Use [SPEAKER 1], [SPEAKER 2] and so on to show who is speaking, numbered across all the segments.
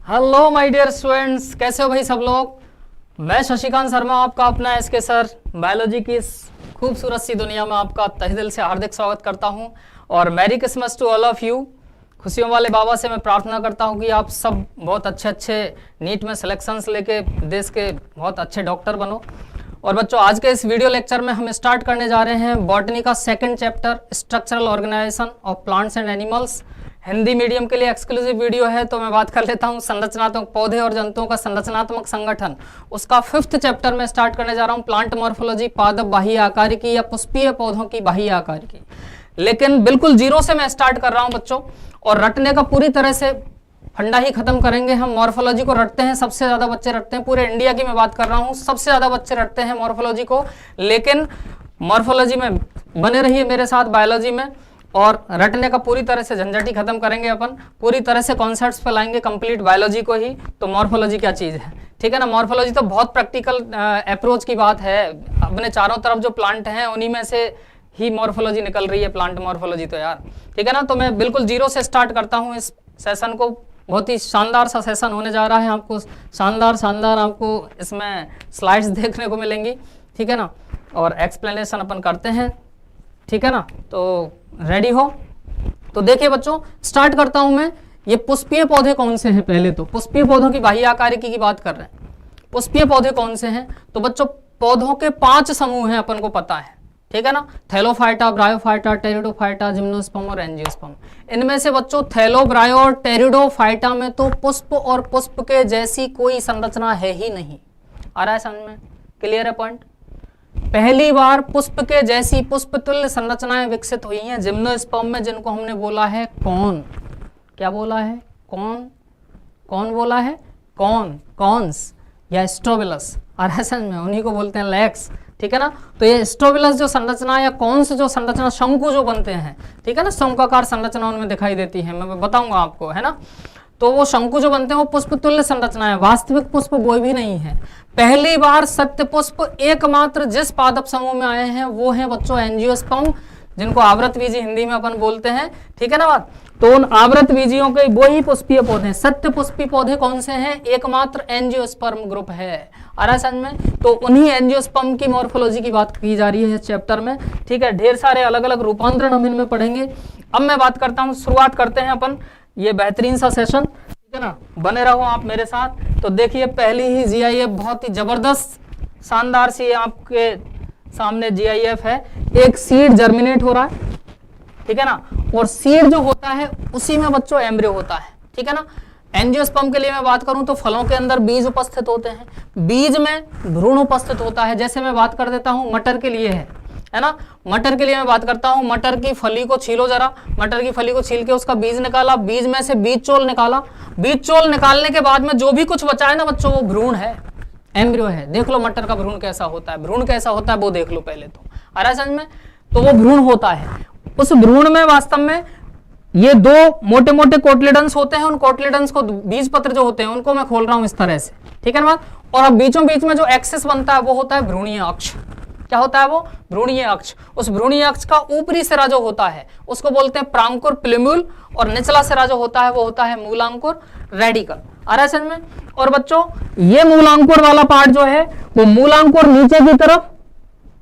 [SPEAKER 1] Hello my dear students, कैसे हो भाई सब लोग। मैं शशिकांत शर्मा, आपका अपना एसके सर, बायोलॉजी की इस खूबसूरत सी दुनिया में आपका तहे दिल से हार्दिक स्वागत करता हूं। और merry Christmas to all of you. खुशियों वाले बाबा से मैं प्रार्थना करता हूं कि आप सब बहुत अच्छे नीट में सिलेक्शंस लेके देश के बहुत अच्छे डॉक्टर बनो। और बच्चों, आज के इस वीडियो लेक्चर में हम स्टार्ट करने जा रहे हैं बॉटनी का second chapter, structural organisation of plants and animals. Hindi medium के लिए एक्सक्लूसिव वीडियो है, तो मैं बात कर लेता हूँ संरचनात्मक पौधे और जंतुओं का संरचनात्मक संगठन। उसका 5th चैप्टर में स्टार्ट करने जा रहा हूँ, प्लांट मॉर्फोलॉजी, पादप बाह्य आकारिकी या पुष्पीय पौधों की बाह्य आकारिकी। लेकिन बिल्कुल जीरो से मैं स्टार्ट कर रहा हूँ बच्चों, और रटने का पूरी तरह से फंडा ही खत्म करेंगे। हम मॉर्फोलॉजी को रटते हैं, सबसे ज्यादा बच्चे रटते हैं, पूरे इंडिया की मैं बात कर रहा हूँ, सबसे ज्यादा बच्चे रटते हैं मॉर्फोलॉजी को। लेकिन मॉर्फोलॉजी में बने रहिए मेरे साथ बायोलॉजी में, और रटने का पूरी तरह से झंझट ही खत्म करेंगे अपन, पूरी तरह से कॉन्सेप्ट्स फैलाएंगे कंप्लीट बायोलॉजी को ही। तो मॉर्फोलॉजी क्या चीज है, ठीक है ना। मॉर्फोलॉजी तो बहुत प्रैक्टिकल अप्रोच की बात है। अपने चारों तरफ जो प्लांट हैं उन्हीं में से ही मॉर्फोलॉजी निकल रही है, प्लांट मॉर्फोलॉजी तो यार, ठीक है ना। तो मैं बिल्कुल जीरो से स्टार्ट करता हूँ इस सेशन को। बहुत ही शानदार सा सेशन होने जा रहा है, आपको शानदार आपको इसमें स्लाइड्स देखने को मिलेंगी, ठीक है ना। और एक्सप्लेनेशन अपन करते हैं, ठीक है ना। तो रेडी हो तो देखिए बच्चों, स्टार्ट करता हूं मैं। ये पुष्पीय पौधे कौन से हैं, पहले तो पुष्पीय पौधों की बाह्य आकारिकी की बात कर रहे हैं। पुष्पीय पौधे कौन से हैं, तो बच्चों पौधों के 5 समूह हैं, अपन को पता है, ठीक है ना। थैलोफाइटा, ब्रायोफाइटा, टेरिडोफाइटा, जिम्नोस्पर्म और एंजियोस्पर्म। इनमें से बच्चों थैलो, ब्रायो और टेरिडोफाइटा में तो पुष्प और पुष्प के जैसी कोई संरचना है ही नहीं। आ रहा है समझ में, क्लियर है पॉइंट। पहली बार पुष्प के जैसी पुष्प तुल्य संरचनाएं विकसित हुई हैं जिम्नोस्पर्म में, जिनको हमने बोला है कौन। क्या बोला है, कौन बोला है, कॉन्स या स्ट्रोबिलस। आ रहा है समझ में, उन्हीं को बोलते हैं लैक्स, ठीक है ना। तो ये स्ट्रोबिलस जो संरचना या कौन्स जो संरचना, शंकु जो बनते हैं, ठीक है ना, शंकुआकार संरचना उनमें दिखाई देती है, मैं बताऊंगा आपको, है ना। तो वो शंकु जो बनते हैं वो पुष्प तुल्य संरचना है, वास्तविक पुष्प कोई भी नहीं है। पहली बार सत्य पुष्प एकमात्र जिस पादप समूह में आए हैं वो है बच्चों एंजियोस्पर्म, जिनको आवृतबीजी हिंदी में अपन बोलते हैं, ठीक है ना बात। तो उन आवृतबीजियों के वो ही पुष्पीय पौधे, सत्य पुष्पीय पौधे कौन से हैं, एकमात्र एंजियोस्पर्म ग्रुप है। आ रहा है समझ में। तो उन्हीं एंजियोस्पर्म की मॉर्फोलॉजी की बात की जा रही है इस चैप्टर में, ठीक है। ढेर सारे अलग अलग रूपांतरण हम इनमें पढ़ेंगे। अब मैं बात करता हूँ, शुरुआत करते हैं अपन ये बेहतरीन सा सेशन, ठीक है ना। बने रहो आप मेरे साथ। तो देखिए पहली ही जीआईएफ बहुत ही जबरदस्त शानदार सी आपके सामने जीआईएफ है। एक सीड जर्मिनेट हो रहा है, ठीक है ना, और सीड जो होता है उसी में बच्चों एम्ब्रियो होता है, ठीक है ना। एंजियोस्पर्म के लिए मैं बात करूं तो फलों के अंदर बीज उपस्थित होते हैं, बीज में भ्रूण उपस्थित होता है। जैसे मैं बात कर देता हूं मटर के लिए है ना। मटर के लिए मैं बात करता हूं, मटर की फली को छीलो जरा, मटर की फली को छील के उसका बीज निकाला, बीज में से बीज चोल निकाला, बीज चोल निकालने के बाद में जो भी कुछ बचा है ना बच्चों, वो भ्रूण है, एम्ब्रियो है। देख लो मटर का भ्रूण कैसा होता है, भ्रूण कैसा होता है वो देख लो पहले तो। आ रहा है समझ में। तो वो भ्रूण होता है, उस भ्रूण में वास्तव में ये 2 मोटे मोटे कोटलेडन्स होते हैं। उन कोटलेडन्स को, बीज पत्र जो होते हैं उनको मैं खोल रहा हूं इस तरह से, ठीक है ना बात। और अब बीचों बीच में जो एक्सिस बनता है वो होता है भ्रूणीय अक्ष। क्या होता है वो, भ्रूणीय अक्ष। उस भ्रूणीय अक्ष का ऊपरी सिरा जो होता है उसको बोलते हैं प्रांकुर प्लेम्यूल, और निचला सिरा जो होता है वो होता है मूलांकुर रेडिकल। आ रहा है समझ में। और बच्चों ये मूलांकुर वाला पार्ट जो है वो मूलांकुर नीचे की तरफ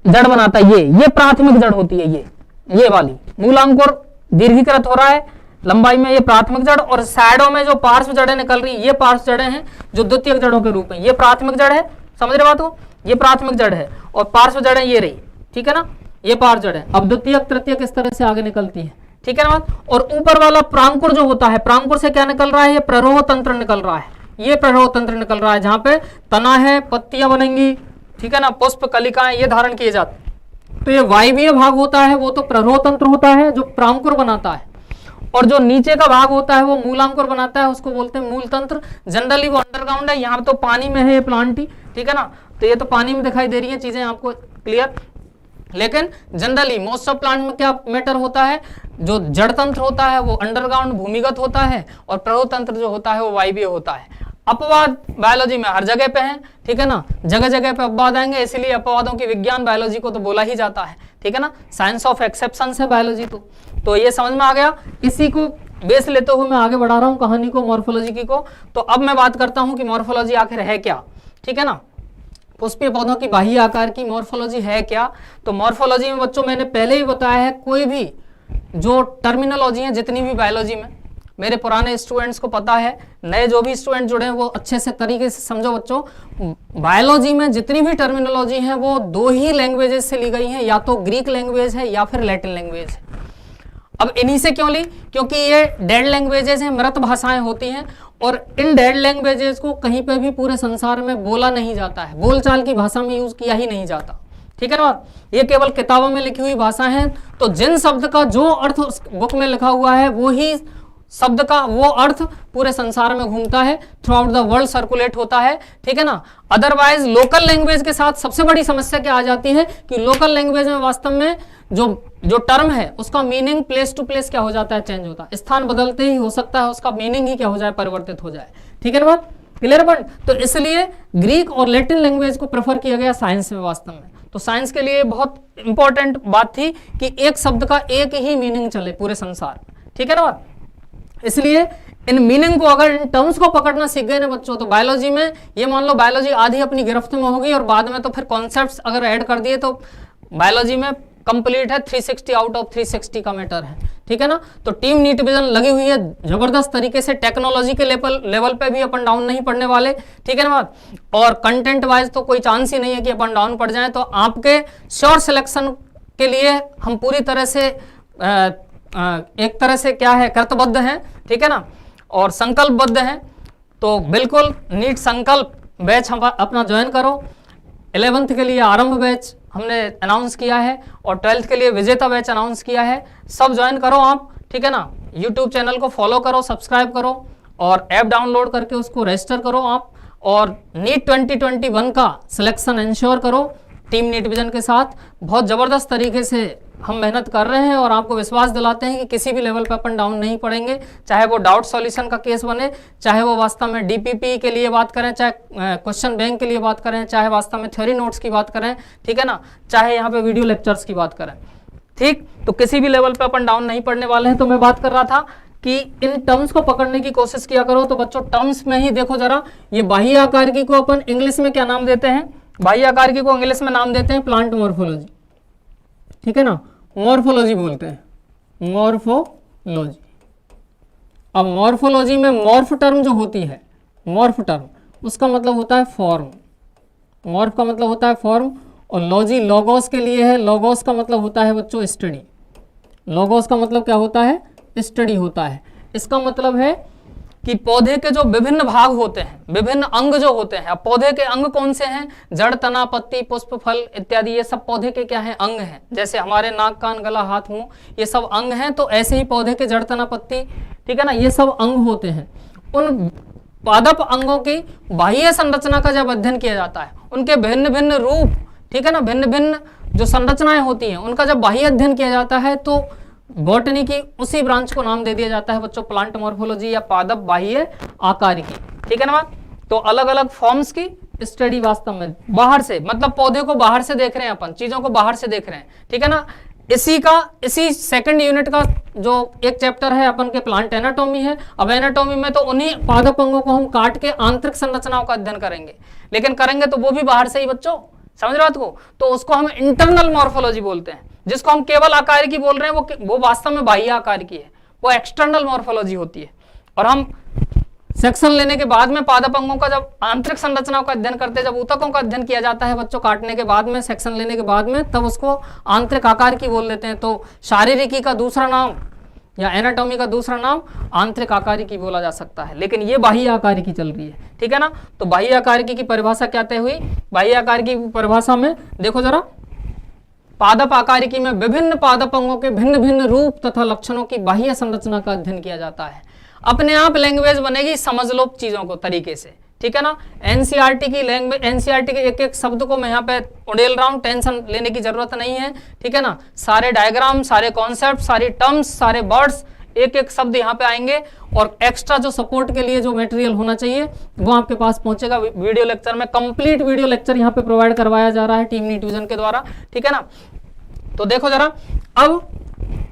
[SPEAKER 1] जड़ बनाता है। ये प्राथमिक जड़ होती है, ये वाली मूलांकुर दीर्घीकृत हो रहा है लंबाई में, ये प्राथमिक जड़। और साइडों में जो पार्श्व जड़ें निकल रही ये पार्श्व जड़ें हैं जो द्वितीयक जड़ों के रूप में। ये प्राथमिक जड़ है, समझ रहे बात को, ये प्राथमिक जड़ है, और पार्श्व जड़ें ये रही, ठीक है ना, ये पार्श्व जड़ है। अब द्वितीयक तृतीयक इस तरह से आगे निकलती है, ठीक है ना बात। और ऊपर वाला प्रांकुर जो होता है, प्रांकुर से क्या निकल रहा है, ये प्ररोह तंत्र निकल रहा है, ये प्ररोह तंत्र निकल रहा है, जहां पे तना है, पत्तियां बनेंगी, ठीक है ना, पुष्प कलिकाएं ये धारण किए जाते हैं। तो ये वायवीय भाग होता है वो तो प्ररोह तंत्र होता है जो प्रांकुर बनाता है, और जो नीचे का भाग होता है वो मूलांकुर बनाता है, उसको बोलते हैं मूल तंत्र। जनरली वो अंडरग्राउंड है, यहाँ तो पानी में है ये प्लांट ही, ठीक है ना। तो ये तो पानी में दिखाई दे रही है चीजें आपको, क्लियर। लेकिन जनरली मोस्ट ऑफ प्लांट में क्या मैटर होता है, जो जड़ तंत्र होता है वो अंडरग्राउंड भूमिगत होता है, और प्ररोह तंत्र जो होता है वो वायवीय होता है। अपवाद बायोलॉजी में हर जगह पे हैं, ठीक है ना, जगह जगह पे अपवाद आएंगे, इसीलिए अपवादों की विज्ञान बायोलॉजी को तो बोला ही जाता है, ठीक है ना। साइंस ऑफ एक्सेप्शन है बायोलॉजी तो ये समझ में आ गया। इसी को बेस लेते हुए मैं आगे बढ़ा रहा हूँ कहानी को, मॉर्फोलॉजी की को। तो अब मैं बात करता हूँ कि मॉर्फोलॉजी आखिर है क्या, ठीक है ना। पुष्पीय पौधों की बाह्य आकार की मॉर्फोलॉजी है क्या। तो मॉर्फोलॉजी में बच्चों मैंने पहले ही बताया है, कोई भी जो टर्मिनोलॉजी है जितनी भी बायोलॉजी में, मेरे पुराने स्टूडेंट्स को पता है, नए जो भी स्टूडेंट जुड़े हैं वो अच्छे से तरीके से समझो बच्चों। बायोलॉजी में जितनी भी टर्मिनोलॉजी है वो दो ही लैंग्वेजेस से ली गई है, या तो ग्रीक लैंग्वेज है या फिर लैटिन लैंग्वेज है। अब इन्हीं से क्यों ली, क्योंकि ये डेड लैंग्वेजेस हैं, मृत भाषाएं होती हैं, और इन डेड लैंग्वेजेस को कहीं पे भी पूरे संसार में बोला नहीं जाता है, बोलचाल की भाषा में यूज किया ही नहीं जाता, ठीक है ना। ये केवल किताबों में लिखी हुई भाषा है। तो जिन शब्द का जो अर्थ उस बुक में लिखा हुआ है वो ही शब्द का वो अर्थ पूरे संसार में घूमता है, through out the world circulate होता है, ठीक है ना। अदरवाइज लोकल लैंग्वेज के साथ सबसे बड़ी समस्या क्या आ जाती है कि लोकल लैंग्वेज में वास्तव में जो टर्म है उसका मीनिंग प्लेस टू प्लेस क्या हो जाता है, चेंज होता है, स्थान बदलते ही हो सकता है उसका मीनिंग ही क्या हो जाए, परिवर्तित हो जाए, ठीक है ना बात, क्लियर बात। तो इसलिए ग्रीक और लैटिन लैंग्वेज को प्रेफर किया गया साइंस में वास्तव में। तो साइंस के लिए बहुत इंपॉर्टेंट बात थी कि एक शब्द का एक ही मीनिंग चले पूरे संसार, ठीक है ना बात। इसलिए इन मीनिंग को अगर इन टर्म्स को पकड़ना सीख गए ना बच्चों, तो बायोलॉजी में ये मान लो बायोलॉजी आधी अपनी गिरफ्त में होगी, और बाद में तो फिर कॉन्सेप्ट्स अगर ऐड कर दिए तो बायोलॉजी में कंप्लीट है, 360 आउट ऑफ 360 का मैटर है, ठीक है ना। तो टीम नीट विजन लगी हुई है जबरदस्त तरीके से, टेक्नोलॉजी के लेवल पे भी अप एंड डाउन नहीं पड़ने वाले, ठीक है ना बात। और कंटेंट वाइज तो कोई चांस ही नहीं है कि अप एंड डाउन पड़ जाए। तो आपके श्योर सिलेक्शन के लिए हम पूरी तरह से एक तरह से क्या है, कृतबद्ध हैं, ठीक है ना, और संकल्पबद्ध हैं। तो बिल्कुल नीट संकल्प बैच हम अपना ज्वाइन करो। 11th के लिए आरंभ बैच हमने अनाउंस किया है, और 12th के लिए विजेता बैच अनाउंस किया है। सब ज्वाइन करो आप, ठीक है ना। यूट्यूब चैनल को फॉलो करो, सब्सक्राइब करो, और ऐप डाउनलोड करके उसको रजिस्टर करो आप, और नीट 2021 का सिलेक्शन इंश्योर करो टीम नीट विजन के साथ। बहुत ज़बरदस्त तरीके से हम मेहनत कर रहे हैं, और आपको विश्वास दिलाते हैं कि किसी भी लेवल पर अप एंड डाउन नहीं पड़ेंगे, चाहे वो डाउट सॉल्यूशन का केस बने, चाहे वो वास्तव में डीपीपी के लिए बात करें, चाहे क्वेश्चन बैंक के लिए बात करें, चाहे वास्तव में थ्योरी नोट्स की बात करें, ठीक है ना, चाहे यहाँ पे वीडियो लेक्चर्स की बात करें, ठीक। तो किसी भी लेवल पर अप एंड डाउन नहीं पड़ने वाले हैं। तो मैं बात कर रहा था कि इन टर्म्स को पकड़ने की कोशिश किया करो। तो बच्चों टर्म्स में ही देखो जरा, ये बाह्य आकारकी को अपन इंग्लिश में क्या नाम देते हैं, बाह्य आकारकी को इंग्लिश में नाम देते हैं प्लांट मॉर्फोलॉजी, ठीक है ना, मॉर्फोलॉजी बोलते हैं, मॉर्फोलॉजी। अब मॉर्फोलॉजी में मॉर्फ टर्म जो होती है, मॉर्फ टर्म उसका मतलब होता है फॉर्म, मॉर्फ का मतलब होता है फॉर्म, और लॉजी लोगोस के लिए है, लोगोस का मतलब होता है बच्चों स्टडी, लोगोस का मतलब क्या होता है, स्टडी होता है। इसका मतलब है कि पौधे के जो विभिन्न भाग होते हैं, विभिन्न अंग जो होते हैं, अब पौधे के अंग कौन से हैं, जड़, तना, पत्ती, पुष्प, फल इत्यादि, ये सब पौधे के क्या हैं, अंग हैं। जैसे हमारे नाक, कान, गला, हाथ, मुंह, ये सब अंग हैं, तो ऐसे ही पौधे के जड़, तना, पत्ती, ठीक है ना, ये सब अंग होते हैं। उन पादप अंगों की बाह्य संरचना का जब अध्ययन किया जाता है, उनके भिन्न भिन्न रूप, ठीक है ना, भिन्न भिन्न जो संरचनाएं होती हैं उनका जब बाह्य अध्ययन किया जाता है, तो बॉटनी की उसी ब्रांच को नाम दे दिया जाता है बच्चों प्लांट मॉर्फोलॉजी या पादप बाह्य आकारिकी, ठीक है ना। तो अलग अलग फॉर्म्स की स्टडी वास्तव में बाहर से, मतलब पौधे को बाहर से देख रहे हैं अपन, चीजों को बाहर से देख रहे हैं, ठीक है ना। इसी सेकंड यूनिट का जो एक चैप्टर है अपन के प्लांट एनाटॉमी है। अब एनाटॉमी में तो उन्हीं पादप अंगों को हम काट के आंतरिक संरचनाओं का अध्ययन करेंगे, लेकिन करेंगे तो वो भी बाहर से ही बच्चों, समझ रहे हो। तो उसको हम इंटरनल मॉर्फोलॉजी बोलते हैं। जिसको हम केवल आकार की बोल रहे हैं वो वास्तव में बाह्य आकार की है, वो एक्सटर्नल मॉर्फोलॉजी होती है। और हम सेक्शन लेने के बाद में पादप अंगों का जब आंतरिक संरचनाओं का अध्ययन करते हैं, जब ऊतकों का अध्ययन किया जाता है बच्चों काटने के बाद में, सेक्शन लेने के बाद में, तब उसको आंतरिक आकार की बोल देते हैं। तो शारीरिकी का दूसरा नाम या एनाटॉमी का दूसरा नाम आंतरिक आकारिकी बोला जा सकता है, लेकिन ये बाह्य आकारिकी चल रही है, ठीक है ना। तो बाह्य आकारिकी की परिभाषा क्या तय हुई, बाह्य आकारिकी की परिभाषा में देखो जरा, पादप आकारिकी में विभिन्न पादप अंगों के भिन्न भिन्न रूप तथा लक्षणों की बाह्य संरचना का अध्ययन किया जाता है। अपने आप लैंग्वेज बनेगी, समझ लो चीजों को तरीके से, ठीक है ना। एनसीईआरटी की लैंग्वेज, एनसीईआरटी के एक एक शब्द को मैं यहाँ पे उड़ेल रहा हूँ, टेंशन लेने की जरूरत नहीं है, ठीक है ना। सारे डायग्राम, सारे कॉन्सेप्ट, सारी टर्म्स, सारे वर्ड्स, एक एक शब्द यहाँ पे आएंगे, और एक्स्ट्रा जो सपोर्ट के लिए जो मटेरियल होना चाहिए वो आपके पास पहुंचेगा वीडियो लेक्चर में। कंप्लीट वीडियो लेक्चर यहाँ पे प्रोवाइड करवाया जा रहा है टीम नीट विजन के द्वारा, ठीक है ना। तो देखो जरा, अब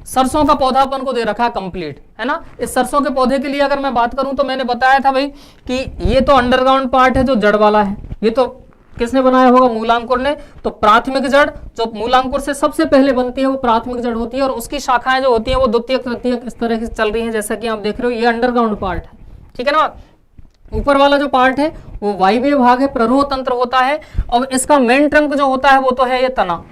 [SPEAKER 1] सरसों का पौधा अपन को दे रखा है कंप्लीट, है ना। इस सरसों के पौधे के लिए अगर मैं बात करूं तो मैंने बताया था भाई कि ये तो अंडरग्राउंड पार्ट है जो जड़ वाला है, ये तो किसने बनाया होगा, मूलांकुर ने। तो प्राथमिक जड़ जो मूलांकुर से सबसे पहले बनती है वो प्राथमिक जड़ होती है, और उसकी शाखाएं जो होती हैं वो द्वितीयक तृतीयक इस तरह की चल रही हैं, जैसा कि आप देख रहे हो। ये अंडरग्राउंड पार्ट है, ठीक है ना। ऊपर वाला जो पार्ट है वो वायवीय भाग है, प्ररोह तंत्र होता है। और इसका मेन ट्रंक जो होता है वो तो है ये तना,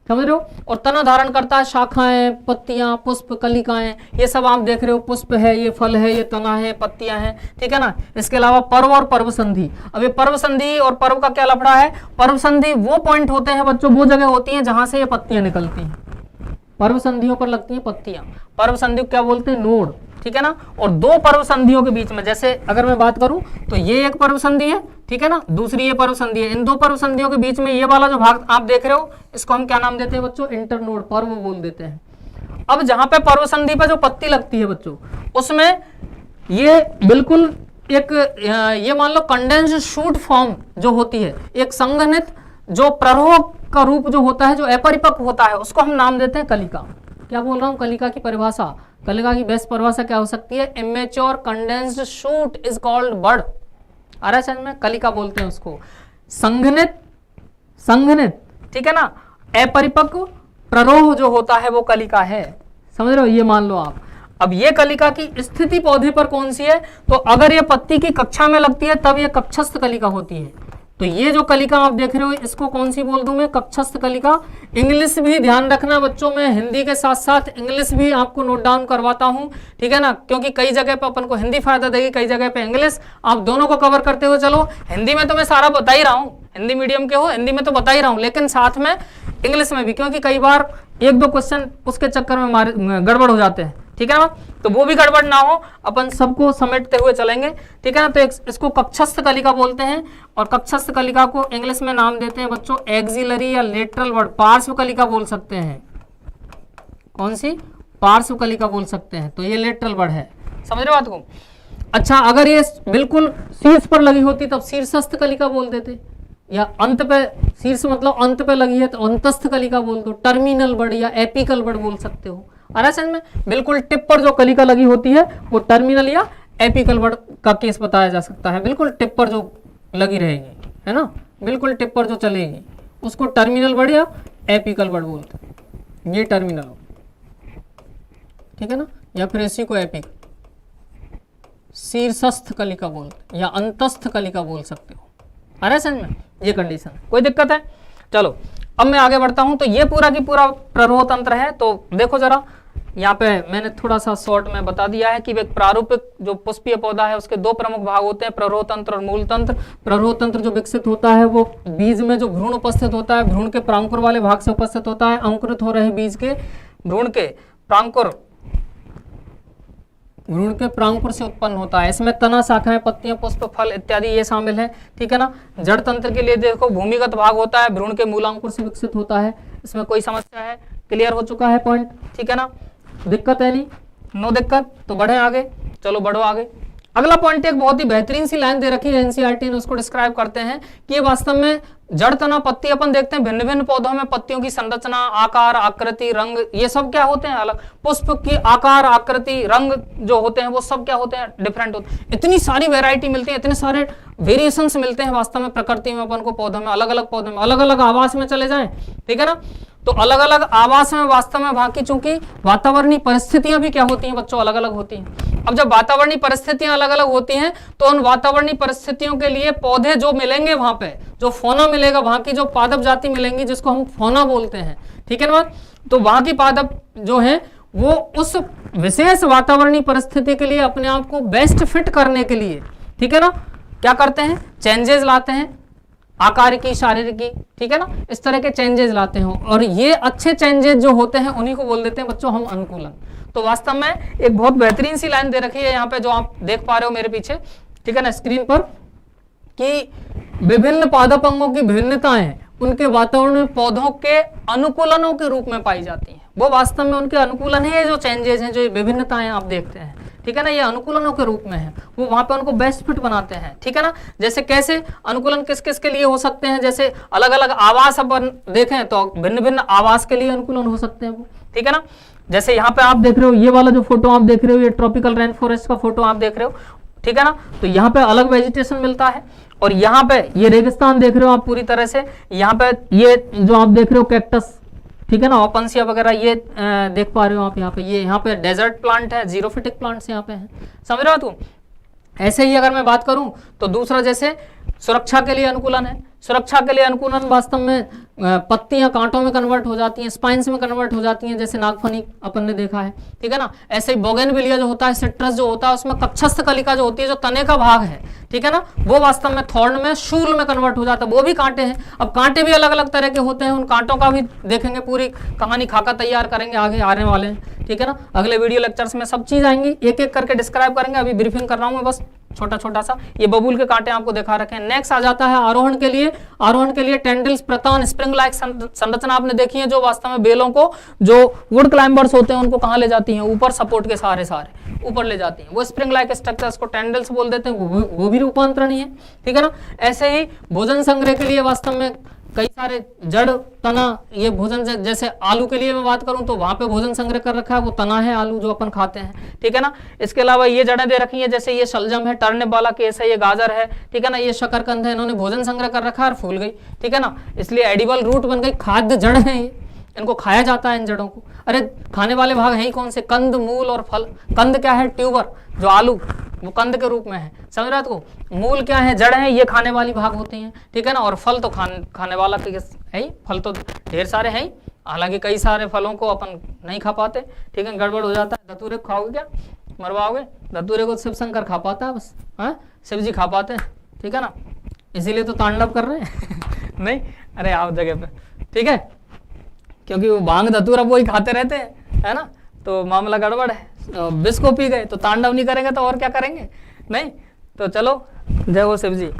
[SPEAKER 1] समझ रहे हो। और तना धारण करता है शाखाएं, पत्तियां, पुष्प, कलिकाएं, ये सब आप देख रहे हो। पुष्प है, ये फल है, ये तना है, पत्तियां हैं, ठीक है ना। इसके अलावा पर्व और पर्व संधि। अब ये पर्व संधि और पर्व का क्या लफड़ा है? पर्व संधि वो पॉइंट होते हैं बच्चों, वो जगह होती हैं जहां से ये पत्तियां निकलती हैं। पर्व संधियों पर लगती हैं पत्तियां। पर्व संधि क्या बोलते हैं? नोड, ठीक है ना। और दो पर्व संधियों के बीच में, जैसे अगर मैं बात करूं तो ये एक पर्व संधि है, ठीक है ना, दूसरी ये पर्व संधि है। इन दो पर्व संधियों के बीच में ये वाला जो भाग आप देख रहे हो, इसको हम क्या नाम देते हैं बच्चों? इंटरनोड, पर्व बोल देते हैं। अब जहां पे पर्व संधि पर जो पत्ती लगती है बच्चों, उसमें ये बिल्कुल एक ये मान लो कंडेंस्ड शूट फॉर्म जो होती है, एक संघनित जो प्ररोह का रूप जो होता है, जो अपरिपक्व होता है, उसको हम नाम देते हैं कलिका। क्या बोल रहा हूं? कलिका की परिभाषा, कलिका की बेस्ट परिभाषा क्या हो सकती है? Immature condensed shoot is called bud. आ रहा है समझ में? कलिका बोलते हैं उसको। संघनित, संघनित, ठीक है ना, अपरिपक्व प्ररोह जो होता है वो कलिका है, समझ रहे हो। ये मान लो आप। अब ये कलिका की स्थिति पौधे पर कौन सी है? तो अगर ये पत्ती की कक्षा में लगती है तब ये कक्षस्थ कलिका होती है। तो ये जो कलिका आप देख रहे हो इसको कौन सी बोल दूं मैं? कक्षस्थ कलिका। इंग्लिश भी ध्यान रखना बच्चों, में हिंदी के साथ साथ इंग्लिश भी आपको नोट डाउन करवाता हूं, ठीक है ना, क्योंकि कई जगह पे अपन को हिंदी फायदा देगी, कई जगह पे इंग्लिश। आप दोनों को कवर करते हुए चलो। हिंदी में तो मैं सारा बता ही रहा हूँ, हिंदी मीडियम के हो, हिंदी में तो बता ही रहा हूँ, लेकिन साथ में इंग्लिश में भी, क्योंकि कई बार एक दो क्वेश्चन उसके चक्कर में गड़बड़ हो जाते हैं, ठीक है ना। तो वो भी गड़बड़ ना हो, अपन सबको समेटते हुए चलेंगे, ठीक है ना। तो इसको कक्षस्थ कलिका बोलते हैं, और कक्षस्थ कलिका को इंग्लिश में नाम देते हैं बच्चों एक्सिलरी या लेटरल वर्ड, पार्श्व कलिका बोल सकते हैं। कौन सी? पार्श्व कलिका बोल सकते हैं। तो ये लेटरल वर्ड है, समझ रहे हो बात को। अच्छा, अगर ये बिल्कुल शीर्ष पर लगी होती तब शीर्षस्थ कलिका बोल देते, या अंत पे, शीर्ष मतलब अंत पे लगी है तो अंतस्थ कलिका बोल दो। टर्मिनल वर्ड या एपिकल वर्ड बोल सकते हो। समझ में? बिल्कुल टिप पर जो कलिका लगी होती है वो टर्मिनल या एपिकल वर्ड का केस बताया जा सकता है। बिल्कुल टिप पर जो लगी रहेगी, है ना, बिल्कुल टिप पर जो चलेगी उसको टर्मिनल वर्ड या एपिकल वर्ड बोलते हैं। ये टर्मिनल, ठीक है ना, या फिर इसी को एपिक। शीर्षस्थ कलिका बोलते या अंतस्थ कलिका बोल सकते हो। आ रहा है समझ में? ये कंडीशन, कोई दिक्कत है? चलो अब मैं आगे बढ़ता हूं। तो ये पूरा की पूरा प्ररोह तंत्र है। तो देखो जरा, यहाँ पे मैंने थोड़ा सा शॉर्ट में बता दिया है कि एक प्रारूपिक जो पुष्पीय पौधा है उसके दो प्रमुख भाग होते हैं, प्ररोह तंत्र और मूल तंत्र। प्ररोह तंत्र जो विकसित होता है वो बीज में जो भ्रूण उपस्थित होता है, भ्रूण के प्रांकुर वाले भाग से उपस्थित होता है। अंकुरित हो रहे बीज के भ्रूण के प्रांकुर, भ्रूण के प्रांकुर से उत्पन्न होता है। इसमें तना, शाखाएं, पत्तियां, पुष्प, फल इत्यादि ये शामिल है, ठीक है ना। जड़ तंत्र के लिए देखो भूमिगत भाग होता है, भ्रूण के मूलांकुर से विकसित होता है। इसमें कोई समस्या है? क्लियर हो चुका है पॉइंट, ठीक है ना, दिक्कत है नहीं? नो दिक्कत। तो बढ़े आगे, चलो बढ़ो आगे। अगला पॉइंट एक बहुत ही बेहतरीन सी लाइन दे रखी है एनसीईआरटी ने, उसको डिस्क्राइब करते हैं कि ये वास्तव में जड़, तना, पत्ती अपन देखते हैं भिन्न भिन्न पौधों में पत्तियों की संरचना, आकार, आकृति, रंग, ये सब क्या होते हैं अलग। पुष्प की आकार, आकृति, रंग जो होते हैं वो सब क्या होते हैं? डिफरेंट होते हैं। इतनी सारी वैरायटी मिलती है, इतने सारे वेरिएशंस मिलते हैं वास्तव में प्रकृति में अपन को, पौधों में, अलग अलग पौधों में, अलग अलग आवास में चले जाएं, ठीक है ना। तो अलग अलग आवास में वास्तव में वहां की चूंकि वातावरणीय परिस्थितियां भी क्या होती हैं बच्चों? अलग अलग होती हैं। अब जब वातावरणीय परिस्थितियां अलग अलग होती हैं तो उन वातावरणीय परिस्थितियों के लिए पौधे जो मिलेंगे वहां पे, जो फौना मिलेगा, वहां की जो पादप जाति मिलेंगी जिसको हम फौना बोलते हैं, ठीक है ना। तो वहां की पादप जो है वो उस विशेष वातावरणीय परिस्थिति के लिए अपने आप को बेस्ट फिट करने के लिए, ठीक है ना, क्या करते हैं? चेंजेस लाते हैं, आकार की, शारीरिक की, ठीक है ना, इस तरह के चेंजेस लाते हैं। और ये अच्छे चेंजेस जो होते हैं उन्हीं को बोल देते हैं बच्चों हम अनुकूलन। तो वास्तव में एक बहुत बेहतरीन सी लाइन दे रखी है यहाँ पे जो आप देख पा रहे हो मेरे पीछे, ठीक है ना, स्क्रीन पर, कि विभिन्न पादप अंगों की भिन्नताएं उनके वातावरण में पौधों के अनुकूलनों के रूप में पाई जाती हैं। वो वास्तव में उनके अनुकूलन है, जो चेंजेस हैं, जो विभिन्नताएं आप देखते हैं, ठीक है ना, ये अनुकूलनों के रूप में है। वो वहां पे उनको बेस्ट फिट बनाते हैं, ठीक है ना। जैसे कैसे अनुकूलन किस किस के लिए हो सकते हैं? जैसे अलग अलग आवास अपन देखें तो भिन्न भिन्न आवास के लिए अनुकूलन हो सकते हैं वो, ठीक है ना। जैसे यहाँ पे आप देख रहे हो, ये वाला जो फोटो आप देख रहे हो, ये ट्रॉपिकल रेन फॉरेस्ट का फोटो आप देख रहे हो, ठीक है ना। तो यहाँ पे अलग वेजिटेशन मिलता है, और यहाँ पे ये रेगिस्तान देख रहे हो आप पूरी तरह से। यहाँ पे ये जो आप देख रहे हो कैक्टस, ठीक है ना, ओपनसिया वगैरह, ये देख पा रहे हो आप यहाँ पे। ये यहाँ पे डेजर्ट प्लांट है, जीरोफिटिक प्लांट्स यहाँ पे हैं, समझ रहे हो तुम। ऐसे ही अगर मैं बात करूं तो दूसरा जैसे सुरक्षा के लिए अनुकूलन है। सुरक्षा के लिए अनुकूलन वास्तव में पत्तियां कांटों में कन्वर्ट हो जाती हैं, स्पाइन्स में कन्वर्ट हो जाती हैं, जैसे नागफनी अपन ने देखा है, ठीक है ना। ऐसे ही बोगेनविलिया जो होता है, सिट्रस जो होता है, उसमें कक्षस्थ कलिका जो होती है, जो तने का भाग है, ठीक है ना, वो वास्तव में थॉर्न में, शूल में कन्वर्ट हो जाता है, वो भी कांटे हैं। अब कांटे भी अलग अलग तरह के होते हैं, उन कांटों का भी देखेंगे, पूरी कहानी खाका तैयार करेंगे, आगे आने वाले हैं, ठीक है ना। अगले वीडियो लेक्चर्स में सब चीज आएंगी, एक एक करके डिस्क्राइब करेंगे। अभी ब्रीफिंग कर रहा हूं मैं बस छोटा छोटा सा। ये बबूल के कांटे आपको दिखा रखे हैं। नेक्स्ट आ जाता है आरोहण के लिए। आरोहण के लिए टेंडल्स, प्रतान, स्प्रिंग लाइक संरचना आपने देखी है, जो वास्तव में बेलों को, जो वुड क्लाइंबर्स होते हैं, उनको कहां ले जाती हैं, ऊपर सपोर्ट के सहारे ऊपर ले जाती हैं। वो स्प्रिंग लाइक स्ट्रक्चर्स को टेंडल्स बोल देते हैं, वो भी रूपांतरण ही है, ठीक है ना। ऐसे ही भोजन संग्रह के लिए वास्तव में कई सारे जड़, तना, ये भोजन जैसे आलू के लिए मैं बात करूं तो वहां पे भोजन संग्रह कर रखा है, वो तना है आलू जो अपन खाते हैं, ठीक है ना। इसके अलावा ये जड़ें दे रखी हैं, जैसे ये शलजम है, टर्निप वाला केस है, ये गाजर है, ठीक है ना, ये शकरकंद है, इन्होंने भोजन संग्रह कर रखा है और फूल गई, ठीक है ना, इसलिए एडिबल रूट बन गई, खाद्य जड़ है ये, इनको खाया जाता है इन जड़ों को। अरे खाने वाले भाग हैं ही कौन से, कंद, मूल और फल। कंद क्या है, ट्यूबर, जो आलू वो कंद के रूप में है, समझ रहा है तो। मूल क्या है, जड़ है, ये खाने वाली भाग होती हैं, ठीक है ना। और फल तो खाने वाला है ही, फल तो ढेर सारे हैं ही, हालांकि कई सारे फलों को अपन नहीं खा पाते, ठीक है, गड़बड़ हो जाता है। धतूरे को खाओगे क्या, मरवाओगे? धतूरे को शिव शंकर खा पाता है बस, हाँ, शिव जी खा पाते हैं, ठीक है ना, इसीलिए तो तांडव कर रहे हैं नहीं, अरे आओ जगह पे, ठीक है, क्योंकि वो भांग धतूरा वो ही खाते रहते हैं, है ना, तो मामला गड़बड़ है। विष को पी गए तो तांडव नहीं करेंगे तो और क्या करेंगे, नहीं। तो चलो, जय हो शिव जी,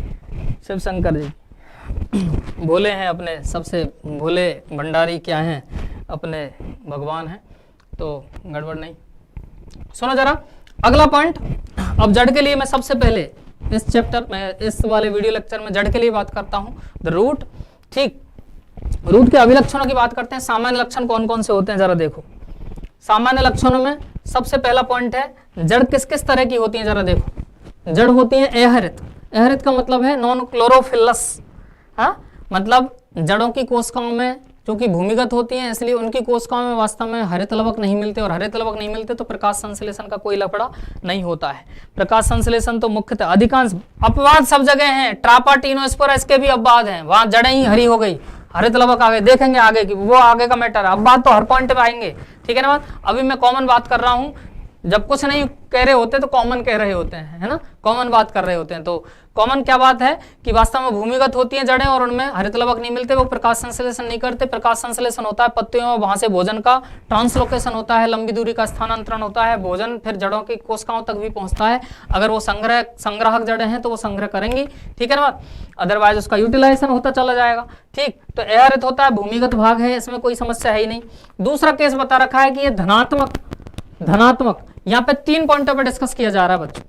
[SPEAKER 1] शिव शंकर जी भोले हैं, अपने सबसे भोले भंडारी क्या हैं, अपने भगवान हैं, तो गड़बड़ नहीं। सुनो जरा अगला पॉइंट। अब जड़ के लिए मैं सबसे पहले इस चैप्टर में, इस वाले वीडियो लेक्चर में जड़ के लिए बात करता हूँ, द रूट, ठीक। रूट के अभिलक्षणों की बात करते हैं। सामान्य लक्षण कौन कौन से होते हैं, जरा देखो। सामान्य लक्षणों में सबसे पहला पॉइंट है, जड़ किस किस तरह की होती है, जरा देखो। जड़ होती है अहरित। अहरित का मतलब है नॉन क्लोरोफिलस, हाँ, मतलब जड़ों की कोशिकाओं में, जो कि भूमिगत होती हैं, इसलिए उनकी कोशिकाओं में वास्तव में हरित लवक नहीं मिलते, और हरित लवक नहीं मिलते तो प्रकाश संश्लेषण का कोई लफड़ा नहीं होता है। प्रकाश संश्लेषण तो मुख्यतः अधिकांश अपवाद सब जगह हैं, ट्रापाटीनोस्पोरस के भी अपवाद हैं, वहां जड़ें ही हरी हो गई, हरित लवक आ गए, देखेंगे आगे की, वो आगे का मैटर है। अब बात तो हर पॉइंट पे आएंगे, ठीक है ना। बात अभी मैं कॉमन बात कर रहा हूं, जब कुछ नहीं कह रहे होते तो कॉमन कह रहे होते हैं, है ना, कॉमन बात कर रहे होते हैं। तो कॉमन क्या बात है कि वास्तव में भूमिगत होती हैं जड़ें और उनमें हरित लवक नहीं मिलते, वो प्रकाश संश्लेषण नहीं करते। प्रकाश संश्लेषण होता है पत्तियों में, वहां से भोजन का ट्रांसलोकेशन होता है, लंबी दूरी का स्थानांतरण होता है, भोजन फिर जड़ों की कोशिकाओं तक भी पहुंचता है। अगर वो संग्राहक जड़ें हैं तो वो संग्रह करेंगी, ठीक है ना, अदरवाइज उसका यूटिलाइजेशन होता चला जाएगा, ठीक। तो अहरित होता है, भूमिगत भाग है, इसमें कोई समस्या है ही नहीं। दूसरा केस बता रखा है कि ये धनात्मक, यहाँ पे 3 पॉइंटों पे डिस्कस किया जा रहा है बच्चों।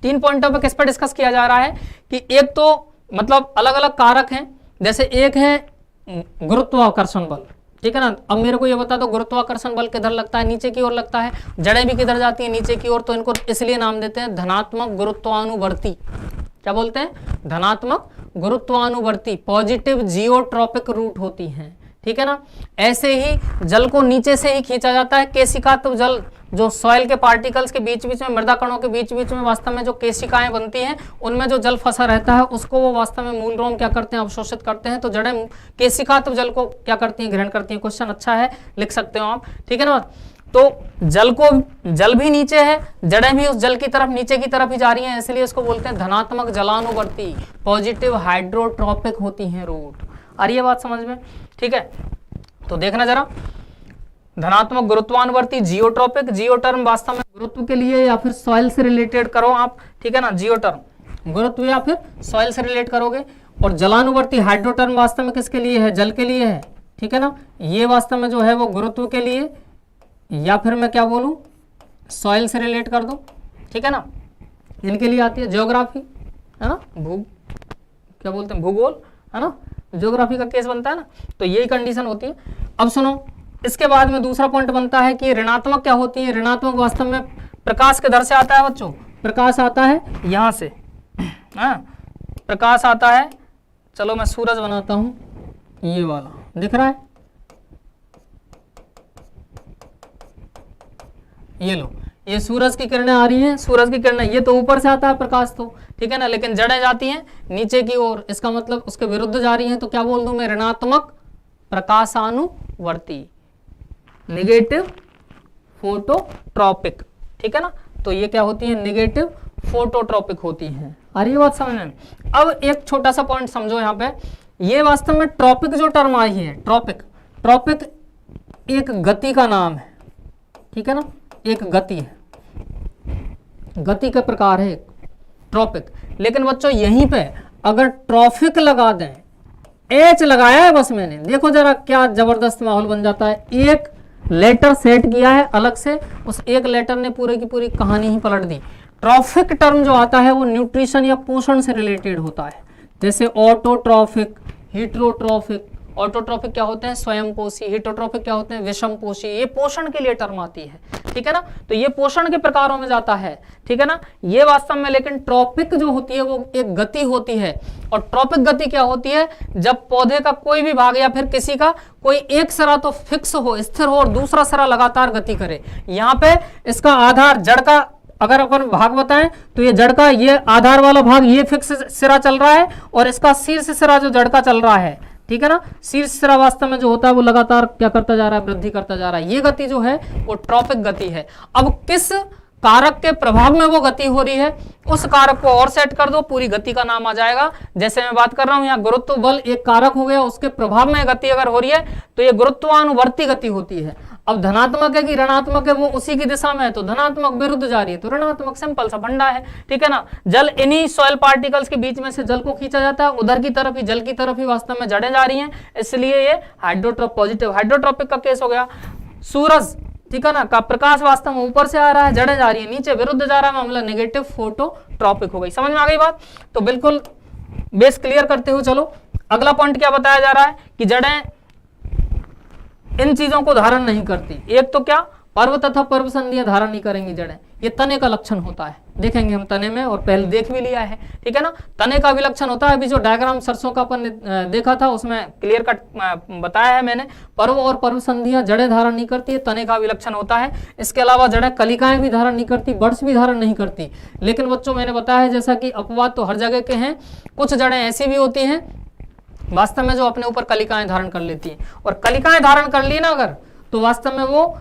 [SPEAKER 1] 3 पॉइंटों पे किस पे डिस्कस किया जा रहा है कि एक तो मतलब अलग अलग कारक हैं, जैसे एक है गुरुत्वाकर्षण बल, ठीक है ना। अब मेरे को ये बता दो गुरुत्वाकर्षण बल किधर लगता है, नीचे की ओर लगता है, जड़ें भी किधर जाती हैं, नीचे की ओर, तो इनको इसलिए नाम देते हैं धनात्मक गुरुत्वानुवर्ती। क्या बोलते हैं, धनात्मक गुरुत्वानुवर्ती, पॉजिटिव जियोट्रॉपिक रूट होती हैं, ठीक है ना। ऐसे ही जल को नीचे से ही खींचा जाता है, केशिकात्व जल, जो सॉइल के पार्टिकल्स के बीच बीच में, मृदा कणों के बीच बीच में वास्तव में जो केशिकाएं बनती हैं, उनमें जो जल फंसा रहता है उसको वो वास्तव में मूल रोम क्या करते हैं, अवशोषित करते हैं। तो जड़ें केशिकात्व जल को क्या करती हैं, ग्रहण करती हैं। क्वेश्चन अच्छा है, लिख सकते हो आप, ठीक है ना। तो जल भी नीचे है, जड़ें भी उस जल की तरफ, नीचे की तरफ ही जा रही हैं, इसलिए इसको बोलते हैं धनात्मक जलानुवर्ती, पॉजिटिव हाइड्रोट्रॉपिक होती हैं रूट। आ रही है बात समझ में, ठीक है। तो देखना जरा, धनात्मक गुरुत्वानुवर्ती, जियोट्रॉपिक, जियो टर्म वास्तव में गुरुत्व के लिए या फिर सॉइल से रिलेटेड करो आप, ठीक है ना, जियो टर्म गुरुत्व या फिर सॉइल से रिलेट करोगे। और जलानुवर्ती हाइड्रो टर्म वास्तव में किसके लिए है, जल के लिए है, ठीक है ना। ये वास्तव में जो है वो गुरुत्व के लिए, या फिर मैं क्या बोलूं, सॉइल से रिलेट कर दो, ठीक है ना, इनके लिए आती है। ज्योग्राफी, है ना, क्या बोलते हैं, भूगोल, है ना, ज्योग्राफी का केस बनता है ना, तो यही कंडीशन होती है। अब सुनो, इसके बाद में दूसरा पॉइंट बनता है कि ऋणात्मक क्या होती है। ऋणात्मक वास्तव में प्रकाश के दर से आता है बच्चों, प्रकाश आता है यहां से, हाँ प्रकाश आता है, चलो मैं सूरज बनाता हूं, ये वाला दिख रहा है, ये लो, ये सूरज की किरणें आ रही हैं, सूरज की किरणें, ये तो ऊपर से आता है प्रकाश तो, ठीक है ना, लेकिन जड़ें जाती हैं नीचे की ओर, इसका मतलब उसके विरुद्ध जा रही हैं, तो क्या बोल दूं मैं, ऋणात्मक प्रकाशानुवर्ती, नेगेटिव फोटोट्रॉपिक, ठीक है ना, तो ये क्या होती है, नेगेटिव फोटोट्रॉपिक होती हैं। आ रही है बात समझ में। अब एक छोटा सा पॉइंट समझो यहाँ पे, ये वास्तव में ट्रॉपिक जो टर्म आई है, ट्रॉपिक, ट्रॉपिक एक गति का नाम है, ठीक है ना, एक गति है, गति का प्रकार है ट्रॉपिक। लेकिन बच्चों यहीं पे अगर ट्रॉफिक लगा दें, एच लगाया है बस मैंने, देखो जरा क्या जबरदस्त माहौल बन जाता है। एक लेटर सेट किया है अलग से, उस एक लेटर ने पूरे की पूरी कहानी ही पलट दी। ट्रॉफिक टर्म जो आता है वो न्यूट्रिशन या पोषण से रिलेटेड होता है, जैसे ऑटोट्रॉफिक, हीटरोट्रॉफिक। ऑटोट्रॉफिक क्या होते हैं, स्वयंपोषी, हीटरोट्रॉफिक क्या होते हैं, विषमपोषी, ये पोषण के लिए टर्म आती है, ठीक है ना, तो ये पोषण के प्रकारों में जाता है, ठीक है ना, ये वास्तव में। लेकिन ट्रॉपिक जो होती है वो एक गति होती है, और ट्रॉपिक गति क्या होती है, जब पौधे का कोई भी भाग या फिर किसी का कोई एक सिरा तो फिक्स हो, स्थिर हो, और दूसरा सिरा लगातार गति करे। यहाँ पे इसका आधार जड़ का अगर अपन भाग बताएं तो ये जड़ का ये आधार वाला भाग ये फिक्स सिरा चल रहा है, और इसका शीर्ष सिरा जो जड़ का चल रहा है, ठीक है ना, शीर्ष सिरा वास्तव में जो होता है वो लगातार क्या करता जा रहा है, वृद्धि करता जा रहा है। ये गति जो है वो ट्रॉपिक गति है। अब किस कारक के प्रभाव में वो गति हो रही है, उस कारक को और सेट कर दो, पूरी गति का नाम आ जाएगा। जैसे मैं बात कर रहा हूं यहाँ गुरुत्व बल एक कारक हो गया, उसके प्रभाव में गति अगर हो रही है तो ये गुरुत्वानुवर्ती गति होती है। अब धनात्मक है कि ऋणात्मक है, वो उसी की दिशा में है, तो धनात्मक विरुद्ध जा रही है तो ऋणात्मक, सिंपल सा फंडा है, ठीक है ना। जल इन्हीं सॉइल पार्टिकल्स के बीच में से जल को खींचा जाता है, उधर की तरफ ही, जल की तरफ ही वास्तव में जड़ें जा रही हैं, इसलिए ये हाइड्रोट्रॉप पॉजिटिव, हाइड्रोट्रॉपिक का केस हो गया। सूरज, ठीक है ना, का प्रकाश वास्तव में ऊपर से आ रहा है, जड़ें जा रही है नीचे, विरुद्ध जा रहा है, मामला नेगेटिव फोटोट्रॉपिक हो गई। समझ में आ गई बात, तो बिल्कुल बेस क्लियर करते हुए चलो अगला पॉइंट क्या बताया जा रहा है कि जड़ें इन चीजों को धारण नहीं करती। एक तो क्या, पर्व तथा पर्व संधियां धारण नहीं करेंगी जड़ें, ये तने का लक्षण होता है, देखेंगे हम तने में, और पहले देख भी लिया है, ठीक है ना, तने का भी लक्षण होता है। अभी जो डायग्राम सरसों का अपन देखा था उसमें क्लियर कट बताया है मैंने, पर्व और पर्व संधियां जड़ें धारण नहीं करती है, तने का भी लक्षण होता है। इसके अलावा जड़ें कलिकाएं भी धारण नहीं करती, बड्स भी धारण नहीं करती। लेकिन बच्चों मैंने बताया जैसा कि अपवाद तो हर जगह के हैं, कुछ जड़ें ऐसी भी होती हैं वास्तव में जो अपने ऊपर कलिकाएं धारण कर लेती हैं, और कलिकाएं धारण कर ली ना अगर, तो वास्तव में वो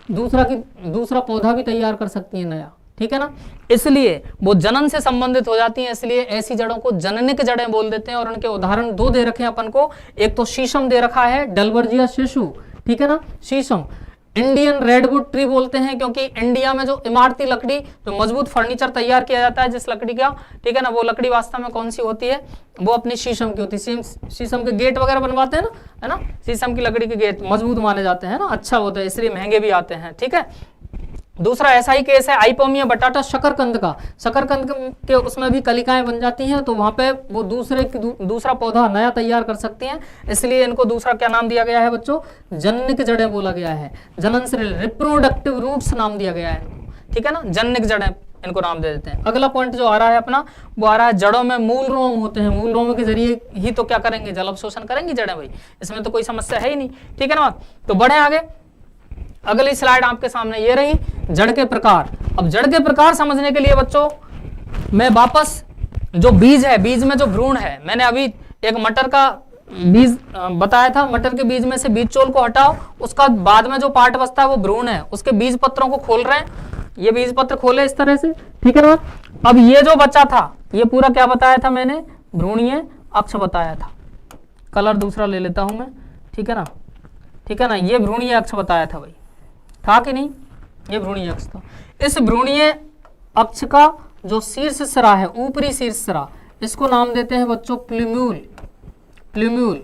[SPEAKER 1] दूसरा पौधा भी तैयार कर सकती है नया, ठीक है ना, इसलिए वो जनन से संबंधित हो जाती हैं। इसलिए ऐसी जड़ों को जननिक जड़ें बोल देते हैं, और उनके उदाहरण दो दे रखे हैं अपन को। एक तो शीशम दे रखा है, डलवर्जिया शिशु, ठीक है ना, शीशम। इंडियन रेडवुड ट्री बोलते हैं क्योंकि इंडिया में जो इमारती लकड़ी, जो मजबूत फर्नीचर तैयार किया जाता है जिस लकड़ी का, ठीक है ना, वो लकड़ी वास्तव में कौन सी होती है, वो अपनी शीशम की होती है। शीशम के गेट वगैरह बनवाते हैं ना, है ना, शीशम की लकड़ी के गेट मजबूत माने जाते हैं ना, अच्छा होता है, इसलिए महंगे भी आते हैं, ठीक है। दूसरा ऐसा ही केस है आइपोमिया बटाटा शकरकंद का, शकरकंद के उसमें भी कलिकाएं बन जाती हैं, तो वहां पे वो दूसरा पौधा नया तैयार कर सकती हैं, इसलिए इनको दूसरा क्या नाम दिया गया है बच्चों, जननिक जड़ें बोला गया है, जनन से रिप्रोडक्टिव रूट्स नाम दिया गया है, ठीक है ना, जननिक जड़ें इनको नाम दे देते हैं। अगला पॉइंट जो आ रहा है अपना, वो आ रहा है जड़ों में मूल रोम होते हैं, मूल रोम के जरिए ही तो क्या करेंगे, जल अवशोषण करेंगी जड़ें भाई, इसमें तो कोई समस्या है ही नहीं, ठीक है ना। तो बढ़े आगे, अगली स्लाइड आपके सामने ये रही, जड़ के प्रकार। अब जड़ के प्रकार समझने के लिए बच्चों मैं वापस, जो बीज है, बीज में जो भ्रूण है, मैंने अभी एक मटर का बीज बताया था, मटर के बीज में से बीज चोल को हटाओ, उसका बाद में जो पार्ट बचता है वो भ्रूण है, उसके बीज पत्रों को खोल रहे हैं, ये बीज पत्र खोले इस तरह से, ठीक है ना। अब ये जो बचा था, ये पूरा क्या बताया था मैंने, भ्रूणीय अक्ष बताया था, कलर दूसरा ले लेता हूं मैं, ठीक है ना, ठीक है ना, ये भ्रूणीय अक्ष बताया था भाई, था कि नहीं, ये भ्रूणीय अक्ष था। इस भ्रूणीय अक्ष का जो शीर्ष सिरा है, ऊपरी शीर्ष सिरा, इसको नाम देते हैं बच्चों प्लूम्यूल, प्लूम्यूल,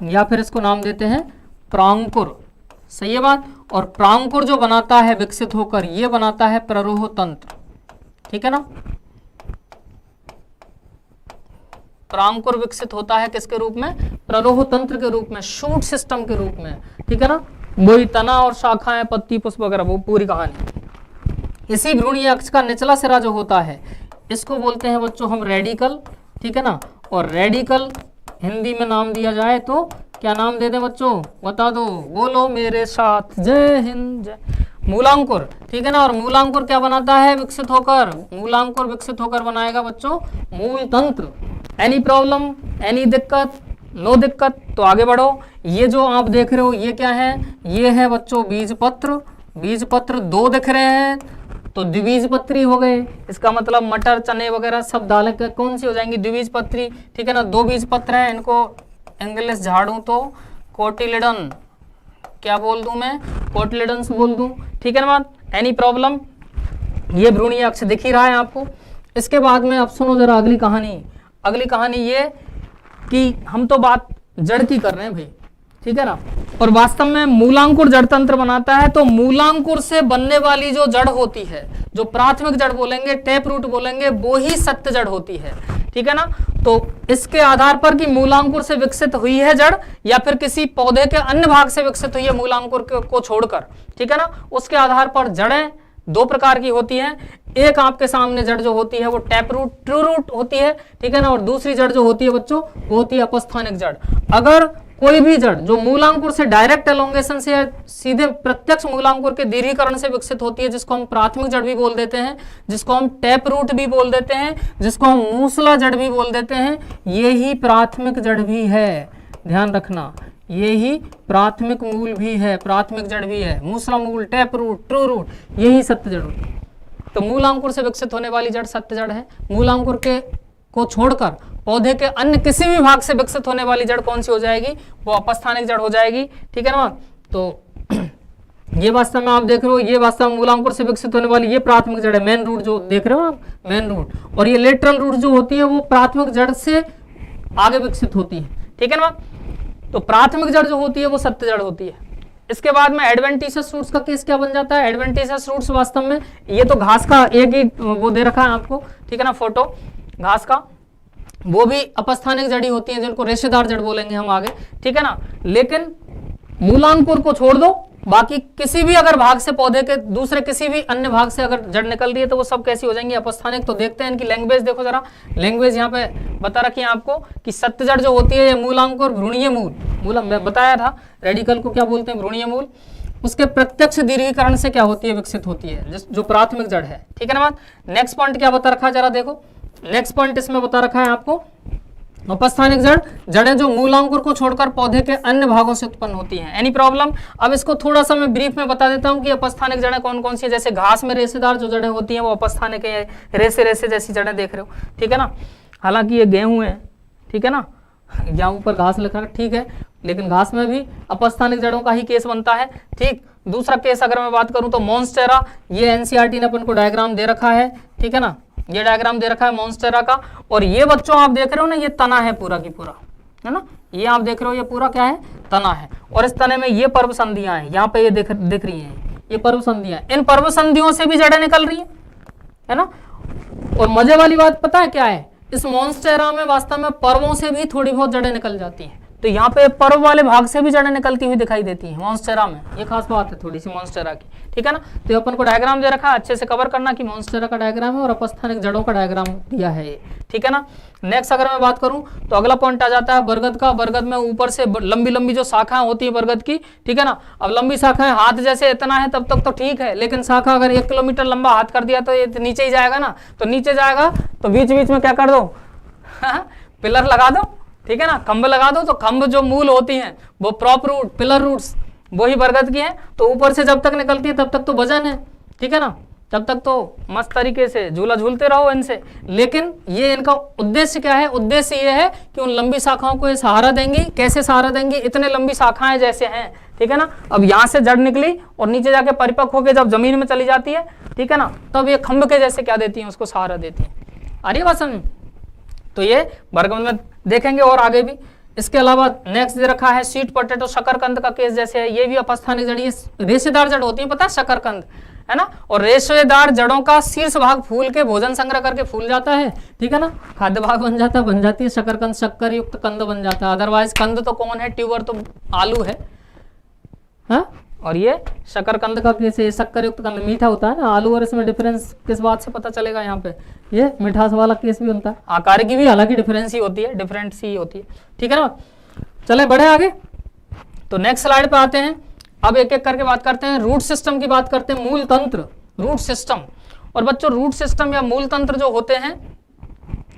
[SPEAKER 1] या फिर इसको नाम देते हैं प्रांकुर, सही है बात। और प्रांकुर जो बनाता है विकसित होकर, ये बनाता है प्ररोह तंत्र, ठीक है ना। प्रांकुर विकसित होता है किसके रूप में, प्ररोह तंत्र के रूप में, शूट सिस्टम के रूप में, ठीक है ना। वही तना और शाखाएं, पत्ती, पुष्प वगैरह, वो पूरी कहानी। इसी भ्रूणीय अक्ष का निचला सिरा जो होता है इसको बोलते हैं बच्चों हम रेडिकल, ठीक है ना। और रेडिकल हिंदी में नाम दिया जाए तो क्या नाम दे दें बच्चों, बता दो, बोलो मेरे साथ, जय हिंद जय। मूलांकुर, ठीक है ना। और मूलांकुर क्या बनाता है विकसित होकर, मूलांकुर विकसित होकर बनाएगा बच्चों मूल तंत्र। एनी प्रॉब्लम, एनी दिक्कत, नो दिक्कत, तो आगे बढ़ो। ये जो आप देख रहे हो ये क्या है, ये है बच्चों बीज पत्र। बीज पत्र दो दिख रहे हैं तो द्विबीजपत्री हो गए, इसका मतलब मटर चने वगैरह सब दालें कौन सी हो जाएंगी, द्विबीजपत्री, ठीक है ना। दो बीज पत्र है, इनको इंग्लिश झाड़ू तो कोटिलिडन, क्या बोल दूं मैं, कोटिलिडन्स बोल दूं, ठीक है ना बात। एनी प्रॉब्लम, ये भ्रूणीय अक्ष दिख ही रहा है आपको। इसके बाद में अब सुनो जरा अगली कहानी। अगली कहानी ये कि हम तो बात जड़ की कर रहे हैं भाई, ठीक है ना। और वास्तव में मूलांकुर जड़ तंत्र बनाता है, तो मूलांकुर से बनने वाली जो जड़ होती है, जो प्राथमिक जड़ बोलेंगे, टैप रूट बोलेंगे, वो ही सत्य जड़ होती है, ठीक है ना। तो इसके आधार पर कि मूलांकुर से विकसित हुई है जड़ या फिर किसी पौधे के अन्य भाग से विकसित हुई है मूलांकुर को छोड़कर, ठीक है ना, उसके आधार पर जड़ें दो प्रकार की होती हैं। एक आपके सामने जड़ जो होती है वो टैप रूट, ट्रू रूट होती है, ठीक है ना। और दूसरी जड़ जो होती है बच्चों वो होती है अपस्थानिक जड़। अगर कोई भी जड़ जो मूलांकुर से डायरेक्ट एलोंगेशन से या सीधे प्रत्यक्ष मूलांकुर के दीर्घीकरण से विकसित होती है, जिसको हम प्राथमिक जड़ भी बोल देते हैं, जिसको हम टैप रूट भी बोल देते हैं, जिसको हम मूसला जड़ भी बोल देते हैं, ये ही प्राथमिक जड़ भी है, ध्यान रखना, ये ही प्राथमिक मूल भी है, प्राथमिक जड़ भी है। मूसला मूल, टैप रूट, ट्रू रूट, यही सत्य जड़ होती है। तो मूलांकुर से विकसित होने वाली जड़ सत्य जड़ है। मूलांकुर के को छोड़कर पौधे के अन्य किसी भी भाग से विकसित होने वाली जड़ कौन सी हो जाएगी, वो अपस्थानिक जड़ हो जाएगी, ठीक है ना। तो ये वास्तव में आप देख रहे हो, ये वास्तव में मूलांकुर से विकसित होने वाली ये प्राथमिक जड़ है, मेन रूट जो देख रहे हो आप, मेन रूट। और ये लेटरल रूट जो होती है वो प्राथमिक जड़ से आगे विकसित होती है, ठीक है ना। तो प्राथमिक जड़ जो होती है वो सत्य जड़ होती है। इसके बाद में एडवेंटिशियस रूट्स का केस क्या बन जाता है। एडवेंटिशियस रूट्स वास्तव में ये तो घास का एक ही वो दे रखा है आपको, ठीक है ना, फोटो घास का, वो भी अपस्थानिक जड़ी होती हैं जिनको रेशेदार जड़ बोलेंगे हम आगे, ठीक है ना। लेकिन मूलांकुर को छोड़ दो, बाकी किसी भी अगर भाग से पौधे के दूसरे किसी भी अन्य भाग से अगर जड़ निकल रही है तो वो सब कैसी हो जाएंगी, अपस्थानिक। तो देखते हैं इनकी लैंग्वेज, देखो जरा लैंग्वेज यहाँ पे बता रखी है आपको कि सत्य जड़ जो होती है ये मूलांकुर, भ्रूणीय मूल, मैं बताया था रेडिकल को क्या बोलते हैं, भ्रूणीय मूल, उसके प्रत्यक्ष दीर्घीकरण से क्या होती है, विकसित होती है, जो प्राथमिक जड़ है, ठीक है ना बात। नेक्स्ट पॉइंट क्या बता रखा है जरा देखो, नेक्स्ट पॉइंट इसमें बता रखा है आपको, अपस्थानिक जड़, जड़ें जो मूलांकुर को छोड़कर पौधे के अन्य भागों से उत्पन्न होती हैं। Any problem. अब इसको थोड़ा सा मैं ब्रीफ में बता देता हूं कि अपस्थानिक जड़ें कौन कौन सी है। जैसे घास में रेशेदार जो जड़ें होती हैं वो अपस्थानिक है, रेसे रेसे जैसी जड़ें देख रहे हो, ठीक है ना। हालांकि ये गेहूं है, ठीक है ना, यहाँ ऊपर घास लिखा है, ठीक है, लेकिन घास में भी अपस्थानिक जड़ों का ही केस बनता है, ठीक। दूसरा केस अगर मैं बात करूं तो मॉन्स्टेरा, ये एनसीईआरटी ने अपन को डायग्राम दे रखा है, ठीक है ना, ये डायग्राम दे रखा है मॉन्स्टेरा का। और ये बच्चों आप देख रहे हो ना, ये तना है पूरा की पूरा, है ना, ये आप देख रहे हो ये पूरा क्या है, तना है। और इस तने में ये पर्व संधियां हैं, यहाँ पे ये दिख रही हैं, ये पर्व संधियां, इन पर्व संधियों से भी जड़ें निकल रही है ना। और मजे वाली बात पता है क्या है, इस मॉन्स्टेरा में वास्तव में पर्वों से भी थोड़ी बहुत जड़ें निकल जाती हैं। तो यहाँ पे पर्व वाले भाग से भी जड़ें निकलती हुई दिखाई देती हैं मॉन्स्टेरा में, ये खास बात है थोड़ी सी मॉन्स्टेरा की, ठीक है ना। तो अपन को डायग्राम दे रखा है, अच्छे से कवर करना कि मॉन्स्टेरा का डायग्राम है और अपस्थानिक जड़ों का डायग्राम दिया है ये, ठीक है ना। नेक्स्ट अगर मैं बात करूं तो अगला पॉइंट आ जाता है बरगद का। बरगद में ऊपर से लंबी लंबी जो शाखाएं होती है बरगद की, ठीक है ना। अब लंबी शाखाएं हाथ जैसे इतना है तब तक तो ठीक है, लेकिन शाखा अगर 1 किलोमीटर लंबा हाथ कर दिया तो ये नीचे ही जाएगा ना। तो नीचे जाएगा तो बीच बीच में क्या कर दो पिलर लगा दो, ठीक है ना, खंभ लगा दो। तो खंभ जो मूल होती हैं वो प्रॉप रूट, पिलर रूट्स वही बरगद की हैं। तो ऊपर से जब तक निकलती है तब तक तो वजन है, ठीक है ना, तब तक तो मस्त तरीके से झूला झूलते रहो इनसे। लेकिन ये इनका उद्देश्य क्या है, उद्देश्य ये है कि उन लंबी शाखाओं को ये सहारा देंगी। कैसे सहारा देंगी, इतने लंबी शाखाएं जैसे हैं, ठीक है ना। अब यहाँ से जड़ निकली और नीचे जाके परिपक्व होकर जब जमीन में चली जाती है, ठीक है ना, तब ये खंभ के जैसे क्या देती हैं, उसको सहारा देती हैं। आ रही है बात समझ। तो ये बरगद में देखेंगे और आगे भी। इसके अलावा नेक्स्ट दे रखा है स्वीट पोटैटो, शकरकंद का केस जैसे है, ये भी अपस्थानिक जड़, ये रेशेदार जड़ होती है, पता है शकरकंद, है ना। और रेशेदार जड़ों का शीर्ष भाग फूल के भोजन संग्रह करके फूल जाता है, ठीक है ना, खाद्य भाग बन जाती है, शकरकंद शक्कर युक्त कंद बन जाता है। अदरवाइज कंद तो कौन है, ट्यूबर तो आलू है, हाँ? और ये शकरकंद का केस है, शक्कर युक्त कंद मीठा होता है ना, आलू और इसमें डिफरेंस किस बात से पता चलेगा, यहाँ पे ये मिठास वाला केस भी होता है, आकार की भी हालांकि डिफरेंस ही होती है, डिफरेंट सी होती है, ठीक है ना। चले बढ़े आगे, तो नेक्स्ट स्लाइड पे आते हैं। अब एक एक करके बात करते हैं, रूट सिस्टम की बात करते हैं, मूल तंत्र, रूट सिस्टम। और बच्चों रूट सिस्टम या मूल तंत्र जो होते हैं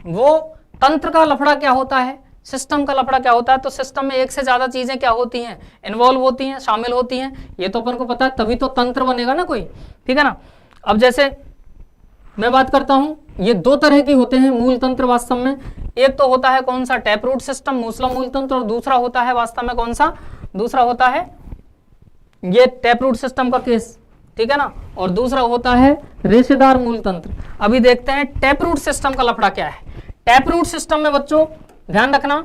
[SPEAKER 1] वो तंत्र का लफड़ा क्या होता है, सिस्टम का लफड़ा क्या होता है। तो सिस्टम में एक से ज्यादा चीजें क्या होती हैं, इन्वॉल्व होती हैं, शामिल होती हैं, ये तो अपन को पता है, तभी तो तंत्र बनेगा ना कोई, ठीक है ना। अब जैसे मैं बात करता हूं, ये दो तरह की होते हैं मूल तंत्र वास्तव में। एक तो होता है कौन सा, टैप रूट सिस्टम, मूसला मूल तंत्र, और दूसरा होता है वास्तव में कौन सा, दूसरा होता है ये टैप रूट सिस्टम का केस, ठीक है ना, और दूसरा होता है रेशेदार मूल तंत्र। अभी देखते हैं टैप रूट सिस्टम का लफड़ा क्या है। टैप रूट सिस्टम में बच्चों ध्यान रखना,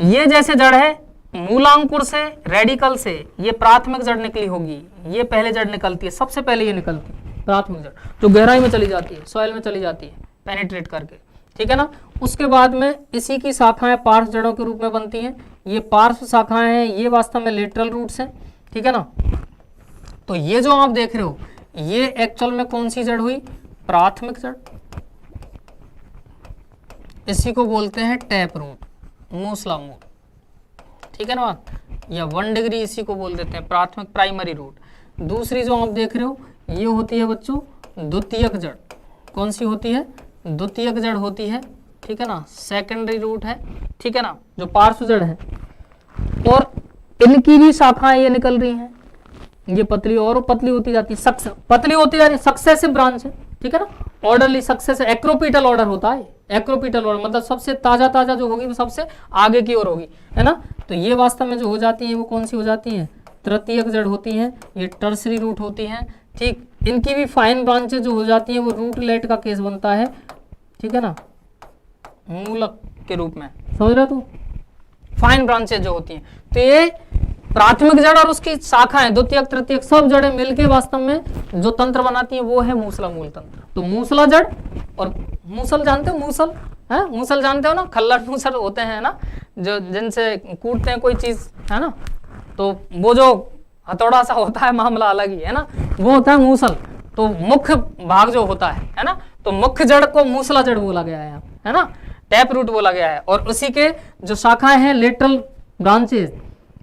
[SPEAKER 1] ये जैसे जड़ है, मूलांकुर से, रेडिकल से ये प्राथमिक जड़ निकली होगी, ये पहले जड़ निकलती है, सबसे पहले ये निकलती है प्राथमिक जड़, जो गहराई में चली जाती है, सॉइल में चली जाती है पेनिट्रेट करके, ठीक है ना। उसके बाद में इसी की शाखाएं पार्श्व जड़ों के रूप में बनती हैं, ये पार्श्व शाखाएं हैं, ये वास्तव में लेटरल रूट्स हैं, ठीक है ना। तो ये जो आप देख रहे हो ये एक्चुअल में कौन सी जड़ हुई, प्राथमिक जड़, इसी को बोलते हैं टैप रूट, मूसला मूल, ठीक है ना बात, या 1 डिग्री इसी को बोल देते हैं प्राथमिक प्राइमरी रूट। दूसरी जो आप देख रहे हो ये होती है बच्चों द्वितीयक जड़, कौन सी होती है, द्वितीयक जड़ होती है, ठीक है ना, सेकेंडरी रूट है, ठीक है ना, जो पार्श्व जड़ है। और इनकी भी शाखाएं ये निकल रही हैं, ये पतली और पतली होती जाती है, पतली होती जा रही है, सक्सेसिव ब्रांच है, ठीक है ना, ऑर्डरली सक्सेस, एक्रोपीटल ऑर्डर होता है, एक्रोपीटल ऑर्डर मतलब सबसे ताजा ताजा जो होगी वो सबसे आगे की ओर होगी, है ना। तो ये वास्तव में जो हो जाती है वो कौन सी हो जाती है, तृतीयक जड़ होती है, ये टर्सरी रूट होती है, ठीक। इनकी भी फाइन ब्रांचेज जो हो जाती है वो रूटलेट का केस बनता है, ठीक है ना, मूलक के रूप में, समझ रहे हो, फाइन ब्रांचेज जो होती हैं। तो ये प्राथमिक जड़ और उसकी शाखाएं द्वितीयक तृतीयक सब जड़ें मिलके वास्तव में जो तंत्र बनाती हैं वो है मूसला मूल तंत्र। तो मूसला जड़ और मूसल जानते हो, मूसल है, मूसल जानते हो ना, खल्लड़ मूसल होते हैं ना, जो जिनसे कूटते हैं कोई चीज, है ना, तो वो जो हथौड़ा सा होता है मामला अलग ही है ना, वो होता है मूसल। तो मुख्य भाग जो होता है ना, तो मुख्य जड़ को मूसला जड़ बोला गया है ना, टैप रूट बोला गया है। और उसी के जो शाखाएं हैं लेटरल ब्रांचेज,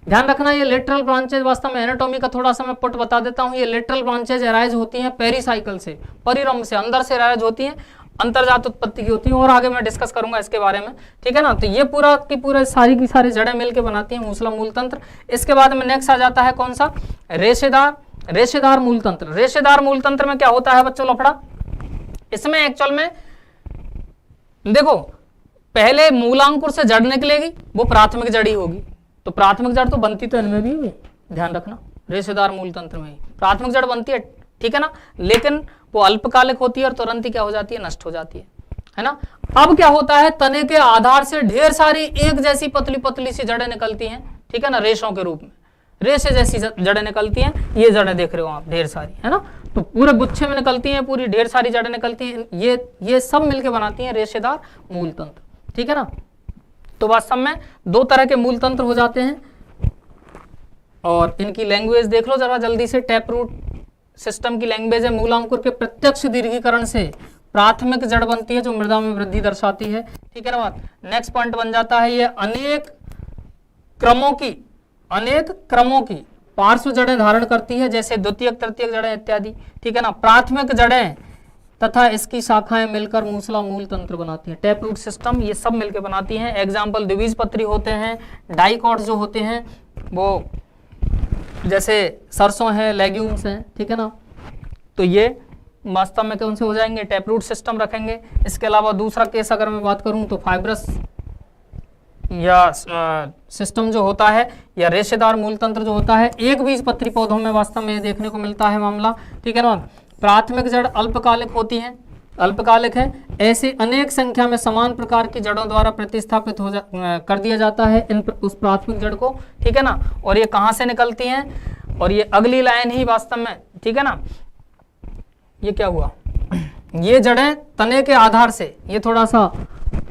[SPEAKER 1] ध्यान रखना ये लेटरल ब्रांचेज वास्तव में एनाटॉमी का थोड़ा सा मैं पुट बता देता हूँ। ये लेटरल ब्रांचेज अराइज होती हैं पेरीसाइकिल से, परिरंभ से, अंदर से अराइज होती हैं, अंतर्जात उत्पत्ति की होती है, और आगे मैं डिस्कस करूंगा इसके बारे में, ठीक है ना। तो ये पूरा की पूरा सारी की सारी जड़ें मिलकर बनाती हैं मूसला मूल तंत्र। इसके बाद में नेक्स्ट आ जाता है कौन सा, रेशेदार मूल तंत्र। रेशेदार मूल तंत्र में क्या होता है बच्चों लफड़ा, इसमें एक्चुअल में देखो पहले मूलांकुर से जड़ निकलेगी, वो प्राथमिक जड़ ही होगी। तो प्राथमिक जड़ तो बनती तो इनमें भी हुई, ध्यान रखना, रेशेदार मूल तंत्र में ही प्राथमिक जड़ बनती है, ठीक है ना, लेकिन वो अल्पकालिक होती है और तुरंत ही क्या हो जाती है, नष्ट हो जाती है ना। अब क्या होता है, तने के आधार से ढेर सारी एक जैसी पतली पतली सी जड़ें निकलती हैं, ठीक है ना, रेशों के रूप में रेशे जैसी जड़ें निकलती हैं। ये जड़ें देख रहे हो आप ढेर सारी, है ना, तो पूरे गुच्छे में निकलती हैं, पूरी ढेर सारी जड़ें निकलती हैं, ये सब मिलके बनाती हैं रेशेदार मूल तंत्र, ठीक है ना। तो वास्तव में दो तरह के मूल तंत्र हो जाते हैं, और इनकी लैंग्वेज देख लो जरा जल्दी से। टैप रूट सिस्टम की लैंग्वेज है, मूलांकुर के प्रत्यक्ष दीर्घीकरण से प्राथमिक जड़ बनती है जो मृदा में वृद्धि दर्शाती है, ठीक है ना बात। नेक्स्ट पॉइंट बन जाता है, ये अनेक क्रमों की पार्श्व जड़ें धारण करती है, जैसे द्वितीयक तृतीयक जड़ें इत्यादि, ठीक है ना। प्राथमिक जड़ें तथा इसकी शाखाएं मिलकर मूसला मूल तंत्र बनाती हैं। टैप रूट सिस्टम ये सब मिलकर बनाती हैं। एग्जाम्पल द्विबीजपत्री होते हैं, डाइकॉट्स जो होते हैं वो जैसे सरसों है, लेग्यूम्स हैं, ठीक है ना। तो ये वास्तव में कौन से हो जाएंगे, टैप रूट सिस्टम रखेंगे। इसके अलावा दूसरा केस अगर मैं बात करूं तो फाइब्रस या सिस्टम जो होता है, या रेशेदार मूल तंत्र जो होता है, एक बीजपत्री पौधों में वास्तव में देखने को मिलता है मामला, ठीक है ना। प्राथमिक जड़ अल्पकालिक होती हैं, अल्पकालिक है, ऐसे अनेक संख्या में समान प्रकार की जड़ों द्वारा प्रतिस्थापित कर दिया जाता है उस प्राथमिक जड़ को, ठीक है ना। और ये कहाँ से निकलती हैं, और ये अगली लाइन ही वास्तव में, ठीक है ना, ये क्या हुआ, ये जड़ें तने के आधार से, ये थोड़ा सा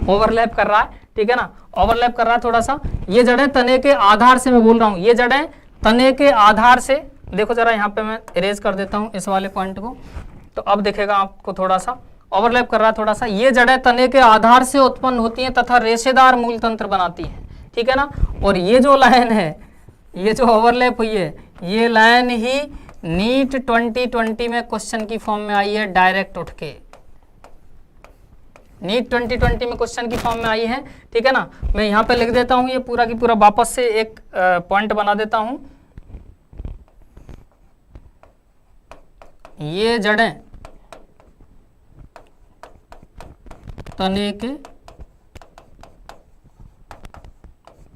[SPEAKER 1] ओवरलैप कर रहा है, ठीक है ना, ओवरलैप कर रहा है थोड़ा सा, ये जड़ें तने के आधार से, मैं बोल रहा हूँ ये जड़ें तने के आधार से, देखो जरा यहाँ पे मैं इरेज कर देता हूँ इस वाले पॉइंट को, तो अब दिखेगा आपको थोड़ा सा ओवरलैप कर रहा है थोड़ा सा, ये जड़ें तने के आधार से उत्पन्न होती हैं तथा रेशेदार मूल तंत्र बनाती हैं, ठीक है ना। और ये जो लाइन है, ये जो ओवरलैप हुई है, ये लाइन ही नीट 2020 में क्वेश्चन की फॉर्म में आई है, डायरेक्ट उठ के नीट 2020 में क्वेश्चन की फॉर्म में आई है, ठीक है ना। मैं यहाँ पे लिख देता हूँ, ये पूरा की पूरा वापस से एक पॉइंट बना देता हूँ, ये जड़ें तने के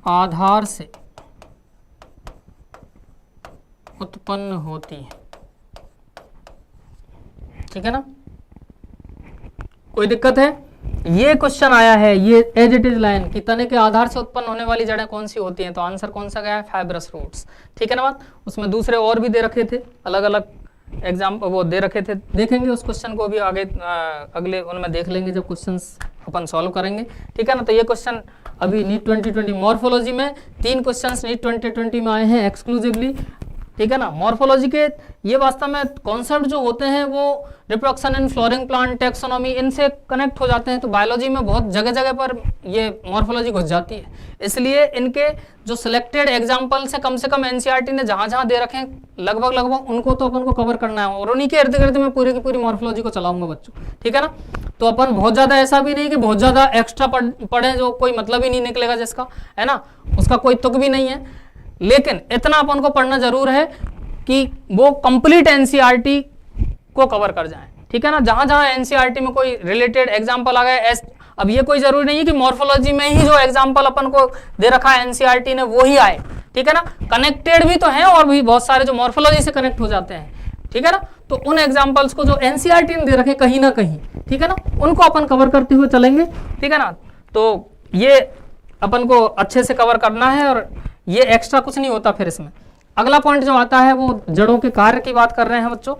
[SPEAKER 1] आधार से उत्पन्न होती है, ठीक है ना, कोई दिक्कत है। ये क्वेश्चन आया है, ये एज इट इज लाइन कि तने के आधार से उत्पन्न होने वाली जड़ें कौन सी होती हैं, तो आंसर कौन सा गया है, फाइब्रस रूट्स, ठीक है ना बात। उसमें दूसरे और भी दे रखे थे, अलग अलग एग्जाम वो दे रखे थे, देखेंगे उस क्वेश्चन को भी आगे अगले उनमें देख लेंगे जब क्वेश्चंस अपन सॉल्व करेंगे, ठीक है ना। तो ये क्वेश्चन अभी नीट 2020 मॉर्फोलॉजी में 3 क्वेश्चंस नीट 2020 में आए हैं एक्सक्लूसिवली, ठीक है ना। मॉर्फोलॉजी के ये वास्तव में कॉन्सेप्ट जो होते हैं वो reproduction in flowering plant, taxonomy, इनसे कनेक्ट हो जाते हैं, तो बायोलॉजी में बहुत जगह जगह पर ये मॉर्फोलॉजी घुस जाती है, इसलिए इनके जो सिलेक्टेड एग्जाम्पल से कम एनसीईआरटी ने जहाँ जहाँ दे रखे हैं लगभग उनको तो अपन को कवर करना है, और उन्हीं के इर्द गिर्द में पूरी की पूरी मॉर्फोलॉजी को चलाऊंगा बच्चों, ठीक है ना। तो अपन बहुत ज़्यादा ऐसा भी नहीं कि बहुत ज़्यादा एक्स्ट्रा पढ़े जो कोई मतलब ही नहीं निकलेगा जिसका, है ना, उसका कोई तुक भी नहीं है, लेकिन इतना अपन को पढ़ना जरूर है कि वो कंप्लीट एनसीईआरटी को कवर कर जाए, ठीक है ना। जहां जहां एनसीईआरटी में कोई रिलेटेड एग्जांपल आ गए, अब ये कोई जरूरी नहीं है कि मॉर्फोलॉजी में ही जो एग्जांपल अपन को दे रखा है एनसीईआरटी ने वो ही आए, ठीक है ना, कनेक्टेड भी तो हैं और भी बहुत सारे जो मॉर्फोलॉजी से कनेक्ट हो जाते हैं, ठीक है ना। तो उन एग्जाम्पल्स को जो एनसीईआरटी ने दे रखे कहीं ना कहीं, ठीक है ना, उनको अपन कवर करते हुए चलेंगे, ठीक है ना। तो ये अपन को अच्छे से कवर करना है और ये एक्स्ट्रा कुछ नहीं होता। फिर इसमें अगला पॉइंट जो आता है वो जड़ों के कार्य की बात कर रहे हैं बच्चों।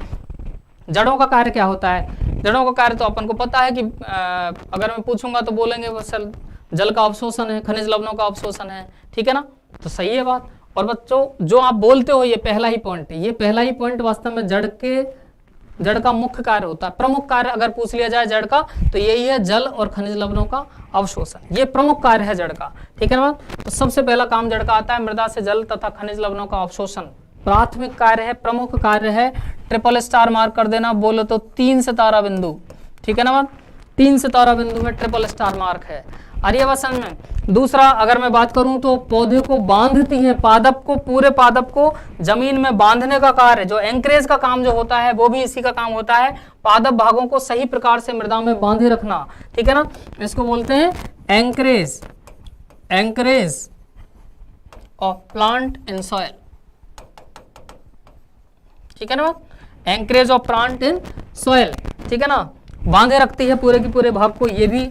[SPEAKER 1] जड़ों का कार्य क्या होता है, जड़ों का कार्य तो अपन को पता है कि अगर मैं पूछूंगा तो बोलेंगे वो सर जल का अवशोषण है, खनिज लवणों का अवशोषण है, ठीक है ना, तो सही है बात। और बच्चों जो आप बोलते हो ये पहला ही पॉइंट है, ये पहला ही पॉइंट वास्तव में जड़ का मुख्य कार्य होता है। प्रमुख कार्य अगर पूछ लिया जाए जड़ का तो यही है जल और खनिज लवणों का अवशोषण, ये प्रमुख कार्य है जड़ का, ठीक है ना। तो सबसे पहला काम जड़ का आता है मृदा से जल तथा खनिज लवणों का अवशोषण, प्राथमिक कार्य है, प्रमुख कार्य है। ट्रिपल स्टार मार्क कर देना, बोलो तो 3 सितारा बिंदु, ठीक है ना बात, 3 सितारा बिंदु में ट्रिपल स्टार मार्क है। आर्यवसन में दूसरा अगर मैं बात करूं तो पौधे को बांधती है, पादप को, पूरे पादप को जमीन में बांधने का कार्य, जो एंकरेज का काम जो होता है वो भी इसी का काम होता है, पादप भागों को सही प्रकार से मृदा में बांधे रखना, ठीक है ना। इसको बोलते हैं anchorage, anchorage of plant in soil, ठीक है ना, anchorage of plant in soil, ठीक है ना, बांधे रखती है पूरे के पूरे भाग को, ये भी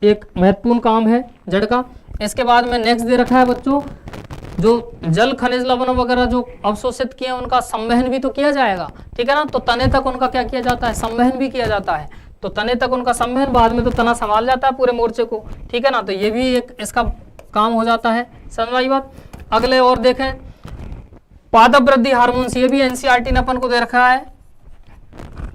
[SPEAKER 1] एक महत्वपूर्ण काम है जड़ का। इसके बाद में नेक्स्ट दे रखा है बच्चों, जो जल खनिज लवण वगैरह जो अवशोषित किए उनका संवहन भी तो किया जाएगा, ठीक है ना। तो तने तक उनका क्या किया जाता है, संवहन भी किया जाता है, तो तने तक उनका संवहन, बाद में तो तना संभाल जाता है पूरे मोर्चे को, ठीक है ना। तो ये भी एक इसका काम हो जाता है, समझ आई बात। अगले और देखें पादप वृद्धि हार्मोन्स, ये भी एनसीईआरटी ने अपन को दे रखा है।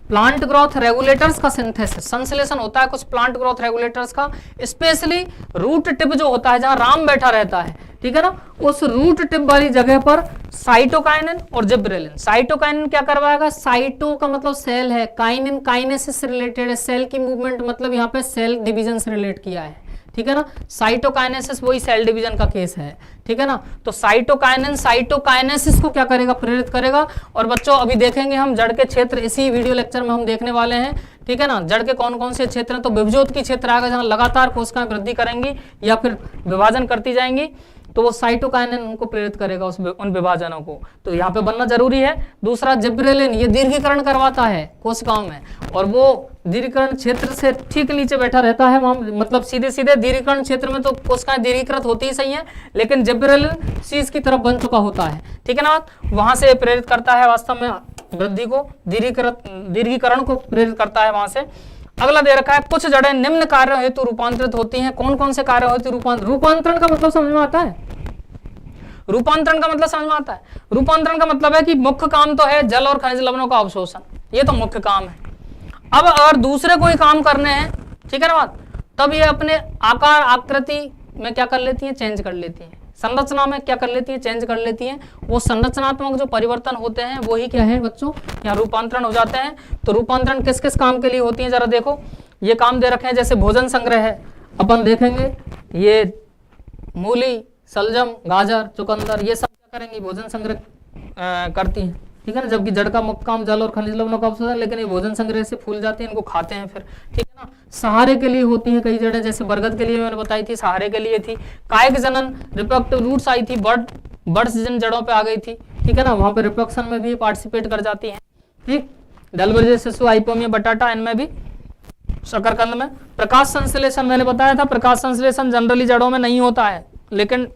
[SPEAKER 1] प्लांट ग्रोथ रेगुलेटर्स का सिंथेसिस, संश्लेषण होता है कुछ प्लांट ग्रोथ रेगुलेटर्स का, स्पेशली रूट टिप जो होता है जहां राम बैठा रहता है, ठीक है ना, उस रूट टिप वाली जगह पर साइटोकाइनिन और जिब्रेलिन। साइटोकाइनिन क्या करवाएगा, साइटो का मतलब सेल है, काइनिन काइनेसिस से रिलेटेड है, सेल की मूवमेंट मतलब यहाँ पे सेल डिवीजन से रिलेट किया है, ठीक है ना। साइटोकाइनेसिस वही सेल डिवीजन का केस है, ठीक है ना। तो साइटोकाइनिन साइटोकाइनेसिस को क्या करेगा, प्रेरित करेगा। और बच्चों अभी देखेंगे हम जड़ के क्षेत्र, इसी वीडियो लेक्चर में हम देखने वाले हैं, ठीक है ना। जड़ के कौन कौन से क्षेत्र हैं, तो विभजोत की क्षेत्र आएगा जहां लगातार कोशिकाएं वृद्धि करेंगी या फिर विभाजन करती जाएंगी, तो वो साइटोकाइनिन उनको प्रेरित करेगा उन विभाजनों को, तो यहाँ पे बनना जरूरी है। दूसरा जिब्रेलिन, ये दीर्घीकरण करवाता है कोशिकाओं में, और वो दीर्घीकरण क्षेत्र से ठीक नीचे बैठा रहता है, वहां मतलब सीधे सीधे दीर्घीकरण क्षेत्र में तो कोशिकाएं दीर्घीकृत होती ही सही है, लेकिन जिब्रेलिन शीश की तरफ बन चुका होता है, ठीक है ना। वहां से प्रेरित करता है वास्तव में वृद्धि को दीर्घीकरण को प्रेरित करता है वहां से। अगला दे रखा है कुछ जड़ें निम्न कार्यों हेतु रूपांतरित होती हैं। कौन कौन से कार्यों हेतु रूपांतरण का मतलब समझ में आता है? रूपांतरण का मतलब समझ में आता है? रूपांतरण का मतलब है कि मुख्य काम तो है जल और खनिज लवणों का अवशोषण, ये तो मुख्य काम है। अब अगर दूसरे कोई काम करने हैं, ठीक है ना बात, तब ये अपने आकार आकृति में क्या कर लेती हैं, चेंज कर लेती हैं। संरचना में क्या कर लेती है, चेंज कर लेती हैं। वो संरचनात्मक जो परिवर्तन होते हैं वही क्या है बच्चों, यहाँ रूपांतरण हो जाते हैं। तो रूपांतरण किस किस काम के लिए होती है जरा देखो, ये काम दे रखे हैं। जैसे भोजन संग्रह है, अपन देखेंगे ये मूली, सलजम, गाजर, चुकंदर, ये सब क्या करेंगी, भोजन संग्रह करती हैं, ठीक है ना। जबकि जड़ का मुख्य काम जल और खनिज लवणों का अवशोषण, लेकिन ये भोजन संग्रह से फूल जाते हैं, इनको खाते हैं फिर, ठीक है ना। सहारे के लिए होती है कई जड़ें, जैसे बरगद के लिए मैंने बताई थी, सहारे के लिए थी। कायिक जनन, रिप्रोडक्टिव रूट्स आई थी, बर्ड्स जिन जड़ों पे आ गई थी, ठीक है ना, वहां पे रिप्रोडक्शन में भी पार्टिसिपेट कर जाती है, ठीक। दलबर्ज शिशु, आइपोमिया, बटाटा, इनमें भी, शकरकंद में। प्रकाश संश्लेषण मैंने बताया था, प्रकाश संश्लेषण जनरली जड़ों में नहीं होता है, लेकिन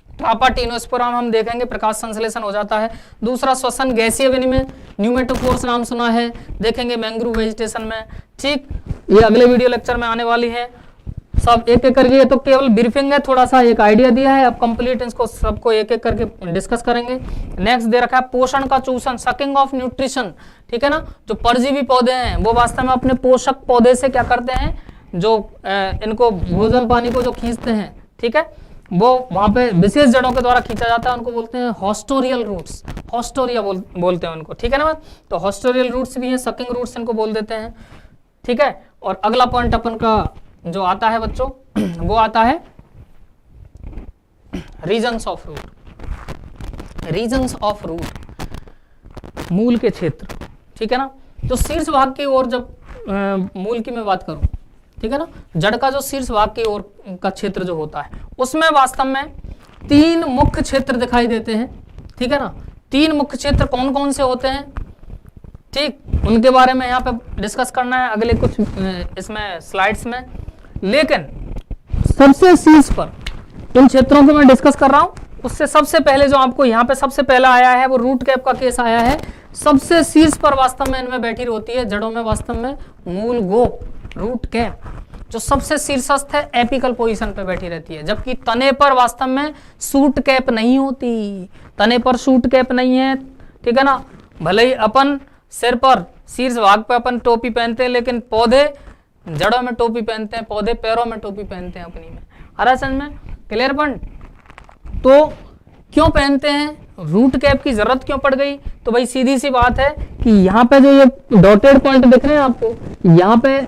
[SPEAKER 1] ट्रापाटीनोस्पोरा में हम देखेंगे प्रकाश संश्लेषण हो जाता है। दूसरा श्वसन, गैसीय विनिमय, न्यूमेटोफोर्स नाम सुना है, देखेंगे मैंग्रोव वेजिटेशन में, ठीक। ये अगले वीडियो लेक्चर में आने वाली है, सब एक एक करके, ये तो केवल ब्रीफिंग है, थोड़ा सा एक आइडिया दिया है, अब कंप्लीट इसको सबको एक एक करके डिस्कस करेंगे। नेक्स्ट दे रखा है पोषण का चूषण, सकिंग ऑफ न्यूट्रिशन, ठीक है ना। जो परजीवी पौधे हैं वो वास्तव में अपने पोषक पौधे से क्या करते हैं, जो इनको भोजन पानी को जो खींचते हैं, ठीक है, वो वहां पे विशेष जड़ों के द्वारा खींचा जाता है, उनको बोलते हैं हॉस्टोरियल रूट्स, हॉस्टोरिया बोलते हैं उनको, ठीक है ना। तो हॉस्टोरियल रूट्स भी हैं, सकिंग रूट्स इनको बोल देते हैं, ठीक है। और अगला पॉइंट अपन का जो आता है बच्चों, वो आता है regions of root, regions of root, मूल के क्षेत्र, ठीक है ना। तो शीर्ष भाग की ओर जब मूल की मैं बात करूं, ठीक है ना, जड़ का जो शीर्ष भाग की ओर का क्षेत्र जो होता है, उसमें वास्तव में 3 मुख्य क्षेत्र दिखाई देते हैं, ठीक है ना। 3 मुख्य क्षेत्र कौन कौन से होते हैं, ठीक, उनके बारे में यहाँ पे डिस्कस करना है अगले कुछ इसमें स्लाइड्स में। लेकिन सबसे शीर्ष पर उन क्षेत्रों को मैं डिस्कस कर रहा हूँ, उससे सबसे पहले जो आपको यहाँ पे सबसे पहला आया है वो रूट कैप का केस आया है। सबसे शीर्ष पर वास्तव में इनमें बैठी होती है जड़ों में वास्तव में मूल गोप, रूट कैप, जो सबसे शीर्षस्थ है, एपिकल पोजीशन पे बैठी रहती है। जबकि तने पर वास्तव में शूट कैप नहीं होती, तने पर शूट कैप नहीं है, ठीक है ना। भले ही अपन सिर पर शीर्ष भाग पे अपन टोपी पहनते हैं, लेकिन पौधे जड़ों में टोपी पहनते हैं, पौधे पैरों में टोपी पहनते हैं अपनी में। हरा समझ में क्लियर पॉइंट। तो क्यों पहनते हैं, रूट कैप की जरूरत क्यों पड़ गई, तो भाई सीधी सी बात है कि यहाँ पे जो ये डॉटेड पॉइंट दिख रहे हैं आपको, यहाँ पे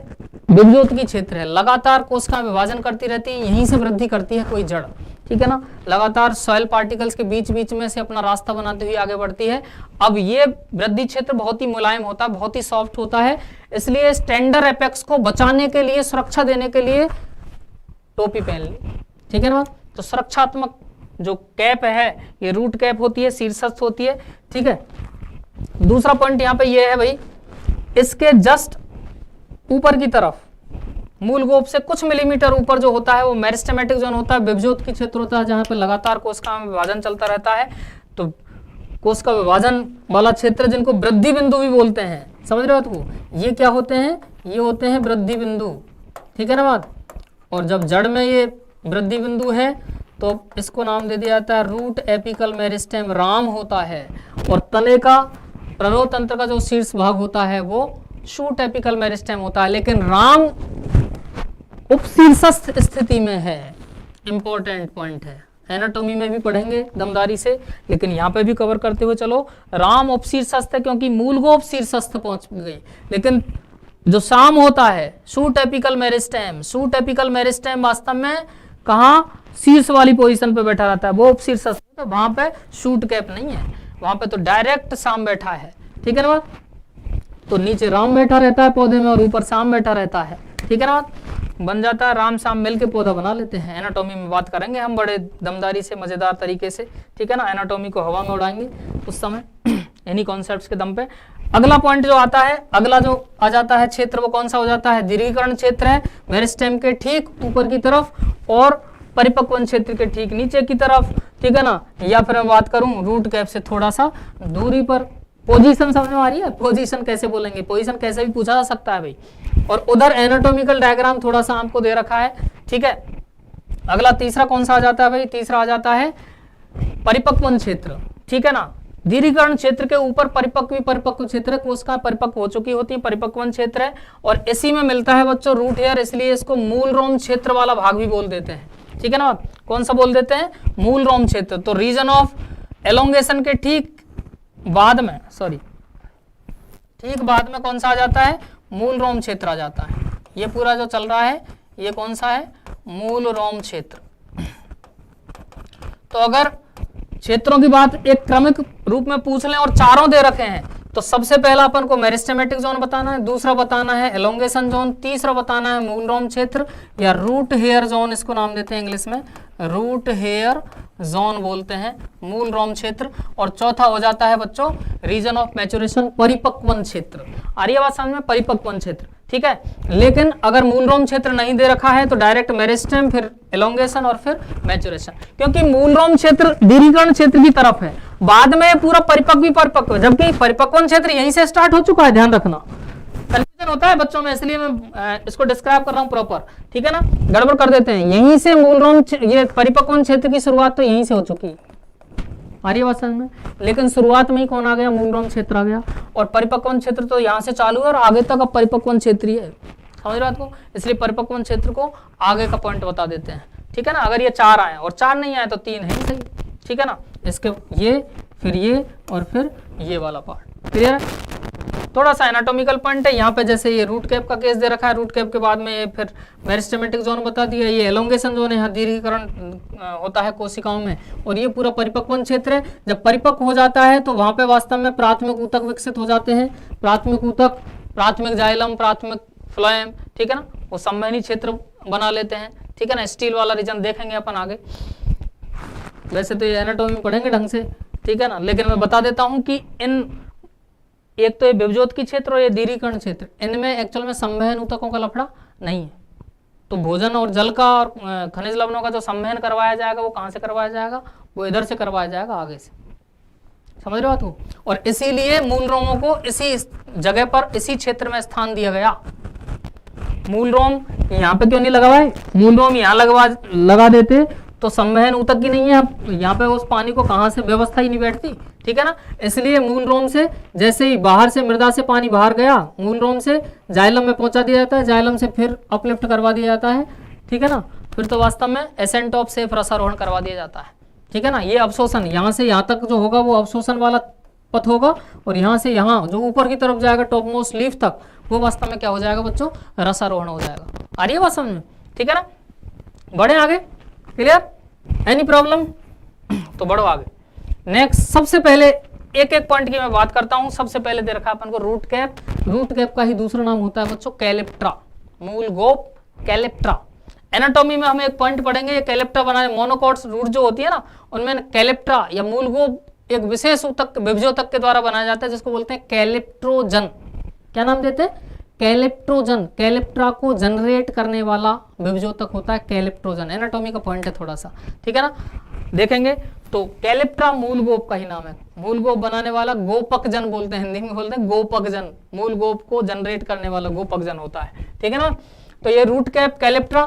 [SPEAKER 1] विभजोत क्षेत्र है, लगातार कोशिका विभाजन करती रहती है, यहीं से वृद्धि करती है कोई जड़, ठीक है ना। लगातार सॉइल पार्टिकल्स के बीच बीच में से अपना रास्ता बनाते हुए आगे बढ़ती है। अब ये वृद्धि क्षेत्र बहुत ही मुलायम होता है, बहुत ही सॉफ्ट होता है, इसलिए इस टेंडर एपेक्स को बचाने के लिए, सुरक्षा देने के लिए टोपी पहन ली, ठीक है ना। तो सुरक्षात्मक जो कैप है ये रूट कैप होती है, शीर्षस्थ होती है, ठीक है। दूसरा पॉइंट यहाँ पे ये है भाई, इसके जस्ट ऊपर की तरफ मूल गोप से कुछ मिलीमीटर ऊपर जो होता है वो मेरिस्टेमेटिक जोन होता है, विभजोत की क्षेत्र होता है, जहां पे लगातार कोशिका में विभाजन चलता रहता है। तो कोशिका विभाजन वाला क्षेत्र जिनको वृद्धि बिंदु भी बोलते हैं, समझ रहे हो तो ये क्या होते हैं, ये होते हैं वृद्धि बिंदु, ठीक है ना बात। और जब जड़ में ये वृद्धि बिंदु है तो इसको नाम दे दिया जाता है रूट एपिकल मेरिस्टेम, राम होता है। और तने का प्ररोह तंत्र का जो शीर्ष भाग होता है वो शूट एपिकल मेरिस्टेम होता है, लेकिन राम उपशीर्षस्थ स्थिति में है। इंपॉर्टेंट पॉइंट है, एनाटॉमी में भी पढ़ेंगे दमदारी से, लेकिन यहाँ पे भी कवर करते हुए चलो। राम उपशीर्षस्थ है क्योंकि मूल गोप शीर्षस्थ पहुंच गई, लेकिन जो शाम होता है shoot apical meristem, shoot apical meristem वास्तव में कहाँ, शीर्ष वाली पोजीशन पे बैठा रहता है, वो उपशीर्षस्थ, तो वहां पे शूट कैप नहीं है, वहां पे तो डायरेक्ट शाम बैठा है, ठीक है ना। तो नीचे राम बैठा रहता है पौधे में और ऊपर शाम बैठा रहता है, ठीक है ना। बन जाता है राम शाम मिलके पौधा बना लेते हैं। एनाटॉमी में बात करेंगे हम बड़े दमदारी से, मजेदार तरीके से, ठीक है ना। एनाटॉमी को हवा में उड़ाएंगे उस समय इन्हीं कॉन्सेप्ट्स के दम पे। अगला पॉइंट जो आता है, अगला जो आ जाता है क्षेत्र, वो कौन सा हो जाता है, दीर्घीकरण क्षेत्र है, मेरिस्टेम के ठीक ऊपर की तरफ और परिपक्वन क्षेत्र के ठीक नीचे की तरफ, ठीक है ना। या फिर मैं बात करूं रूट कैप से थोड़ा सा दूरी पर पोजीशन समझ में आ रही है? पोजीशन कैसे बोलेंगे, पोजीशन कैसे भी पूछा जा सकता है भाई। और उधर एनाटॉमिकल डायग्राम थोड़ा सा आपको दे रखा है, ठीक है। अगला तीसरा कौन सा आ जाता है भाई? तीसरा आ जाता है परिपक्वन क्षेत्र, ठीक है ना। दीर्घीकरण क्षेत्र के ऊपर परिपक्व क्षेत्र है, कोशिका परिपक्व हो चुकी होती है, परिपक्वन क्षेत्र है। और इसी में मिलता है बच्चों रूट हेयर, इसलिए इसको मूल रोम क्षेत्र वाला भाग भी बोल देते हैं, ठीक है ना। कौन सा बोल देते हैं? मूल रोम क्षेत्र। तो रीजन ऑफ एलोंगेशन के ठीक बाद में, ठीक बाद में कौन सा आ जाता है? मूल रोम क्षेत्र आ जाता है। ये पूरा जो चल रहा है ये कौन सा है? मूल रोम क्षेत्र। तो अगर क्षेत्रों की बात एक क्रमिक रूप में पूछ लें और चारों दे रखे हैं, तो सबसे पहला अपन को मेरिस्टेमेटिक जोन बताना है, दूसरा बताना है एलोंगेशन जोन, तीसरा बताना है मूल रोम क्षेत्र या रूट हेयर जोन, इसको नाम देते हैं इंग्लिश में रूट हेयर जोन बोलते हैं, मूल रोम क्षेत्र। और चौथा हो जाता है बच्चों रीजन ऑफ मैच्योरेशन, परिपक्वन क्षेत्र। आ रही है बात समझ में? परिपक्वन क्षेत्र, ठीक है। लेकिन अगर मूल रोम क्षेत्र नहीं दे रखा है तो डायरेक्ट मेरिस्टेम, फिर एलोंगेशन और फिर मैच्योरेशन, क्योंकि मूल रोम क्षेत्र दीर्घीकरण क्षेत्र की तरफ है, बाद में पूरा परिपक्व, जबकि परिपक्वन क्षेत्र यहीं से स्टार्ट हो चुका है। ध्यान रखना, कंफ्यूजन होता है बच्चों में, इसलिए मैं इसको डिस्क्राइब कर रहा हूं प्रॉपर, ठीक है ना। गड़बड़ कर देते हैं, यहीं से मूल रोम ये परिपक्वन क्षेत्र की शुरुआत तो यहीं से हो चुकी है। आ रही है बात समझ में? लेकिन शुरुआत में ही कौन आ गया? मूल रोम क्षेत्र आ गया। और परिपक्वन क्षेत्र तो यहाँ से चालू है और आगे तक अब परिपक्वन क्षेत्र ही है, समझ रहे हो? इसलिए परिपक्वन क्षेत्र को आगे का पॉइंट बता देते हैं, ठीक है ना। अगर ये 4 आए और 4 नहीं आए तो 3 है ही सही, ठीक है ना। इसके ये, फिर ये और फिर ये वाला पार्ट, क्लियर है? थोड़ा सा एनाटॉमिकल पॉइंट है यहाँ पे, जैसे ये रूट कैप का केस दे रखा है, रूट कैप के बाद में ये फिर मेरिस्टेमेटिक जोन बता दिया, ये एलोंगेशन जोन है, यहाँ दीर्घीकरण होता है कोशिकाओं में, और ये पूरा परिपक्वन क्षेत्र है। जब परिपक्व हो जाता है तो वहाँ पे वास्तव में प्राथमिक ऊतक विकसित हो जाते हैं, प्राथमिक ऊतक, प्राथमिक जाइलम, प्राथमिक फ्लोएम, ठीक है ना, वो संवहनी क्षेत्र बना लेते हैं, ठीक है ना। स्टील वाला रीजन देखेंगे अपन आगे, वैसे तो ये एनाटॉमी में पढ़ेंगे ढंग से, ठीक है ना। लेकिन मैं बता देता हूँ कि इन एक तो ये विभजोत की क्षेत्र और ये दीर्घीकरण क्षेत्र, इनमें एक्चुअल में संवहन ऊतकों का लफड़ा नहीं है। तो भोजन और जल का और खनिज लवणों का जो संवहन करवाया जाएगा वो कहाँ से करवाया जाएगा? वो इधर से करवाया जाएगा, आगे से, समझ रहे हो तो। और इसीलिए मूल रोमों को इसी जगह पर, इसी क्षेत्र में स्थान दिया गया। मूल रोम यहाँ पे क्यों नहीं लगा हुआ है? मूल रोम यहाँ लगा देते तो संवहन ऊतक की नहीं है, यहाँ पे उस पानी को कहाँ से व्यवस्था ही नहीं बैठती, ठीक है ना। इसलिए मूल रोम से जैसे ही बाहर से मृदा से पानी बाहर गया, मूल रोम से जाइलम में पहुंचा दिया जाता है, जाइलम से फिर अपलिफ्ट करवा दिया जाता है, ठीक है ना। फिर तो वास्तव में एसेंट ऑफ सेफ रसारोहण करवा दिया जाता है, ठीक है ना। ये अवशोषण यहाँ से यहाँ तक जो होगा वो अवशोषण वाला पथ होगा, और यहाँ से यहाँ जो ऊपर की तरफ जाएगा टॉपमोस्ट लीफ तक, वो वास्तव में क्या हो जाएगा बच्चों? रसारोहण हो जाएगा। आ रही है बात समझ में? ठीक है ना। बढ़े आगे, क्लियर? Any problem? तो बढ़ो आगे। नेक्स्ट, सबसे पहले एक एक पॉइंट की मैं बात करता हूं। सबसे पहले दे रखा है अपन को रूट कैप। रूट कैप का ही दूसरा नाम होता है बच्चों कैलेप्ट्रा, मूल गोप कैलेप्ट्रा। एनाटॉमी में हम एक पॉइंट पढ़ेंगे, ये कैलेप्ट्रा बनाने, मोनोकॉट्स रूट जो होती है ना, उनमें कैलेप्ट्रा या मूल गोप एक विशेष ऊतक, विभजोतक के द्वारा बनाया जाता है, जिसको बोलते हैं कैलेप्ट्रोजन। क्या नाम देते हैं? कैलेप्ट्रोजन। कैलेप्ट्रा को जनरेट करने वाला विभजोतक होता है कैलेप्ट्रोजन। एनाटॉमी का पॉइंट है थोड़ा सा, ठीक है ना, देखेंगे। तो कैलेप्ट्रा मूल गोप का ही नाम है। मूल गोप बनाने वाला गोपकजन बोलते हैं, हिंदी में बोलते हैं गोपकजन। मूल गोप को जनरेट करने वाला गोपकजन होता है, ठीक है ना। तो ये रूट कैप कैलेप्ट्रा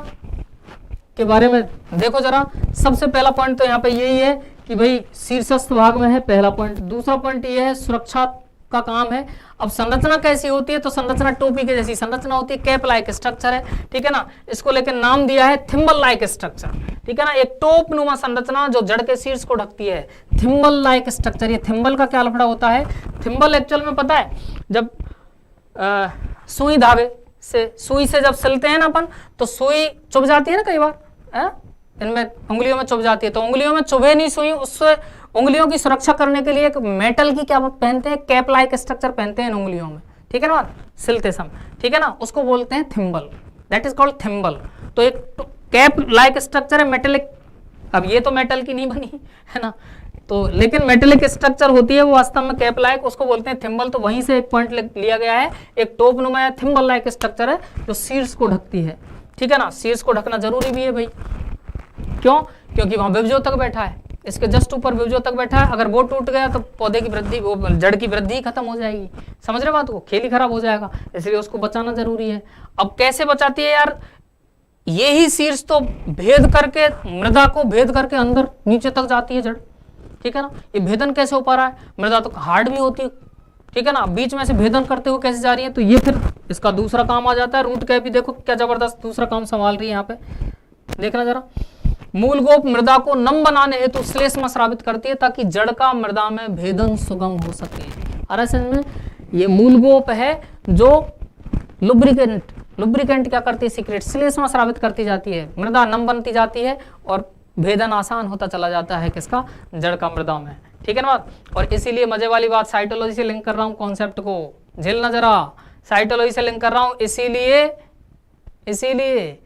[SPEAKER 1] के बारे में देखो जरा। सबसे पहला पॉइंट तो यहाँ पे यही है कि भाई शीर्षस्थ भाग में है, पहला पॉइंट। दूसरा पॉइंट ये है सुरक्षा का काम है। अब संरचना कैसी होती है? तो संरचना टोपी के जैसी संरचना होती है, कैप लाइक स्ट्रक्चर है, ठीक है ना। इसको लेकर नाम दिया है थिम्बल लाइक स्ट्रक्चर, ठीक है ना। एक टोप नुमा संरचना जो जड़ के शीर्ष को ढकती है, थिम्बल लाइक स्ट्रक्चर। ये थिम्बल का क्या लफड़ा होता है? थिम्बल एक्चुअल में पता है, जब सुई धागे से, सुई से जब सिलते हैं ना अपन, तो सुई चुभ जाती है ना कई बार, इनमें उंगलियों में चुभ जाती है। तो उंगलियों में चुभे नहीं सुई, उससे उंगलियों की सुरक्षा करने के लिए एक मेटल की क्या पहनते हैं? कैप लाइक स्ट्रक्चर पहनते हैं इन उंगलियों में, ठीक है ना, सिलते समय, ठीक है ना। उसको बोलते हैं thimble, that is called thimble. तो एक कैप लाइक स्ट्रक्चर है, मेटेलिक। अब ये तो मेटल की नहीं बनी है ना, तो लेकिन मेटेलिक स्ट्रक्चर होती है वो वास्तव में कैप लाइक, उसको बोलते हैं थिम्बल। तो वहीं से एक पॉइंट लिया गया है, एक टोप नुमा थिम्बल लाइक स्ट्रक्चर है जो शीर्ष को ढकती है, ठीक है ना। शीर्ष को ढकना जरूरी भी है भाई, क्यों? क्योंकि वहां विभजोतक बैठा है, इसके जस्ट ऊपर विभज्योतक बैठा है, अगर वो टूट गया तो पौधे की वृद्धि, वो जड़ की वृद्धि खत्म हो जाएगी। समझ रहे बात को, खेल ही खराब हो जाएगा, इसलिए उसको बचाना जरूरी है। अब कैसे बचाती है यार, ये ही शीर्ष तो भेद करके, मृदा को भेद करके अंदर नीचे तक जाती है जड़, ठीक है ना। ये भेदन कैसे हो पा रहा है, मृदा तो हार्ड भी होती है, ठीक है ना, बीच में से भेदन करते हुए कैसे जा रही है, तो ये फिर इसका दूसरा काम आ जाता है। रूट कैप भी देखो क्या जबरदस्त दूसरा काम संभाल रही है यहाँ पे, देखना जरा। मूल गोप मृदा को नम बनाने हेतु श्लेष्म स्रावित करती है ताकि जड़ का मृदा में भेदन सुगम हो सके। अरसन में ये मूल गोप है जो लुब्रिकेंट क्या करती है, सीक्रेट श्लेष्म स्रावित करती जाती है, मृदा नम बनती जाती है और भेदन आसान होता चला जाता है किसका, जड़ का मृदा में, ठीक है ना बात। और इसीलिए मजे वाली बात, साइटोलॉजी से लिंक कर रहा हूं कॉन्सेप्ट को, झेलना जरा, साइटोलॉजी से लिंक कर रहा हूं, इसीलिए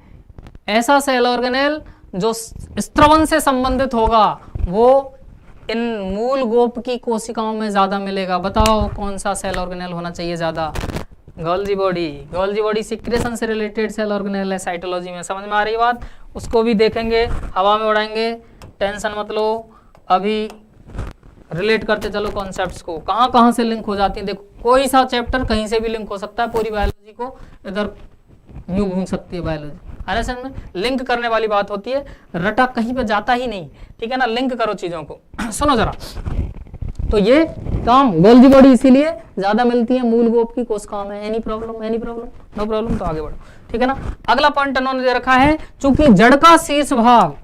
[SPEAKER 1] ऐसा सेल ऑर्गेनेल जो स्त्रवन से संबंधित होगा वो इन मूल गोप की कोशिकाओं में ज्यादा मिलेगा। बताओ कौन सा सेल ऑर्गेनेल होना चाहिए ज्यादा, गोल्जी बॉडी सिक्रेशन से रिलेटेड सेल ऑर्गेनेल है साइटोलॉजी में, समझ में आ रही बात। उसको भी देखेंगे, हवा में उड़ाएंगे, टेंशन मत लो, अभी रिलेट करते चलो कॉन्सेप्ट्स को, कहाँ कहाँ से लिंक हो जाती है। देखो कोई सा चैप्टर कहीं से भी लिंक हो सकता है, पूरी बायोलॉजी को इधर यूं घूम सकती है बायोलॉजी। अरसन में लिंक करने वाली बात होती है, रटा कहीं पे जाता ही नहीं, ठीक है ना, लिंक करो चीजों को। सुनो जरा, तो ये काम गोल्जी बॉडी इसीलिए ज्यादा मिलती है मूल गोप की कोशिकाओं में। एनी प्रॉब्लम, नो प्रॉब्लम, तो आगे बढ़ो, ठीक है ना। अगला पॉइंट उन्होंने दे रखा है, चूंकि जड़ का शीर्ष भाग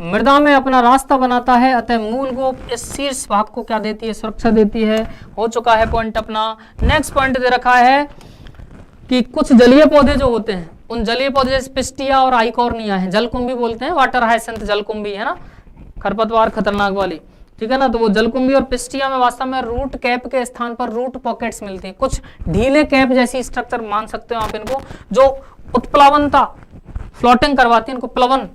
[SPEAKER 1] मृदा में अपना रास्ता बनाता है, अतः मूल गोप इस शीर्ष भाग को क्या देती है, सुरक्षा देती है। हो चुका है पॉइंट अपना। नेक्स्ट पॉइंट दे रखा है कि कुछ जलीय पौधे जो होते हैं, उन जलीय पौधे जैसे पिस्टिया और आइकॉर्निया है, जलकुंभी बोलते हैं, वाटर हाइसेंथ जलकुंभी है ना, खरपतवार खतरनाक वाली, ठीक है ना। तो वो जलकुंभी और पिस्टिया में वास्तव में रूट कैप के स्थान पर रूट पॉकेट्स मिलती हैं, कुछ ढीले कैप जैसी स्ट्रक्चर मान सकते हो आप इनको, जो उत्प्लावनता फ्लोटिंग करवाती है, इनको प्लवन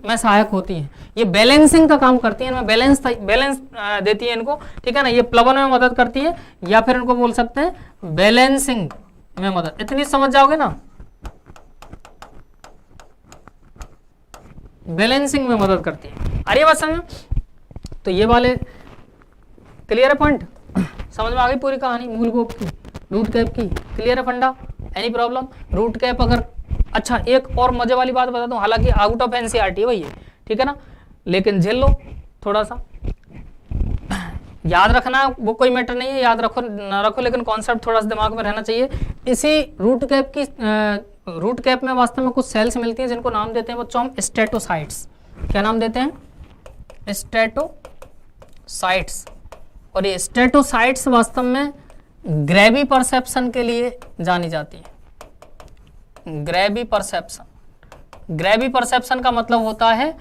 [SPEAKER 1] में सहायक होती है। ये बैलेंसिंग का काम करती है, इनमें बैलेंस देती है इनको, ठीक है ना। ये प्लवन में मदद करती है, या फिर इनको बोल सकते हैं बैलेंसिंग में मदद, इतनी समझ जाओगे ना, बैलेंसिंग में मदद करती है। अरे बात समझ, तो ये वाले क्लियर है पॉइंट, समझ में आ गई पूरी कहानी मूल गोप की, रूट कैप की, क्लियर है फंडा, एनी प्रॉब्लम। रूट कैप अगर, अच्छा एक और मजे वाली बात बता दूं, हालांकि आउट ऑफ एनसीईआरटी है भाई ये, ठीक है ना, लेकिन झेल लो थोड़ा सा, याद रखना वो कोई मैटर नहीं है, याद रखो ना रखो, लेकिन कॉन्सेप्ट थोड़ा सा दिमाग में रहना चाहिए। इसी रूट कैप की रूट कैप में वास्तव में कुछ सेल्स मिलती हैं जिनको नाम देते हैं बच्चों हम स्टेटोसाइट्स। क्या नाम देते हैं, स्टेटोसाइट्स। और ये स्टेटोसाइट्स वास्तव में ग्रेवी परसेप्शन के लिए जानी जाती है। ग्रेवी परसेप्शन का मतलब होता है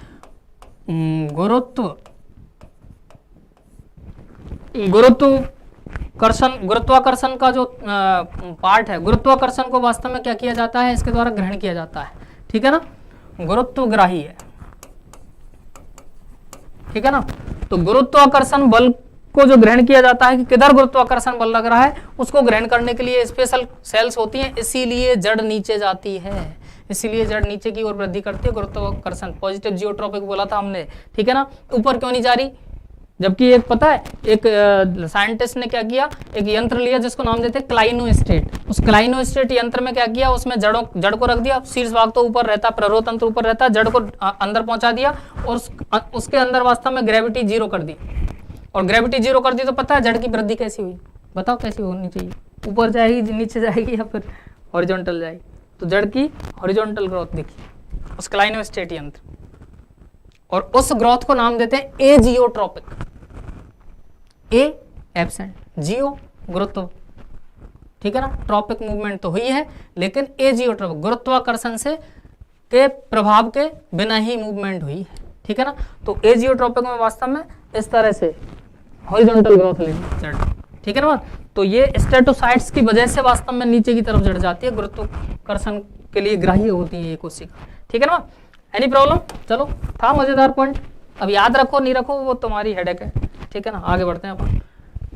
[SPEAKER 1] गुरुत्वाकर्षण का जो पार्ट है, गुरुत्वाकर्षण को वास्तव में क्या किया जाता है, इसके द्वारा ग्रहण किया जाता है, ठीक है ना, गुरुत्वग्राही है, ठीक है ना। तो गुरुत्वाकर्षण बल को जो ग्रहण किया जाता है कि किधर गुरुत्वाकर्षण बल लग रहा है, उसको ग्रहण करने के लिए स्पेशल सेल्स होती हैं, इसीलिए जड़ नीचे जाती है, इसीलिए जड़ नीचे की ओर वृद्धि करती है। गुरुत्वाकर्षण पॉजिटिव जियोट्रॉपिक बोला था हमने, ठीक है ना, ऊपर क्यों नहीं जा रही, जबकि एक पता है, एक साइंटिस्ट ने क्या किया, एक यंत्र लिया जिसको नाम देते हैं क्लाइनोस्टेट। उस क्लाइनोस्टेट यंत्र में क्या किया, उसमें जड़ को रख दिया, शीर्ष भाग तो ऊपर रहता, प्ररोह तंत्र ऊपर रहता, जड़ को अंदर पहुंचा दिया और उसके अंदर वास्तव में ग्रेविटी जीरो कर दी। और ग्रेविटी जीरो कर दी तो पता है जड़ की वृद्धि कैसी हुई, बताओ कैसी होनी चाहिए, ऊपर जाएगी, नीचे जाएगी, या फिर हॉरिजॉन्टल जाएगी। तो जड़ की हॉरिजॉन्टल ग्रोथ देखिए उस क्लाइनोस्टेट यंत्र, और उस ग्रोथ को नाम देते हैं एजियोट्रोपिक। ए एब्सेंट, जियो गुरुत्व, ठीक है ना, ट्रॉपिक मूवमेंट तो हुई है, लेकिन एजियोट्रोपिक गुरुत्वाकर्षण से के प्रभाव के बिना ही मूवमेंट हुई है, ठीक है ना। तो एजियोट्रोपिक में वास्तव में इस तरह से हॉरिजॉन्टल ग्रोथ लेनी जड़, ठीक है ना। तो ये स्टेटोसाइट्स की वजह से वास्तव में नीचे की तरफ जड़ जाती है, गुरुत्वाकर्षण के लिए ग्राह्य होती है ये कोशिका, ठीक है ना। एनी प्रॉब्लम, चलो था मजेदार पॉइंट, अब याद रखो नहीं रखो वो तुम्हारी हेडेक है, ठीक है ना। आगे बढ़ते हैं अपन,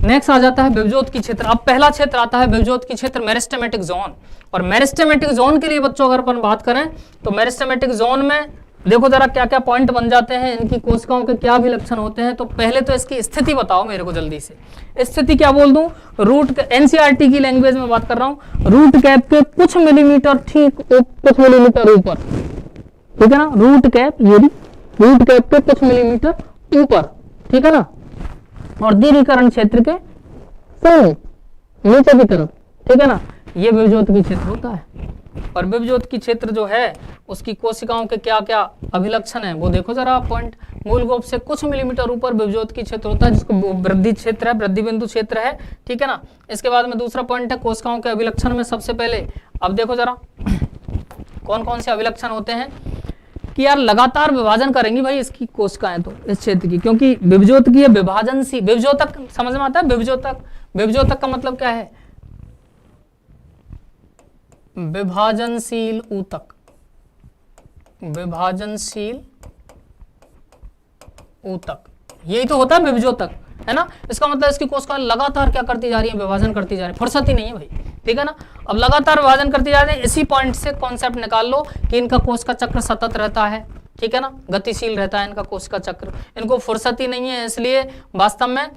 [SPEAKER 1] नेक्स्ट आ जाता है विभज्योत की क्षेत्र। अब पहला क्षेत्र आता है विभज्योत की क्षेत्र, मेरिस्टेमेटिक जोन। और मेरिस्टेमेटिक जोन के लिए बच्चों अगर अपन बात करें तो मेरिस्टेमेटिक जोन में देखो जरा क्या क्या पॉइंट बन जाते हैं, इनकी कोशिकाओं के क्या भी लक्षण होते हैं। तो पहले तो इसकी स्थिति बताओ मेरे को जल्दी से। स्थिति क्या बोल दूं, रूट एनसीईआरटी की लैंग्वेज में बात कर रहा हूं, रूट कैप के कुछ मिलीमीटर कुछ मिलीमीटर ऊपर, ठीक है ना, रूट कैप, ये रूट कैप के कुछ मिलीमीटर ऊपर, ठीक है ना, और दीर्घीकरण क्षेत्र के नीचे की तरफ, ठीक है ना, ये विभज्योत क्षेत्र होता है। और विभज्योत क्षेत्र जो है उसकी कोशिकाओं के क्या क्या अभिलक्षण है वो देखो जरा पॉइंट। मूल रूप से कुछ मिलीमीटर ऊपर विभज्योत क्षेत्र होता है जिसको वृद्धि क्षेत्र है, वृद्धि बिंदु क्षेत्र है, ठीक है ना। इसके बाद में दूसरा पॉइंट है कोशिकाओं के अभिलक्षण में सबसे पहले अब देखो जरा कौन कौन से अभिलक्षण होते हैं कि यार लगातार विभाजन करेंगी भाई इसकी कोशिकाएं तो इस क्षेत्र की, क्योंकि विभज्योत की विभाजनशील, विभज्योतक समझ में आता है, विभज्योतक, विभज्योतक का मतलब क्या है, विभाजनशील ऊतक, विभाजनशील ऊतक, यही तो होता है विभज्योतक, है ना। इसका मतलब इसकी कोशिका लगातार क्या करती जा रही है, विभाजन करती जा रही है, फुर्सत ही नहीं है भाई, ठीक है ना। अब लगातार विभाजन करती जा रही है, इसी पॉइंट से कॉन्सेप्ट निकाल लो कि इनका कोशिका चक्र सतत रहता है, ठीक है ना, गतिशील रहता है इनका कोशिका चक्र, इनको फुर्सत ही नहीं है, इसलिए वास्तव में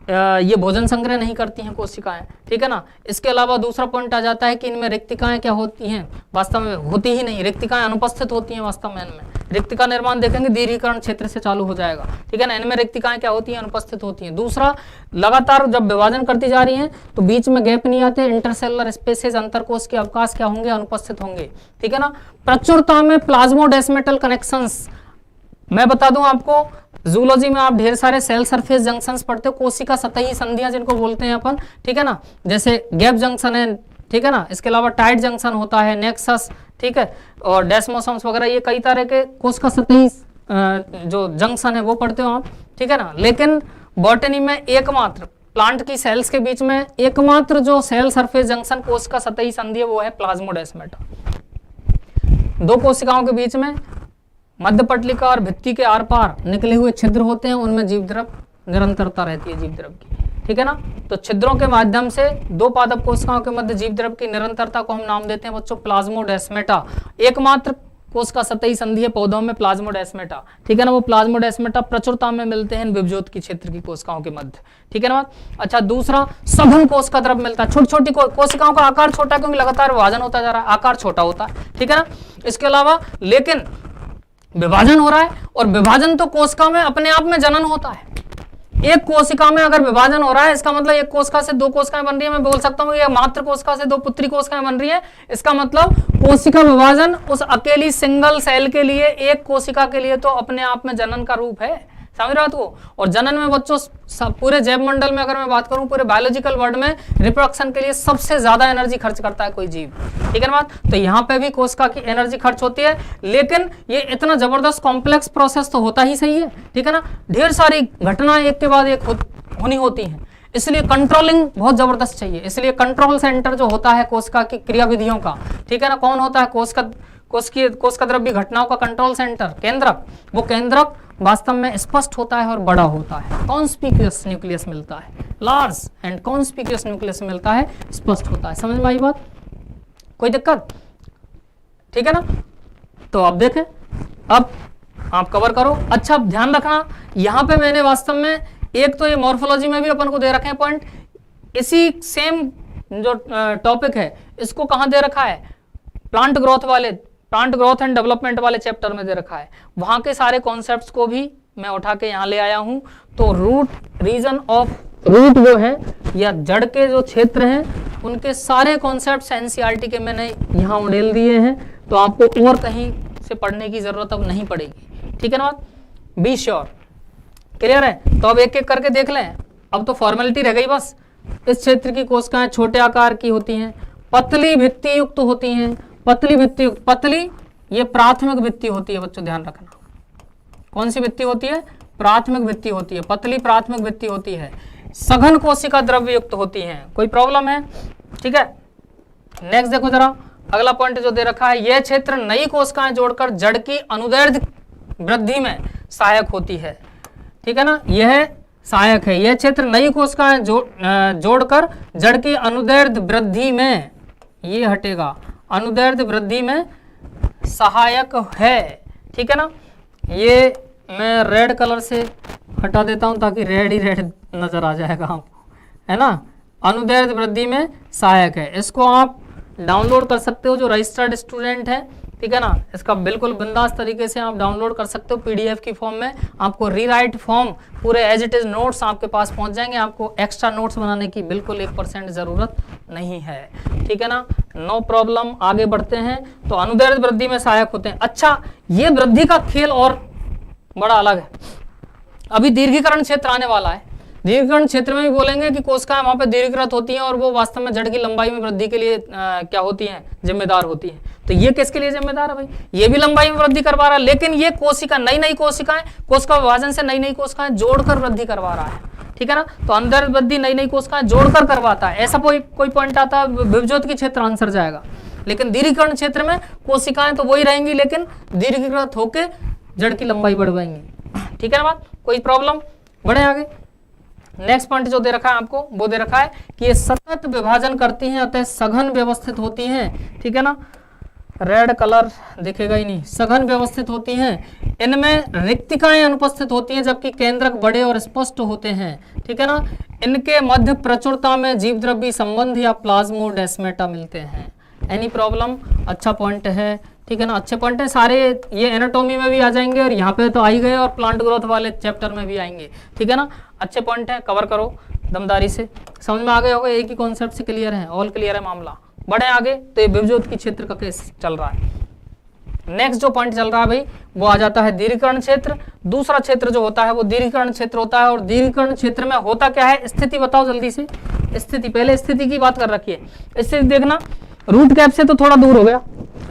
[SPEAKER 1] ये भोजन संग्रह नहीं करती हैं कोशिकाएं, ठीक है ना। इसके अलावा दूसरा पॉइंट आ जाता है कि इनमें रिक्तिकाएं क्या होती हैं, वास्तव में होती ही नहीं, रिक्तिकाएं अनुपस्थित होती हैं वास्तव में इनमें। रिक्तिका निर्माण देखेंगे दीर्घीकरण क्षेत्र से चालू हो जाएगा, ठीक है ना। इनमें रिक्तिकाएं क्या होती हैं, अनुपस्थित होती हैं। दूसरा, लगातार जब विभाजन करती जा रही हैं तो बीच में गैप नहीं आते, इंटरसेलुलर स्पेसेस, अंतरकोश के अवकाश क्या होंगे, अनुपस्थित होंगे, ठीक है ना। प्रचुरता में प्लाज्मोडेस्मेटल कनेक्शंस, मैं बता दूं आपको, जूलॉजी में आप ढेर सारे सेल सरफेस जंक्शंस पढ़ते हो, कोशिका सतही संधियां जिनको बोलते हैं अपन, ठीक है ना, जैसे गैप जंक्शन है, ठीक है ना। इसके अलावा टाइट जंक्शन होता है, नेक्सस, ठीक है, और डेस्मोसोम्स वगैरह, ये कई तरह के कोशिका सतही जो जंक्शन है वो पढ़ते हो आप, ठीक है ना। लेकिन बॉटनी में एकमात्र प्लांट की सेल्स के बीच में एकमात्र जो सेल सरफेस जंक्शन कोशिका सतही संधि है वो है प्लाज्मोडेस्मेटा। दो कोशिकाओं के बीच में मध्य पटलिका और भित्ति के आर पार निकले हुए छिद्र होते हैं, उनमें जीव द्रव निरंतरता रहती है जीव द्रव की, ठीक है ना। तो छिद्रों के माध्यम से दो पादप कोशिकाओं के मध्य जीव द्रव की निरंतरता को हम नाम देते हैं बच्चों प्लाज्मोडेस्मेटा। एकमात्र कोशिका सतही संधि है पौधों में प्लाज्मोडेस्मेटा, ठीक है ना। वो प्लाज्मोडेस्मेटा प्रचुरता में मिलते हैं विभज्योत की क्षेत्र की कोशिकाओं के मध्य, ठीक है ना। अच्छा, दूसरा सघन कोशिका द्रव मिलता है, छोटी छोटी कोशिकाओं का आकार छोटा क्योंकि लगातार विभाजन होता जा रहा है, आकार छोटा होता है, ठीक है ना। इसके अलावा लेकिन विभाजन हो रहा है, और विभाजन तो कोशिका में अपने आप में जनन होता है। एक कोशिका में अगर विभाजन हो रहा है इसका मतलब एक कोशिका से दो कोशिकाएं बन रही है, मैं बोल सकता हूं कि मात्र कोशिका से दो पुत्री कोशिकाएं बन रही है। इसका मतलब कोशिका विभाजन उस अकेली सिंगल सेल के लिए, एक कोशिका के लिए तो अपने आप में जनन का रूप है, समझ रहा हो। और जनन में बच्चों पूरे जैव मंडल में अगर मैं बात करूं, पूरे बायोलॉजिकल वर्ल्ड में रिप्रोडक्शन के लिए सबसे ज्यादा एनर्जी खर्च करता है कोई जीव, ठीक है ना बात। तो यहाँ पे भी कोशिका की एनर्जी खर्च होती है, लेकिन ये इतना जबरदस्त कॉम्प्लेक्स प्रोसेस तो होता ही सही है, ठीक है ना। ढेर सारी घटनाएं एक के बाद एक होनी होती हैं, इसलिए कंट्रोलिंग बहुत जबरदस्त चाहिए। इसलिए कंट्रोल सेंटर जो होता है कोशिका की क्रियाविधियों का, ठीक है ना, कौन होता है, कोशिका द्रव्य घटनाओं का कंट्रोल सेंटर, केंद्रक। वो केंद्रक वास्तव में स्पष्ट होता है और बड़ा होता है, कॉन्स्पिक्यूअस न्यूक्लियस मिलता है, लार्ज एंड कॉन्स्पिक्यूअस न्यूक्लियस मिलता है, स्पष्ट होता है। समझ में आई बात, कोई दिक्कत, ठीक है ना। तो अब देखें, अब आप कवर करो। अच्छा, अब ध्यान रखना, यहां पे मैंने वास्तव में एक तो ये मॉर्फोलॉजी में भी अपन को दे रखे हैं पॉइंट, इसी सेम जो टॉपिक है इसको कहां दे रखा है, प्लांट ग्रोथ वाले, प्लांट ग्रोथ एंड डेवलपमेंट वाले चैप्टर में दे रखा है। वहां के सारे कॉन्सेप्ट्स को भी मैं उठा के यहाँ ले आया हूं। तो रूट, रीजन ऑफ रूट जो है या जड़ के जो क्षेत्र हैं उनके सारे कॉन्सेप्ट्स एनसीईआरटी के मैंने यहाँ उड़ेल दिए हैं, तो आपको और कहीं से पढ़ने की जरूरत अब नहीं पड़ेगी, ठीक है ना। बी श्योर, क्लियर है। तो अब एक एक करके देख लें, अब तो फॉर्मेलिटी रह गई बस। इस क्षेत्र की कोशिकाएं छोटे आकार की होती हैं, पतली भित्ति युक्त होती हैं, पतली भित्ति युक्त, पतली ये प्राथमिक भित्ति होती है बच्चों, ध्यान रखना। कौन सी भित्ति होती है, प्राथमिक भित्ति होती है, पतली प्राथमिक भित्ति होती है। सघन कोशिका द्रव्य युक्त होती हैं, कोई प्रॉब्लम है, ठीक है। नेक्स्ट देखो जरा, अगला पॉइंट जो दे रखा है, यह क्षेत्र नई कोशिकाएं जोड़कर जड़ की अनुदैर्ध्य वृद्धि में सहायक होती है, ठीक है ना। यह सहायक है, यह क्षेत्र नई कोशिकाएं जोड़कर जड़ की अनुदैर्ध्य वृद्धि में, ये हटेगा, अनुदैर्ध्य वृद्धि में सहायक है, ठीक है ना। ये मैं रेड कलर से हटा देता हूं ताकि रेड ही रेड नजर आ जाएगा आपको, है ना। अनुदैर्ध्य वृद्धि में सहायक है, इसको आप डाउनलोड कर सकते हो जो रजिस्टर्ड स्टूडेंट है, ठीक है ना। इसका बिल्कुल बिंदास तरीके से आप डाउनलोड कर सकते हो पीडीएफ की फॉर्म में। आपको रीराइट फॉर्म पूरे एज इट इज नोट्स आपके पास पहुंच जाएंगे, आपको एक्स्ट्रा नोट्स बनाने की बिल्कुल 1% जरूरत नहीं है, ठीक है ना। नो प्रॉब्लम, आगे बढ़ते हैं। तो अनुदैर्ध्य वृद्धि में सहायक होते हैं। अच्छा, ये वृद्धि का खेल और बड़ा अलग है। अभी दीर्घीकरण क्षेत्र आने वाला है। दीर्घीकरण क्षेत्र में भी बोलेंगे कि कोशिकाएं वहां पे दीर्घीकृत होती हैं और वो वास्तव में जड़ की लंबाई में वृद्धि के लिए क्या होती हैं, जिम्मेदार होती हैं। तो ये किसके लिए जिम्मेदार है भाई, ये भी लंबाई में वृद्धि करवा रहा है, लेकिन ये कोशिका नई कोशिकाएं, कोशिका विभाजन से नई कोशिकाएं जोड़कर वृद्धि करवा रहा है, ठीक है ना। तो अंदर वृद्धि नई कोशिकाएं जोड़कर करवाता है। ऐसा कोई पॉइंट आता है विभज्योत की क्षेत्र आंसर जाएगा। लेकिन दीर्घीकरण क्षेत्र में कोशिकाएं तो वही रहेंगी, लेकिन दीर्घीकृत होकर जड़ की लंबाई बढ़वाएंगी, ठीक है ना बात, कोई प्रॉब्लम। बढ़े आगे। नेक्स्ट पॉइंट जो दे रखा है आपको वो दे रखा है कि ये सतत विभाजन करती हैं, अतः सघन व्यवस्थित होती हैं, ठीक है ना। रेड कलर दिखेगा ही नहीं, सघन व्यवस्थित होती हैं। इनमें रिक्तिकाएं अनुपस्थित होती हैं जबकि केंद्रक बड़े और स्पष्ट होते हैं, ठीक है ना। इनके मध्य प्रचुरता में जीवद्रव्य संबंध या प्लाज्मोडेस्माटा मिलते हैं। एनी प्रॉब्लम, अच्छा पॉइंट है, ठीक है ना। अच्छे पॉइंट है सारे, ये एनाटॉमी में भी आ जाएंगे और यहाँ पे तो आ ही गए और प्लांट ग्रोथ वाले चैप्टर में भी आएंगे, ठीक है ना। अच्छे पॉइंट है, कवर करो दमदारी से, समझ में आ गए होगा, एक ही कॉन्सेप्ट से क्लियर है, ऑल क्लियर है मामला। बढ़े आगे। तो ये विभज्योत की क्षेत्र का केस चल रहा है। नेक्स्ट जो पॉइंट चल रहा है भाई वो आ जाता है दीर्घीकरण क्षेत्र। दूसरा क्षेत्र जो होता है वो दीर्घीकरण क्षेत्र होता है। और दीर्घीकरण क्षेत्र में होता क्या है, स्थिति बताओ जल्दी से। स्थिति, पहले स्थिति की बात कर रखी है। स्थिति देखना, रूट कैप से तो थोड़ा दूर हो गया,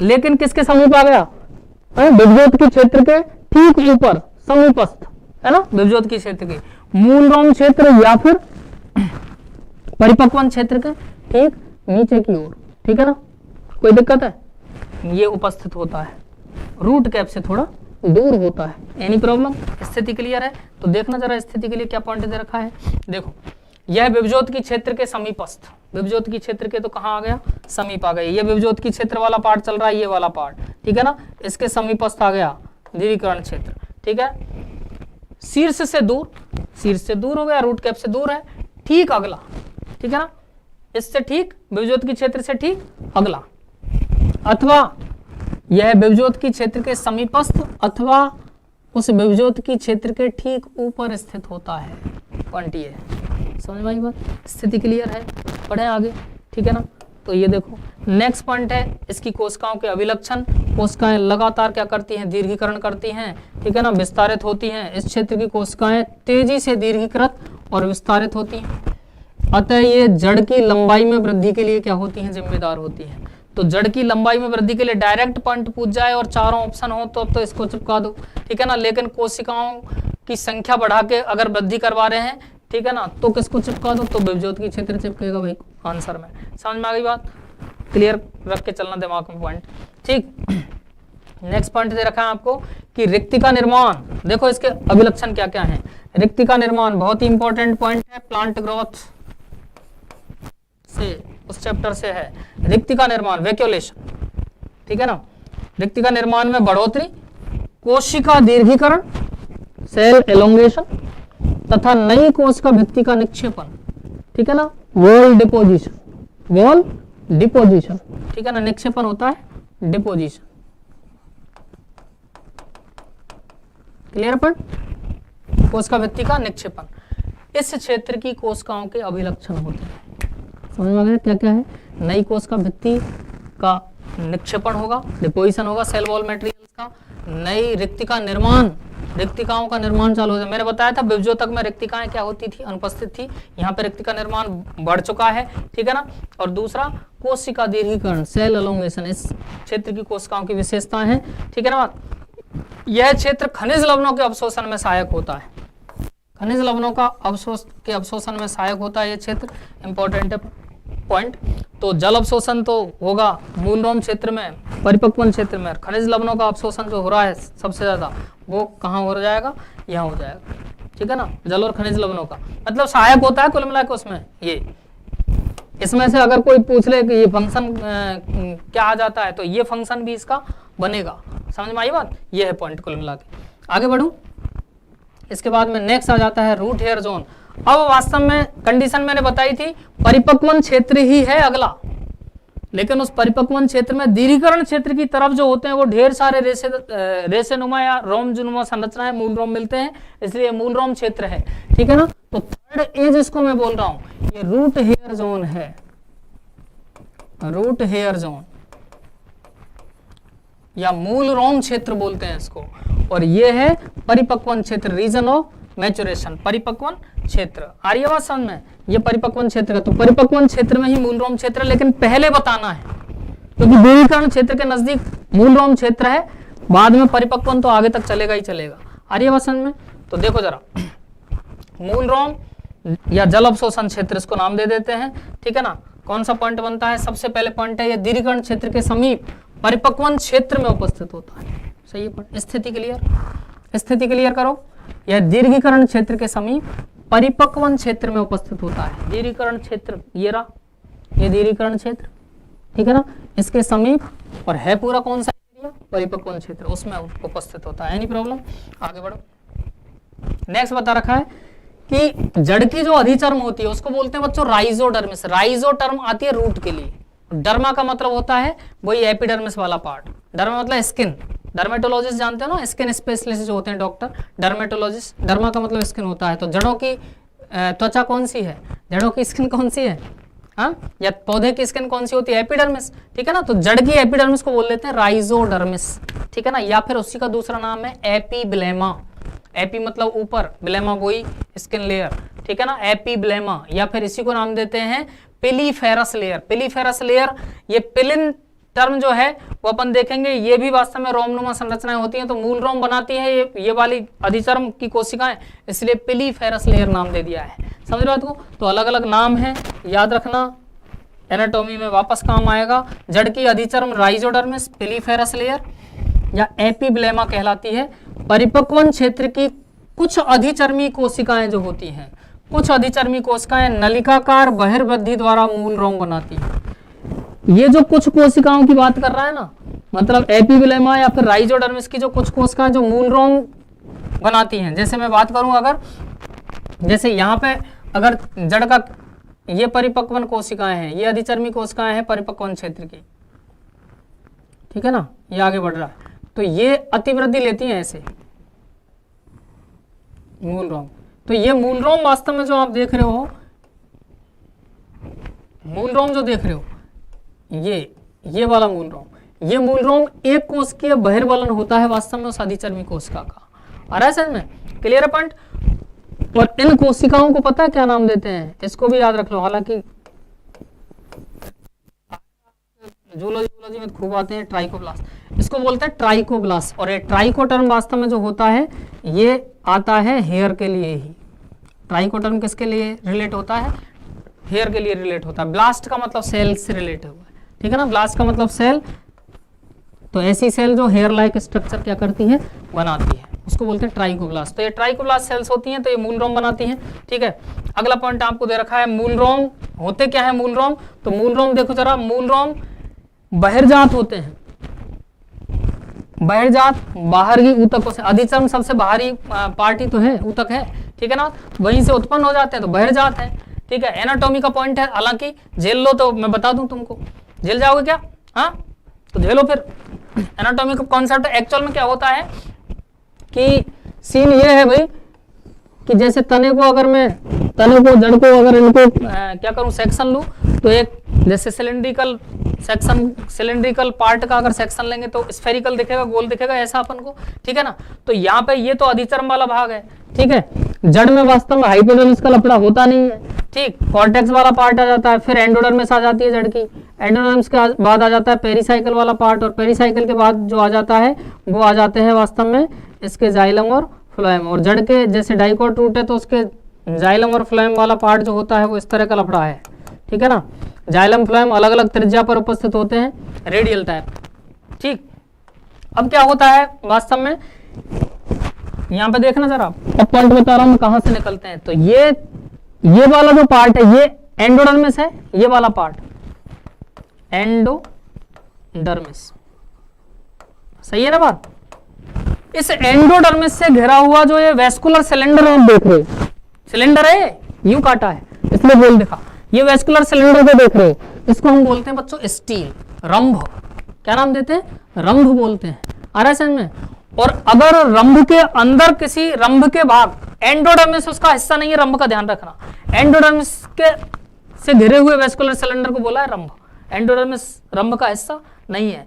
[SPEAKER 1] लेकिन किसके समीप आ गया, विभज्योत के क्षेत्र के ठीक ऊपर, समीपस्थ, है ना। विभज्योत के क्षेत्र के मूलरोम क्षेत्र या फिर परिपक्वन क्षेत्र के ठीक नीचे की ओर, ठीक है ना। कोई दिक्कत है, ये उपस्थित होता है, रूट कैप से थोड़ा दूर होता है। एनी प्रॉब्लम, स्थिति क्लियर है। तो देखना जरा स्थिति के लिए क्या पॉइंट दे रखा है। देखो, यह विभज्योत की क्षेत्र के समीपस्थ, विभज्योत की क्षेत्र के तो कहाँ आ गया, समीप आ गया। ये विभज्योत की क्षेत्र वाला पार्ट चल रहा है, ये वाला पार्ट, ठीक है ना। इसके समीपस्थ आ गया दीर्घीकरण क्षेत्र, ठीक है। शीर्ष से दूर हो गया, रूट कैप से दूर है, ठीक अगला, ठीक है ना। इससे ठीक, विभज्योत की क्षेत्र से ठीक अगला, अथवा यह विभज्योत की क्षेत्र के समीपस्थ अथवा उस विभज्योत की क्षेत्र के ठीक ऊपर स्थित होता है। पॉइंट ये है, समझ में आई बात, स्थिति क्लियर है। पढ़े आगे, ठीक है ना। तो ये देखो नेक्स्ट पॉइंट है इसकी कोशिकाओं के अभिलक्षण। कोशिकाएं लगातार क्या करती हैं, दीर्घीकरण करती हैं, ठीक है ना, विस्तारित होती हैं। इस क्षेत्र की कोशिकाएं तेजी से दीर्घीकृत और विस्तारित होती हैं, अतः ये जड़ की लंबाई में वृद्धि के लिए क्या होती हैं, जिम्मेदार होती हैं। तो जड़ की लंबाई में वृद्धि के लिए डायरेक्ट पॉइंट पूछ जाए और चारों ऑप्शन हो तो अब तो इसको चिपका दो, ठीक है ना। लेकिन कोशिकाओं की संख्या बढ़ा के अगर वृद्धि करवा रहे हैं, ठीक है ना, तो किसको चिपका दो, तो विभज्योत की क्षेत्र चिपकेगा भाई आंसर में। समझ में आ गई बात, क्लियर रख के चलना दिमाग में पॉइंट, ठीक। नेक्स्ट पॉइंट दे रखा है आपको कि रिक्तिका निर्माण। देखो इसके अभिलक्षण क्या क्या है। रिक्तिका निर्माण बहुत ही इंपॉर्टेंट पॉइंट है, प्लांट ग्रोथ से उस चैप्टर से है। रिक्तिका निर्माण, वैक्यूलेशन, ठीक है ना। रिक्तिका निर्माण में बढ़ोतरी, कोशिका दीर्घीकरण, सेल एलोंगेशन तथा नई कोशिका भित्ति का निक्षेपण, ठीक है ना। वॉल डिपोजिशन, वॉल डिपोजिशन, ठीक है ना, निक्षेपण होता है डिपोजिशन, क्लियर। पर कोशिका भित्ति का निक्षेपण इस क्षेत्र की कोशिकाओं के अभिलक्षण होते हैं। समझ में आ गया क्या क्या है। नई कोशिका भित्ति का निक्षेपण होगा, डिपोजिशन होगा सेल वॉल मटेरियल्स का। नई रिक्तिका निर्माण, रिक्तिकाओं का निर्माण चालू हो जाए। मैंने बताया था विभज्योतक में रिक्तिकाएं क्या होती थी, अनुपस्थित थी। यहाँ पे रिक्तिका निर्माण बढ़ चुका है, ठीक है ना। और दूसरा कोशिका दीर्घीकरण, सेल एलोंगेशन, इस क्षेत्र की कोशिकाओं की विशेषताएं हैं, ठीक है ना। यह क्षेत्र खनिज लवणों के अवशोषण में सहायक होता है, खनिज लवणों का अवशोषण में सहायक होता है ये क्षेत्र, इंपॉर्टेंट है पॉइंट। तो जल अवशोषण तो होगा मूलरोम क्षेत्र में, परिपक्वन क्षेत्र में। खनिज लवणों का अवशोषण जो हो रहा है सबसे ज्यादा वो कहाँ हो जाएगा, यहाँ हो जाएगा, ठीक है ना। जल और खनिज लवणों का मतलब सहायक होता है कुल मिला के उसमें। ये इसमें से अगर कोई पूछ ले कि ये फंक्शन क्या आ जाता है, तो ये फंक्शन भी इसका बनेगा। समझ में आई बात? ये है पॉइंट कुल मिला के। आगे बढ़ूं, इसके बाद में नेक्स्ट आ जाता है रूट हेयर जोन। अब वास्तव में कंडीशन मैंने बताई थी, परिपक्वन क्षेत्र ही है अगला, लेकिन उस परिपक्वन क्षेत्र में दीर्घीकरण क्षेत्र की तरफ जो होते हैं वो ढेर सारे रेशेनुमा या रोमनुमा संरचनाएं मूल रोम मिलते हैं, इसलिए मूल रोम क्षेत्र है। ठीक है ना? तो थर्ड एज इसको मैं बोल रहा हूं, ये रूट हेयर जोन है, रूट हेयर जोन या मूल रोम क्षेत्र बोलते हैं इसको। और ये है परिपक्वन क्षेत्र, रीजन ऑफ मैचुरेशन, परिपक्वन क्षेत्र। आ रही है बात समझ में? ये परिपक्वन क्षेत्र है, तो परिपक्वन क्षेत्र में ही मूल रोम क्षेत्र है, लेकिन पहले बताना है क्योंकि दीर्घीकरण क्षेत्र के नजदीक मूल रोम क्षेत्र है, बाद में परिपक्वन तो आगे तक चलेगा ही चलेगा। आ रही है बात समझ में? तो देखो जरा, मूल रोम या जल अवशोषण क्षेत्र इसको नाम दे देते हैं। ठीक है ना? कौन सा पॉइंट बनता है? सबसे पहले पॉइंट है ये दीर्घीकरण क्षेत्र के समीप परिपक्वन क्षेत्र में उपस्थित होता है। सही है? स्थिति क्लियर? स्थिति क्लियर करो। यह दीर्घीकरण क्षेत्र के समीप परिपक्वन क्षेत्र में उपस्थित होता है। दीर्घीकरण क्षेत्र ये रहा, ये दीर्घीकरण क्षेत्र, ठीक है ना? इसके समीप, और है पूरा कौन सा एरिया? परिपक्वन क्षेत्र, उसमें उपस्थित होता है। Any problem? आगे बढ़ो। नेक्स्ट बता रखा है कि जड़ की जो अधिचर्म होती है उसको बोलते हैं बच्चों राइजोडर्मिस। राइजोटर्म आती है रूट के लिए। डर्मा का मतलब होता है वही एपिडर्मिस वाला पार्ट। डर्मा मतलब स्किन। डर्मेटोलॉजिस्ट जानते हो ना, स्किन स्पेशलिस्ट जो होते हैं डॉक्टर, डर्मेटोलॉजिस्ट। डर्मा का मतलब स्किन होता है। तो जड़ों की त्वचा कौन सी है? जड़ों की स्किन कौन सी है? हाँ, या पौधे की स्किन कौन सी होती है? एपिडर्मिस। ठीक है ना? तो जड़ की एपिडर्मिस को बोल देते हैं राइजोडर्मिस। ठीक है ना? या फिर उसी का दूसरा नाम है एपीब्लेमा। एपी मतलब ऊपर, ब्लेमा वही स्किन लेयर। ठीक है ना? एपीब्लेमा, या फिर इसी को नाम देते हैं पिलीफेरस लेयर। पिलीफेरस लेयर, ये पिलिन टर्म जो है वो अपन देखेंगे, ये भी वास्तव में रोमनुमा संरचनाएं होती हैं। तो मूल रोम बनाती है ये वाली अधिचर्म की कोशिकाएं, इसलिए पिलीफेरस लेयर नाम दे दिया है। समझ रहे हो? तो अलग अलग नाम है, याद रखना, एनाटॉमी में वापस काम आएगा। जड़ की अधिचर्म राइजोडर्मिस, पिलीफेरस लेयर या एपीब्लेमा कहलाती है। परिपक्वन क्षेत्र की कुछ अधिचर्मी कोशिकाएं जो होती हैं, कुछ अधिचर्मी कोशिकाएं नलिकाकार बहिर्वृद्धि द्वारा मूल रोम बनाती है। ये जो कुछ कोशिकाओं की बात कर रहा है ना, मतलब एपीब्लेमा या फिर राइजोडर्मिस की जो कुछ कोशिकाएं जो मूल रोम बनाती हैं, जैसे मैं बात करूं, अगर जैसे यहाँ पे अगर जड़ का ये परिपक्वन कोशिकाएं हैं, ये अधिचर्मी कोशिकाएं हैं परिपक्वन क्षेत्र की। ठीक है ना? ये आगे बढ़ रहा है, तो ये अतिवृद्धि लेती हैं ऐसे मूल रोम। तो ये मूल रोम वास्तव में जो आप देख रहे हो, मूल रोम जो देख रहे हो, ये वाला मूल रोम, ये मूल रोम एक कोशिकीय बहिर्वलन होता है वास्तव में उस अधिचर्मी कोशिका का। आ रहा है समझ में? क्लियर है पॉइंट? और इन कोशिकाओं को पता है क्या नाम देते हैं? इसको भी याद रख लो। हालांकि जूलॉजी में खूब आते हैं, ट्राइकोब्लास्ट, इसको बोलते हैं ट्राइकोब्लास्ट। और ये ट्राइको टर्म वास्तव में जो होता है ये आता है हेयर के लिए ही। ट्राइको टर्म किसके लिए रिलेट होता है? हेयर के लिए रिलेट होता है। ब्लास्ट का मतलब सेल से रिलेट हुआ है। ठीक है ना? ब्लास्ट का मतलब सेल, तो ऐसी सेल जो हेयर लाइक स्ट्रक्चर क्या करती है? बनाती है, उसको बोलते हैं ट्राइकोब्लास्ट। तो ये ट्राइकोब्लास्ट सेल्स होती हैं, तो ये मूल रोम बनाती हैं। ठीक है? अगला पॉइंट आपको दे रखा है, मूल रोम होते क्या है? मूल रोम, तो मूल रोम देखो जरा, मूल रोम बहिर्जात होते हैं। बहिर्जात बाहर की ऊतकों से, अधिचर्म सबसे बाहरी पार्ट ही तो है, ऊतक है। ठीक है ना? वहीं से उत्पन्न हो जाते हैं, तो बहिर्जात है। ठीक है? एनाटॉमी का पॉइंट है, हालांकि झेल लो तो मैं बता दूं तुमको, झेल जाओगे क्या? हाँ, तो झेलो फिर। एनाटॉमी का कॉन्सेप्ट एक्चुअल में क्या होता है कि सीन ये है भाई कि जैसे तने को अगर मैं जड़ को अगर इनको क्या करूं, सेक्शन लूं, तो एक जैसे सिलेंड्रिकल सेक्शन, सिलेंड्रिकल पार्ट का अगर सेक्शन लेंगे तो स्फेरिकल दिखेगा, गोल दिखेगा ऐसा अपन को। ठीक है ना? तो यहाँ पे ये तो अधिचर्म वाला भाग है। ठीक है? जड़ में वास्तव में हाइपोडर्मिस का लफड़ा होता नहीं है। ठीक, कॉर्टेक्स वाला पार्ट आ जाता है, फिर एंडोडर्मिस आ जाती है जड़ की, एंडोडर्मिस के बाद आ जाता है पेरिसाइकिल वाला पार्ट, और पेरिसाइकिल के बाद जो आ जाता है वो आ जाते हैं वास्तव में इसके जाइलम और फ्लोएम। और जड़ के जैसे डाइकोट रूट है तो उसके जाइलम और फ्लोएम वाला पार्ट जो होता है वो इस तरह का लफड़ा है। ठीक है ना? जाइलम फ्लोएम अलग अलग त्रिज्या पर उपस्थित होते हैं, रेडियल टाइप। ठीक, अब क्या होता है वास्तव में, यहाँ पे देखना जरा, अब पॉइंट बता रहा हूं कहां से निकलते हैं। तो ये वाला जो पार्ट है ये एंडोडर्मिस है, ये वाला पार्ट एंडोडर्मिस। सही है ना बात। इस एंडोडर्मिस से घिरा हुआ जो ये वेस्कुलर सिलेंडर आप देख रहे हो, सिलेंडर है, यूं काटा है इसलिए गोल दिखा, ये वेस्कुलर सिलेंडर जो देख रहे हो इसको हम बोलते हैं बच्चों स्टील, रंभ। क्या नाम देते हैं? रंभ बोलते हैं। आ रहा है समझ में? और अगर रंभ के अंदर किसी रंभ के भाग, एंडोडर्मिस उसका हिस्सा नहीं है, रंभ का ध्यान रखना, एंडोडर्मिस के से घिरे हुए वेस्कुलर सिलेंडर को बोला है रंभ। एंडोडर्मिस रंभ का हिस्सा नहीं है।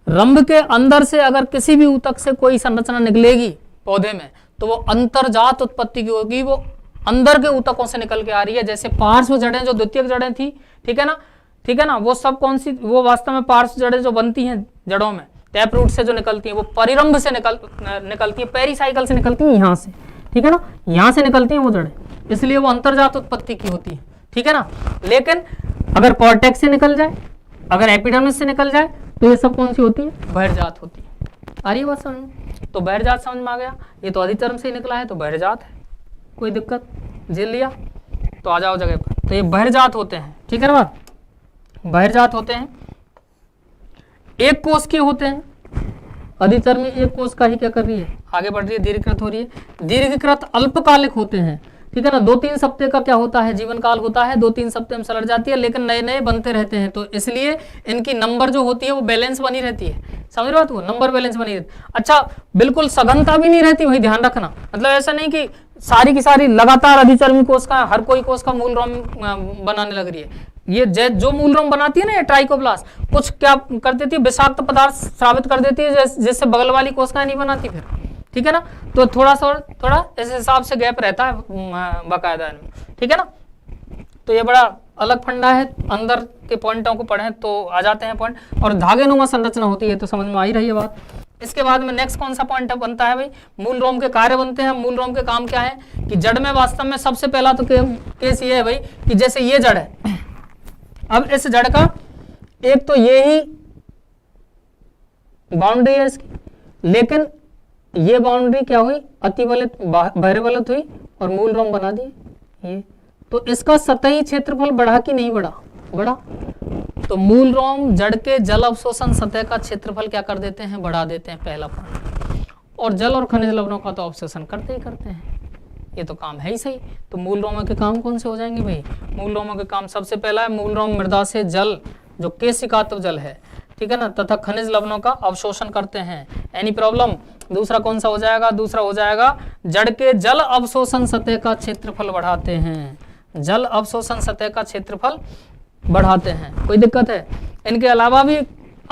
[SPEAKER 1] रंभ के अंदर से अगर किसी भी ऊतक से कोई संरचना निकलेगी पौधे में तो वो अंतर्जात उत्पत्ति की होगी, वो अंदर के ऊतकों से निकल के आ रही है। जैसे पार्श्व जड़ें जो द्वितीयक जड़ें थी, ठीक है ना, ठीक है ना, वो सब कौन सी, वो वास्तव में पार्श्व जड़ें जो बनती हैं जड़ों में टैप रूट से जो निकलती हैं वो परिरंभ से निकलती है, पेरीसाइकिल से निकलती है, यहाँ से, ठीक है ना, यहाँ से निकलती हैं वो जड़ें, इसलिए वो अंतर्जात उत्पत्ति की होती है, ठीक है ना। लेकिन अगर कॉर्टेक्स से निकल जाए, अगर एपिडर्मिस से निकल जाए तो ये सब कौन सी होती है? बहिर्जात होती है। आ रही है बात समझ में? तो बहिर्जात समझ में आ गया, ये तो अधिचर्म से ही निकला है तो बहिर्जात है, कोई दिक्कत, झेल लिया तो आ जाओ जगह पर। तो ये बहिर्जात होते हैं, ठीक है ना बात, बहिर्जात होते हैं, एक कोष के होते हैं। अधिचर्मी एक कोष का ही क्या कर रही है? आगे बढ़ रही है, दीर्घकृत हो रही है। दीर्घकृत अल्पकालिक होते हैं, ठीक है ना, 2-3 सप्ताह का क्या होता है? जीवन काल होता है, 2-3 सप्ताह में सलट जाती है, लेकिन नए नए बनते रहते हैं, तो इसलिए इनकी नंबर जो होती है वो बैलेंस बनी रहती है। समझ रहे हो बात? वो नंबर बैलेंस बनी रहती है। अच्छा, बिल्कुल सघनता भी नहीं रहती, वही ध्यान रखना, मतलब ऐसा नहीं कि सारी की सारी लगातार अधिचर्मी कोष का हर कोई कोष का मूल रोम बनाने लग रही है। ये जो मूल रोम बनाती है ना, ये ट्राइकोप्लास्ट, कुछ क्या कर देती है? विषाक्त पदार्थ स्रावित कर देती है, जिससे बगल वाली कोशिका नहीं बनाती फिर, ठीक है ना। तो थोड़ा इस हिसाब से गैप रहता है बाकायदा इनमें, ठीक है ना। तो ये बड़ा अलग फंडा है, अंदर के पॉइंटों को पढ़ें तो आ जाते हैं पॉइंट। और धागेनुमा संरचना होती है, तो समझ में आ ही रही है बात। इसके बाद में नेक्स्ट कौन सा पॉइंट बनता है भाई? मूल रोम के कार्य बनते हैं। मूल रोम के काम क्या है कि जड़ में वास्तव में सबसे पहला तो केस ये है भाई कि जैसे ये जड़ है, अब इस जड़ का एक तो ये ही बाउंड्री है इसकी, लेकिन ये बाउंड्री क्या हुई? अतिवलित बहिर्वलित हुई और मूल रोम बना दिए ये। तो इसका सतही क्षेत्रफल बढ़ा कि नहीं बढ़ा? बढ़ा। तो मूल रोम जड़ के जल अवशोषण सतह का क्षेत्रफल क्या कर देते हैं? बढ़ा देते हैं, पहला पॉइंट। और जल और खनिज लवणों का तो अवशोषण करते ही करते हैं, ये तो काम है ही सही। तो मूल रोमों के काम कौन से हो जाएंगे भाई? मूल रोमों के काम सबसे पहला है मूल रोम मृदा से जल, जो केशिकात्व जल है, ठीक है ना, तथा खनिज लवणों का अवशोषण करते हैं। Any problem? दूसरा कौन सा हो जाएगा? दूसरा हो जाएगा जड़ के जल अवशोषण सतह का क्षेत्रफल बढ़ाते हैं। जल अवशोषण सतह का क्षेत्रफल बढ़ाते हैं, कोई दिक्कत है? इनके अलावा भी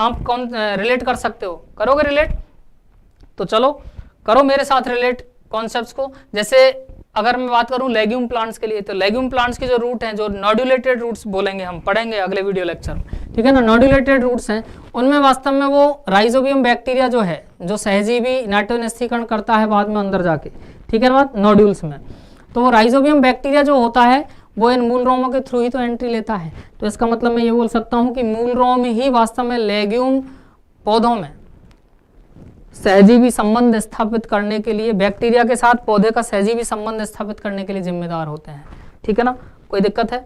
[SPEAKER 1] आप कौन रिलेट कर सकते हो? करोगे रिलेट? तो चलो करो मेरे साथ रिलेट कॉन्सेप्ट्स को। जैसे अगर मैं बात करूं लेग्यूम प्लांट्स के लिए, तो लेग्यूम प्लांट्स के जो रूट हैं, जो नोड्यूलेटेड रूट्स बोलेंगे, हम पढ़ेंगे अगले वीडियो लेक्चर में, ठीक है ना। नोड्यूलेटेड रूट्स हैं, उनमें वास्तव में वो राइजोबियम बैक्टीरिया जो है, जो सहजीवी नाइट्रोजन स्थिरीकरण करता है बाद में अंदर जाके, ठीक है ना, नोड्यूल्स में। तो वो राइजोबियम बैक्टीरिया जो होता है वो इन मूल रोमों के थ्रू ही तो एंट्री लेता है। तो इसका मतलब मैं ये बोल सकता हूँ कि मूल रोम ही वास्तव में लेग्यूम पौधों में सहजीवी संबंध स्थापित करने के लिए, बैक्टीरिया के साथ पौधे का सहजीवी संबंध स्थापित करने के लिए जिम्मेदार होते हैं, ठीक है ना, कोई दिक्कत है?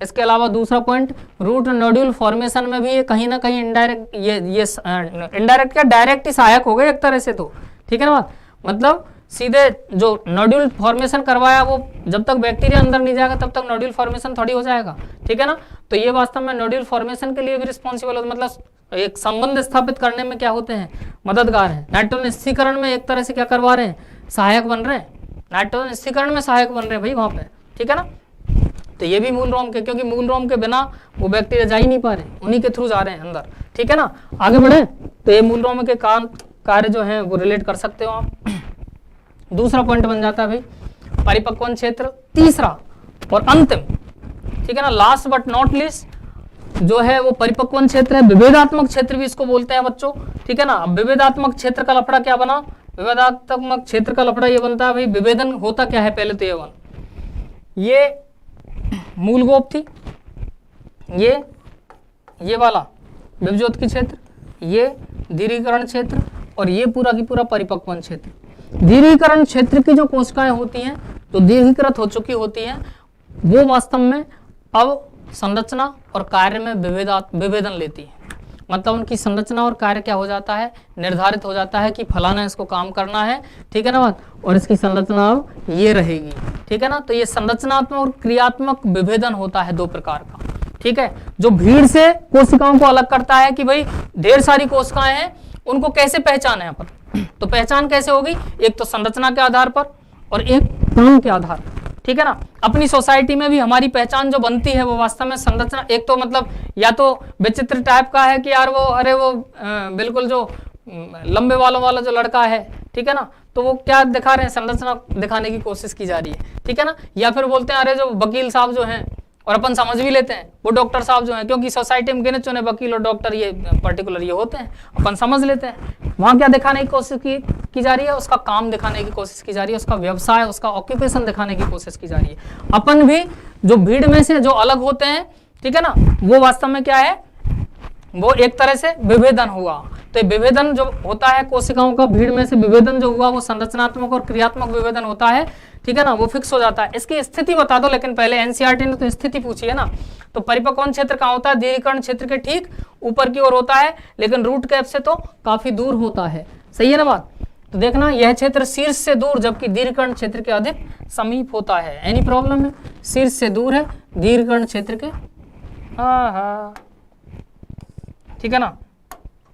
[SPEAKER 1] इसके अलावा दूसरा पॉइंट, रूट नोड्यूल फॉर्मेशन में भी ये कहीं ना कहीं इनडायरेक्ट, ये इनडायरेक्ट क्या डायरेक्ट ही सहायक हो गए एक तरह से, तो ठीक है ना बात। मतलब सीधे जो नोड्यूल फॉर्मेशन करवाया वो जब तक बैक्टीरिया अंदर नहीं जाएगा तब तक नोड्यूल फॉर्मेशन थोड़ी हो जाएगा, ठीक है ना। तो ये वास्तव में नोड्यूल फॉर्मेशन के लिए भी रिस्पॉन्सिबल होता है, मतलब एक संबंध स्थापित करने में क्या होते हैं? मददगार हैं। नाइट्रोजन स्थिरीकरण में एक तरह से क्या करवा रहे हैं? सहायक बन रहे हैं, नाइट्रोजन स्थिरीकरण में सहायक बन रहे हैं भाई वहाँ पे, ठीक है ना। तो ये भी मूल रोम के, क्योंकि मूल रोम के बिना वो बैक्टीरिया जा ही नहीं पा रहे, उन्हीं के थ्रू जा रहे हैं अंदर, ठीक है ना। आगे बढ़े तो ये मूल रोम के कार्य जो है वो रिलेट कर सकते हो आप। दूसरा पॉइंट बन जाता है भाई परिपक्वन क्षेत्र। तीसरा और अंतिम, ठीक है ना, लास्ट बट नॉट लीस्ट जो है वो परिपक्वन क्षेत्र है। विभेदात्मक क्षेत्र भी इसको बोलते हैं बच्चों, ठीक है ना। अब विभेदात्मक क्षेत्र का लफड़ा क्या बना? विभेदात्मक क्षेत्र का लफड़ा ये बनता है भाई, विभेदन होता क्या है पहले तो ये बन, ये मूल गोप थी, ये वाला विभज्योत की क्षेत्र, ये दीर्घीकरण क्षेत्र, और ये पूरा की पूरा परिपक्वन क्षेत्र। दीर्घीकरण क्षेत्र की जो कोशिकाएं होती हैं जो दीर्घीकृत हो चुकी होती हैं, वो वास्तव में अब संरचना और कार्य में विभेदन लेती है। मतलब उनकी संरचना और कार्य क्या हो जाता है, निर्धारित हो जाता है कि फलाना इसको काम करना है, ठीक है ना बात, और इसकी संरचना अब ये रहेगी, ठीक है ना। तो ये संरचनात्मक और क्रियात्मक विभेदन होता है दो प्रकार का, ठीक है। जो भीड़ से कोशिकाओं को अलग करता है कि भाई ढेर सारी कोशिकाएं हैं, उनको कैसे पहचाने अपन, तो पहचान कैसे होगी, एक तो संरचना के आधार पर और एक काम के आधार पर, ठीक है ना। अपनी सोसाइटी में भी हमारी पहचान जो बनती है वो वास्तव में संरचना, एक तो मतलब या तो विचित्र टाइप का है कि यार वो अरे वो बिल्कुल जो लंबे बालों वाला जो लड़का है, ठीक है ना, तो वो क्या दिखा रहे हैं, संरचना दिखाने की कोशिश की जा रही है, ठीक है ना। या फिर बोलते हैं अरे जो वकील साहब जो हैं, और अपन समझ भी लेते हैं वो डॉक्टर साहब जो हैं, क्योंकि सोसाइटी में गिने चुने वकील और डॉक्टर ये पर्टिकुलर ये होते हैं, अपन समझ लेते हैं। वहां क्या दिखाने की कोशिश की जा रही है, उसका काम दिखाने की कोशिश की जा रही है, उसका व्यवसाय, उसका ऑक्यूपेशन दिखाने की कोशिश की जा रही है। अपन भी जो भीड़ में से जो अलग होते हैं, ठीक है ना, वो वास्तव में क्या है, वो एक तरह से विभेदन हुआ। तो विभेदन जो होता है कोशिकाओं का, भीड़ में से विभेदन जो हुआ वो संरचनात्मक और क्रियात्मक विभेदन होता है, ठीक है ना, वो फिक्स हो जाता है। इसकी स्थिति बता दो, लेकिन पहले एनसीईआरटी ने तो स्थिति पूछी है ना। तो परिपक्वन क्षेत्र कहाँ होता है, दीर्घीकरण क्षेत्र के ठीक ऊपर की ओर होता है, लेकिन रूट कैप से तो काफी दूर होता है, सही है ना बात। तो देखना यह क्षेत्र शीर्ष से दूर, जबकि दीर्घीकरण क्षेत्र के अधिक समीप होता है। एनी प्रॉब्लम है, शीर्ष से दूर है, दीर्घीकरण क्षेत्र के, ठीक है ना,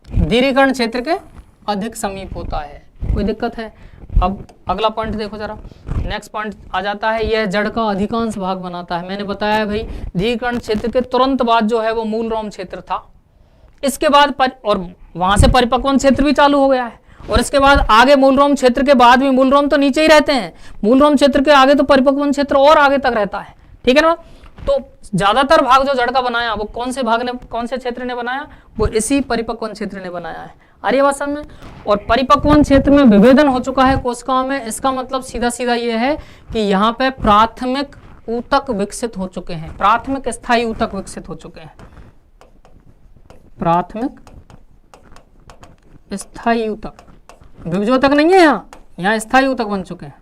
[SPEAKER 1] दीर्घीकरण क्षेत्र के अधिक समीप होता है। कोई दिक्कत है। अब अगला पॉइंट देखो जरा, नेक्स्ट पॉइंट आ जाता है, यह जड़ का अधिकांश भाग बनाता है। मैंने बताया भाई दीर्घीकरण क्षेत्र के तुरंत बाद जो है वो मूल रोम क्षेत्र था, इसके बाद और वहां से परिपक्वन क्षेत्र भी चालू हो गया है, और इसके बाद आगे मूल रोम क्षेत्र के बाद भी, मूल रोम तो नीचे ही रहते हैं, मूल रोम क्षेत्र के आगे तो परिपक्वन क्षेत्र और आगे तक रहता है, ठीक है ना। तो ज्यादातर भाग जो जड़ का बनाया वो कौन से भाग ने, कौन से क्षेत्र ने बनाया, वो इसी परिपक्वन क्षेत्र ने बनाया है। आर्य भाषा में, और परिपक्वन क्षेत्र में विभेदन हो चुका है कोशिकाओं में। इसका मतलब सीधा सीधा ये है कि यहाँ पे प्राथमिक ऊतक विकसित हो चुके हैं, प्राथमिक स्थायी ऊतक विकसित हो चुके हैं, प्राथमिक स्थायी ऊतक, विभजोतक नहीं है यहाँ स्थायी ऊतक बन चुके हैं,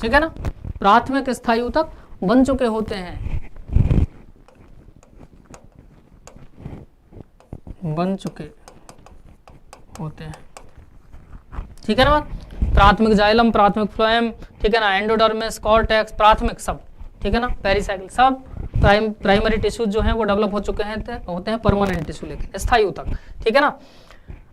[SPEAKER 1] ठीक है ना। प्राथमिक स्थायी ऊतक बन चुके होते हैं, बन चुके होते हैं, ठीक है ना। प्राथमिक जाइलम, प्राथमिक फ्लोएम, ठीक है ना, एंडोडर्मिस, कॉर्टेक्स, प्राथमिक सब, ठीक है ना, पेरिसाइकिल सब प्राइमरी टिश्यू जो हैं वो डेवलप हो चुके हैं, होते हैं परमानेंट टिश्यू, लेकिन स्थायी ऊतक, ठीक है ना।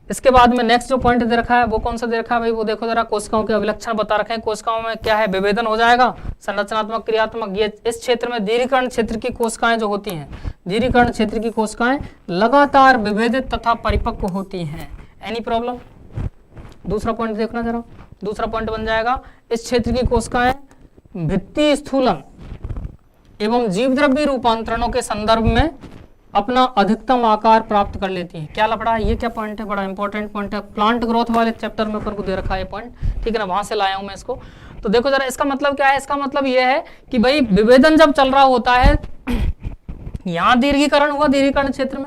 [SPEAKER 1] इसके बाद में नेक्स्ट जो पॉइंट दे रखा है वो कौन सा दे रखा है भाई, वो देखो जरा, कोशिकाओं के अभिलक्षण बता रखे हैं। कोशिकाओं में क्या है, विभेदन हो जाएगा, संरचनात्मक, क्रियात्मक। ये इस क्षेत्र में दीर्घीकरण क्षेत्र की कोशिकाएं जो होती हैं, दीर्घीकरण क्षेत्र की कोशिकाएं लगातार विभेदित तथा परिपक्व होती हैं। Any problem. दूसरा पॉइंट देखना जरा, दूसरा पॉइंट बन जाएगा, इस क्षेत्र की कोशिकाएं भित्ति स्थूलन एवं जीवद्रव्य रूपांतरणों के संदर्भ में अपना अधिकतम आकार प्राप्त कर लेती है। क्या लफड़ा है, ये क्या पॉइंट है, बड़ा इंपॉर्टेंट पॉइंट है, प्लांट ग्रोथ वाले चैप्टर में अपन को दे रखा है पॉइंट, ठीक है ना, वहां से लाया हूं मैं इसको। तो देखो जरा, इसका मतलब क्या है, इसका मतलब ये है कि भाई विभेदन जब चल रहा होता है, यहाँ दीर्घीकरण हुआ दीर्घीकरण क्षेत्र में,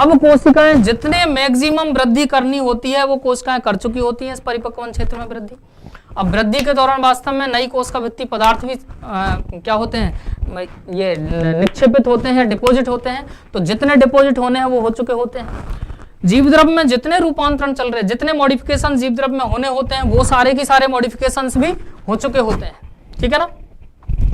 [SPEAKER 1] अब कोशिकाएं जितने मैक्सिमम वृद्धि करनी होती है वो कोशिकाएं कर चुकी होती हैं इस परिपक्वन क्षेत्र में वृद्धि। अब वृद्धि के दौरान वास्तव में नई कोशिका भित्ति पदार्थ भी क्या होते हैं, ये निक्षेपित होते हैं, डिपॉजिट होते हैं। तो जितने डिपॉजिट होने हैं वो हो चुके होते हैं। जीवद्रव्य में जितने रूपांतरण चल रहे हैं, जितने मॉडिफिकेशन जीवद्रव्य में होने होते हैं, वो सारे की सारे मॉडिफिकेशंस भी हो चुके होते हैं, ठीक है ना।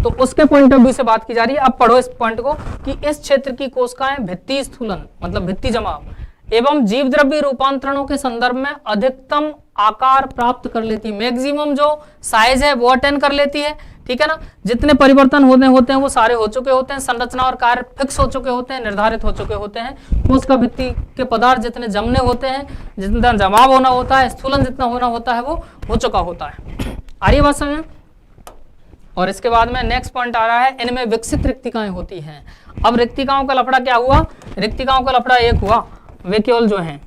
[SPEAKER 1] तो उसके पॉइंट ऑफ व्यू से बात की जा रही है। अब पढ़ो इस पॉइंट को कि इस क्षेत्र की कोशिकाएं भित्ति स्थूलन मतलब भित्ति जमाव एवं जीवद्रव्य रूपांतरणों के संदर्भ में अधिकतम आकार प्राप्त कर लेती है, मैक्सिमम जो साइज है वो अटेन कर लेती है, ठीक है ना। जितने परिवर्तन होने होते हैं वो सारे हो चुके होते हैं, संरचना और कार्य फिक्स हो चुके होते हैं, निर्धारित हो चुके होते हैं। कोशिका भित्ति के पदार्थ जितने जमने होते हैं, जितना जमाव होना होता है, स्थूलन जितना होना होता है वो हो चुका होता है। आर्य भाषा में। और इसके बाद में नेक्स्ट पॉइंट आ रहा है, इनमें विकसित रिक्तिकाएं होती हैं। अब रिक्तिकाओं का लफड़ा क्या हुआ, रिक्तिकाओं का लफड़ा एक हुआ, वेक्यूल जो हैं,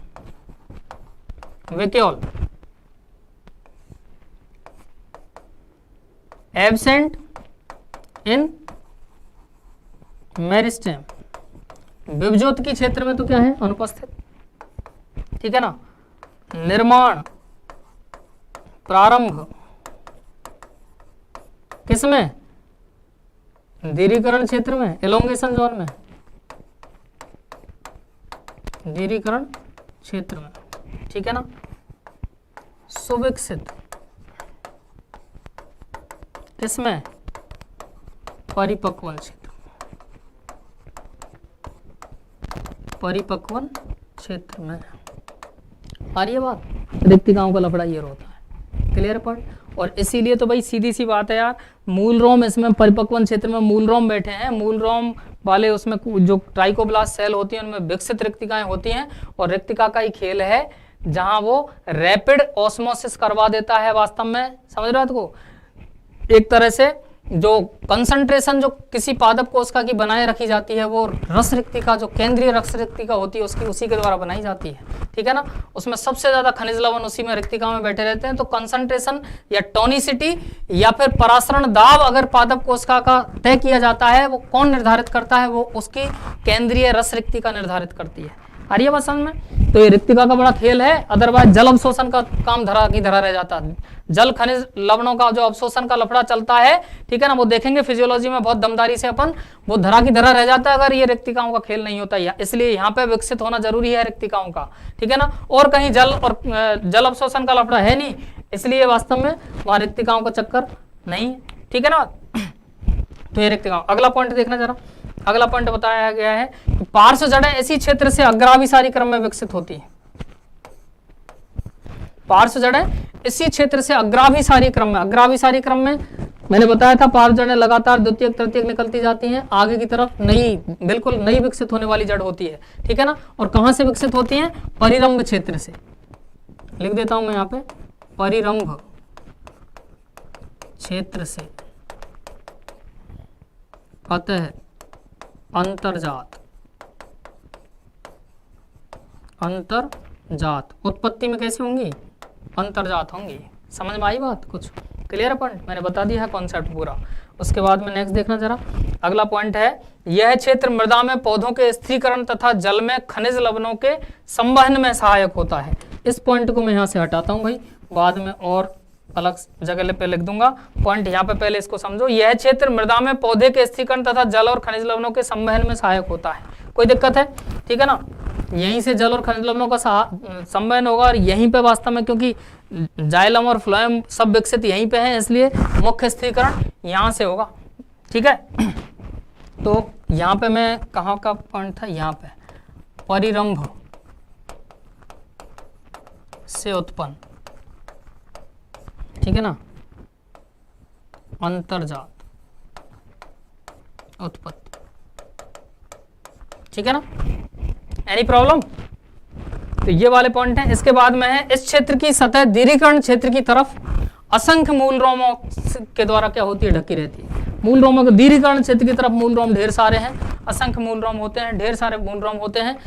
[SPEAKER 1] वेक्यूल एब्सेंट इन मेरिस्टेम, विभजोत की क्षेत्र में तो क्या है, अनुपस्थित, ठीक है ना। निर्माण प्रारंभ किसमें, दीर्घीकरण क्षेत्र में, एलोंगेशन जोन में, दीर्घीकरण क्षेत्र में, ठीक है ना, सुविकसित किसमें, परिपक्वन क्षेत्र, परिपक्वन क्षेत्र में। आ रही है बात? रिक्तिकाओं का लफड़ा ये होता है, क्लियर पॉइंट। और इसीलिए तो भाई सीधी सी बात है यार, मूल रोम इसमें परिपक्वन क्षेत्र में मूल रोम बैठे हैं, मूल रोम वाले उसमें जो ट्राइकोब्लास्ट सेल होती हैं उनमें विकसित रिक्तिकाएं होती हैं, और रिक्तिका का ही खेल है जहां वो रैपिड ऑस्मोसिस करवा देता है वास्तव में, समझ रहे हो आपको। एक तरह से जो कंसंट्रेशन जो किसी पादप कोशिका की बनाए रखी जाती है वो रस रिक्तिका, जो केंद्रीय रस रिक्तिका होती है उसकी, उसी के द्वारा बनाई जाती है, ठीक है ना। उसमें सबसे ज्यादा खनिज लवण उसी में रिक्तिका में बैठे रहते हैं। तो कंसंट्रेशन या टोनिसिटी या फिर परासरण दाब अगर पादप कोशिका का तय किया जाता है, वो कौन निर्धारित करता है, वो उसकी केंद्रीय रस रिक्तिका निर्धारित करती है। आ रही है बात समझ में? तो ये रिक्तिका का बड़ा खेल है। अदरवाइज जल अवशोषण का काम धरा की धरा रह जाता है, जल खनिज लवणों का जो अवशोषण का लफड़ा चलता है, ठीक है ना, वो देखेंगे फिजियोलॉजी में बहुत दमदारी से अपन, वो धरा की धरा रह जाता है अगर ये रिक्तिकाओं का खेल नहीं होता। इसलिए यहाँ पे विकसित होना जरूरी है रिक्तिकाओं का, ठीक है ना। और कहीं जल और जल अवशोषण का लफड़ा है नहीं, इसलिए वास्तव में वहां रिक्तिकाओं का चक्कर नहीं है, ठीक है ना। तो ये रिक्तिकाओं। अगला पॉइंट देखना जरा, अगला पॉइंट बताया गया है कि पार्श्व जड़ें इसी क्षेत्र से अग्राभिसारी क्रम में विकसित होती है। पार्श्व जड़ें इसी क्षेत्र से अग्राभिसारी क्रम में, अग्राभिसारी क्रम में मैंने बताया था पार्श्व जड़ें लगातार द्वितीयक तृतीयक निकलती जाती हैं, आगे की तरफ नई, बिल्कुल नई विकसित होने वाली जड़ होती है, ठीक है ना। और कहां से विकसित होती हैं? परिरंभ क्षेत्र से। लिख देता हूं मैं यहां पे, परिरंभ क्षेत्र से। अतः अंतर्जात, अंतर्जात उत्पत्ति में कैसे होंगी? अंतर्जात होंगी। समझ में आई बात? कुछ क्लियर पॉइंट मैंने बता दिया है कॉन्सेप्ट पूरा। उसके बाद में नेक्स्ट देखना जरा, अगला पॉइंट है, यह क्षेत्र मृदा में पौधों के स्थिरीकरण तथा जल में खनिज लवणों के संवहन में सहायक होता है। इस पॉइंट को मैं यहाँ से हटाता हूँ भाई, बाद में और अलग जगह पे लिख दूंगा। पॉइंट यहाँ पे पहले इसको समझो, यह क्षेत्र मृदा में पौधे के स्थिरीकरण तथा जल और खनिज लवणों के संवहन में सहायक होता है। कोई दिक्कत है? ठीक है ना, यहीं से जल और खनिज लवणों का संवहन होगा, और यहीं पे वास्तव में क्योंकि जाइलम और फ्लोएम सब विकसित यहीं पे हैं, इसलिए मुख्य स्थिरीकरण यहाँ से होगा, ठीक है। तो यहाँ पे मैं कहाँ का पॉइंट था, यहाँ पे परिरंभ से उत्पन्न, ठीक है ना, अंतर्जात उत्पत्ति, ठीक है ना। Any problem? तो ये वाले पॉइंट हैं। इसके बाद में है, इस क्षेत्र की सतह दीर्घीकरण क्षेत्र की तरफ असंख्य मूल रोमों के द्वारा क्या होती है? ढकी रहती है। मूल रोमों के दीर्घीकरण क्षेत्र की तरफ मूल रोम ढेर सारे हैं, असंख्य मूल रोम होते हैं, ढेर सारे मूल रोम होते हैं।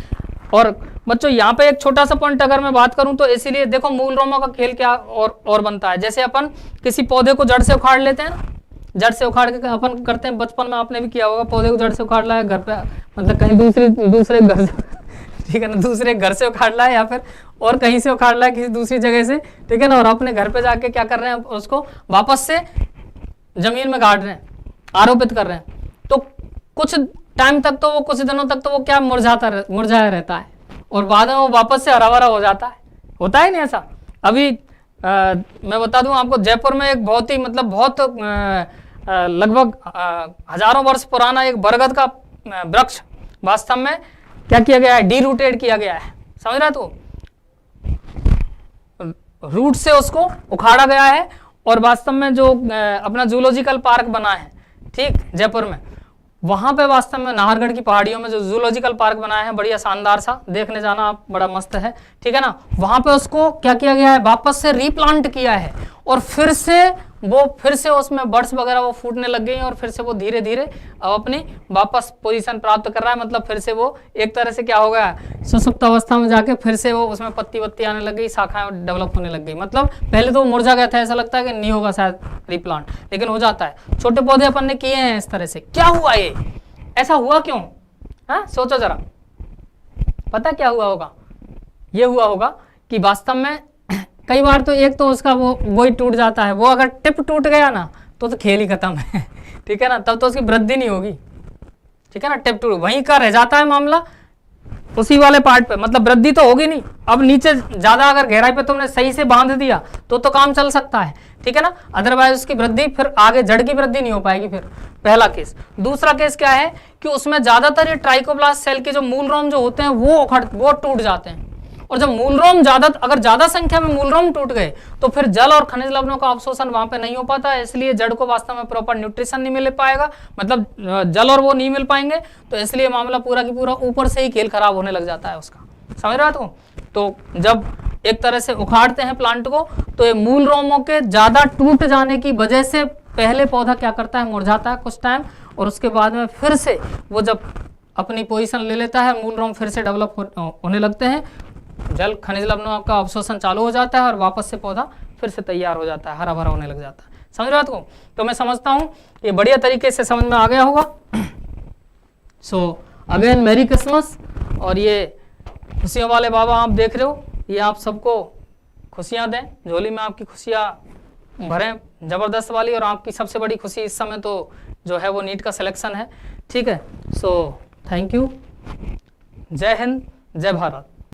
[SPEAKER 1] और बच्चों यहाँ पे एक छोटा सा पॉइंट अगर मैं बात करूं तो इसीलिए देखो मूल रोमों का खेल क्या और बनता है। जैसे अपन किसी पौधे को जड़ से उखाड़ लेते हैं ना, जड़ से उखाड़ के अपन करते हैं, बचपन में आपने भी किया होगा, पौधे को जड़ से उखाड़ लाया घर पे, मतलब कहीं दूसरे घर से, ठीक है ना, दूसरे घर से उखाड़ लाया या फिर और कहीं से उखाड़ लाया किसी दूसरी जगह से, ठीक है ना, और अपने घर पे जाके क्या कर रहे हैं, उसको वापस से जमीन में गाड़ रहे हैं, आरोपित कर रहे हैं। तो कुछ टाइम तक तो वो, कुछ दिनों तक तो वो क्या मुरझाया रहता है, और बाद में वो वापस से हरा भरा हो जाता है। होता है नहीं ऐसा? अभी मैं बता दूं आपको, जयपुर में एक बहुत ही मतलब बहुत लगभग हजारों वर्ष पुराना एक बरगद का वृक्ष वास्तव में क्या किया गया है? डीरूटेड किया गया है, समझ रहा? तो रूट से उसको उखाड़ा गया है, और वास्तव में जो अपना जूलॉजिकल पार्क बना है, ठीक, जयपुर में, वहां पे वास्तव में नाहरगढ़ की पहाड़ियों में जो जूलॉजिकल पार्क बनाया है, बढ़िया शानदार सा, देखने जाना आप, बड़ा मस्त है, ठीक है ना। वहां पे उसको क्या किया गया है? वापस से रीप्लांट किया है, और फिर से उसमें बर्ड्स वगैरह वो फूटने लग गई, और फिर से वो धीरे धीरे अब अपनी वापस पोजीशन प्राप्त कर रहा है। मतलब फिर से वो एक तरह से क्या हो गया, सुसुप्त अवस्था में जाके फिर से वो उसमें पत्ती वत्ती आने लग गई, शाखाएं डेवलप होने लग गई। मतलब पहले तो मुरझा गया था, ऐसा लगता है कि नहीं होगा शायद रीप्लांट, लेकिन हो जाता है। छोटे पौधे अपन ने किए हैं इस तरह से। क्या हुआ ये? ऐसा हुआ क्यों? हाँ, सोचो जरा, पता क्या हुआ होगा? ये हुआ होगा कि वास्तव में कई बार तो एक तो उसका वो ही टूट जाता है, वो अगर टिप टूट गया ना तो खेल ही खत्म है, ठीक है ना, तब तो उसकी वृद्धि नहीं होगी, ठीक है ना। टिप टूट वहीं का रह जाता है मामला, उसी वाले पार्ट पे, मतलब वृद्धि तो होगी नहीं। अब नीचे ज्यादा अगर गहराई पे तुमने सही से बांध दिया तो काम चल सकता है, ठीक है ना, अदरवाइज उसकी वृद्धि फिर आगे जड़ की वृद्धि नहीं हो पाएगी। फिर पहला केस। दूसरा केस क्या है कि उसमें ज्यादातर ये ट्राइकोप्लास्ट सेल के जो मूल रोम जो होते हैं वो टूट जाते हैं, और जब मूल रोम अगर ज्यादा संख्या में मूल रोम टूट गए तो फिर जल और खनिज लवणों का अवशोषण वहां पे नहीं हो पाता है, इसलिए जड़ को वास्तव में प्रॉपर न्यूट्रिशन नहीं मिल पाएगा, मतलब जल और वो नहीं मिल पाएंगे, तो इसलिए मामला पूरा की पूरा ऊपर से ही खेल खराब होने लग जाता है उसका। समझ रहा तो जब एक तरह से उखाड़ते हैं प्लांट को तो ये मूल रोमों के ज्यादा टूट जाने की वजह से पहले पौधा क्या करता है, मुरझाता है कुछ टाइम, और उसके बाद में फिर से वो जब अपनी पोजीशन ले लेता है, मूल रोम फिर से डेवलप होने लगते हैं, जल खनिज लवणों का अवशोषण चालू हो जाता है और वापस से पौधा फिर से तैयार हो जाता है, हरा भरा होने लग जाता है। समझ रहे हो? तो मैं समझता हूँ ये बढ़िया तरीके से समझ में आ गया होगा। So again merry Christmas. और ये खुशियों वाले बाबा आप देख रहे हो, ये आप सबको खुशियाँ दें, झोली में आपकी खुशियाँ भरें जबरदस्त वाली, और आपकी सबसे बड़ी खुशी इस समय तो जो है वो नीट का सिलेक्शन है, ठीक है। सो थैंक यू, जय हिंद, जय भारत।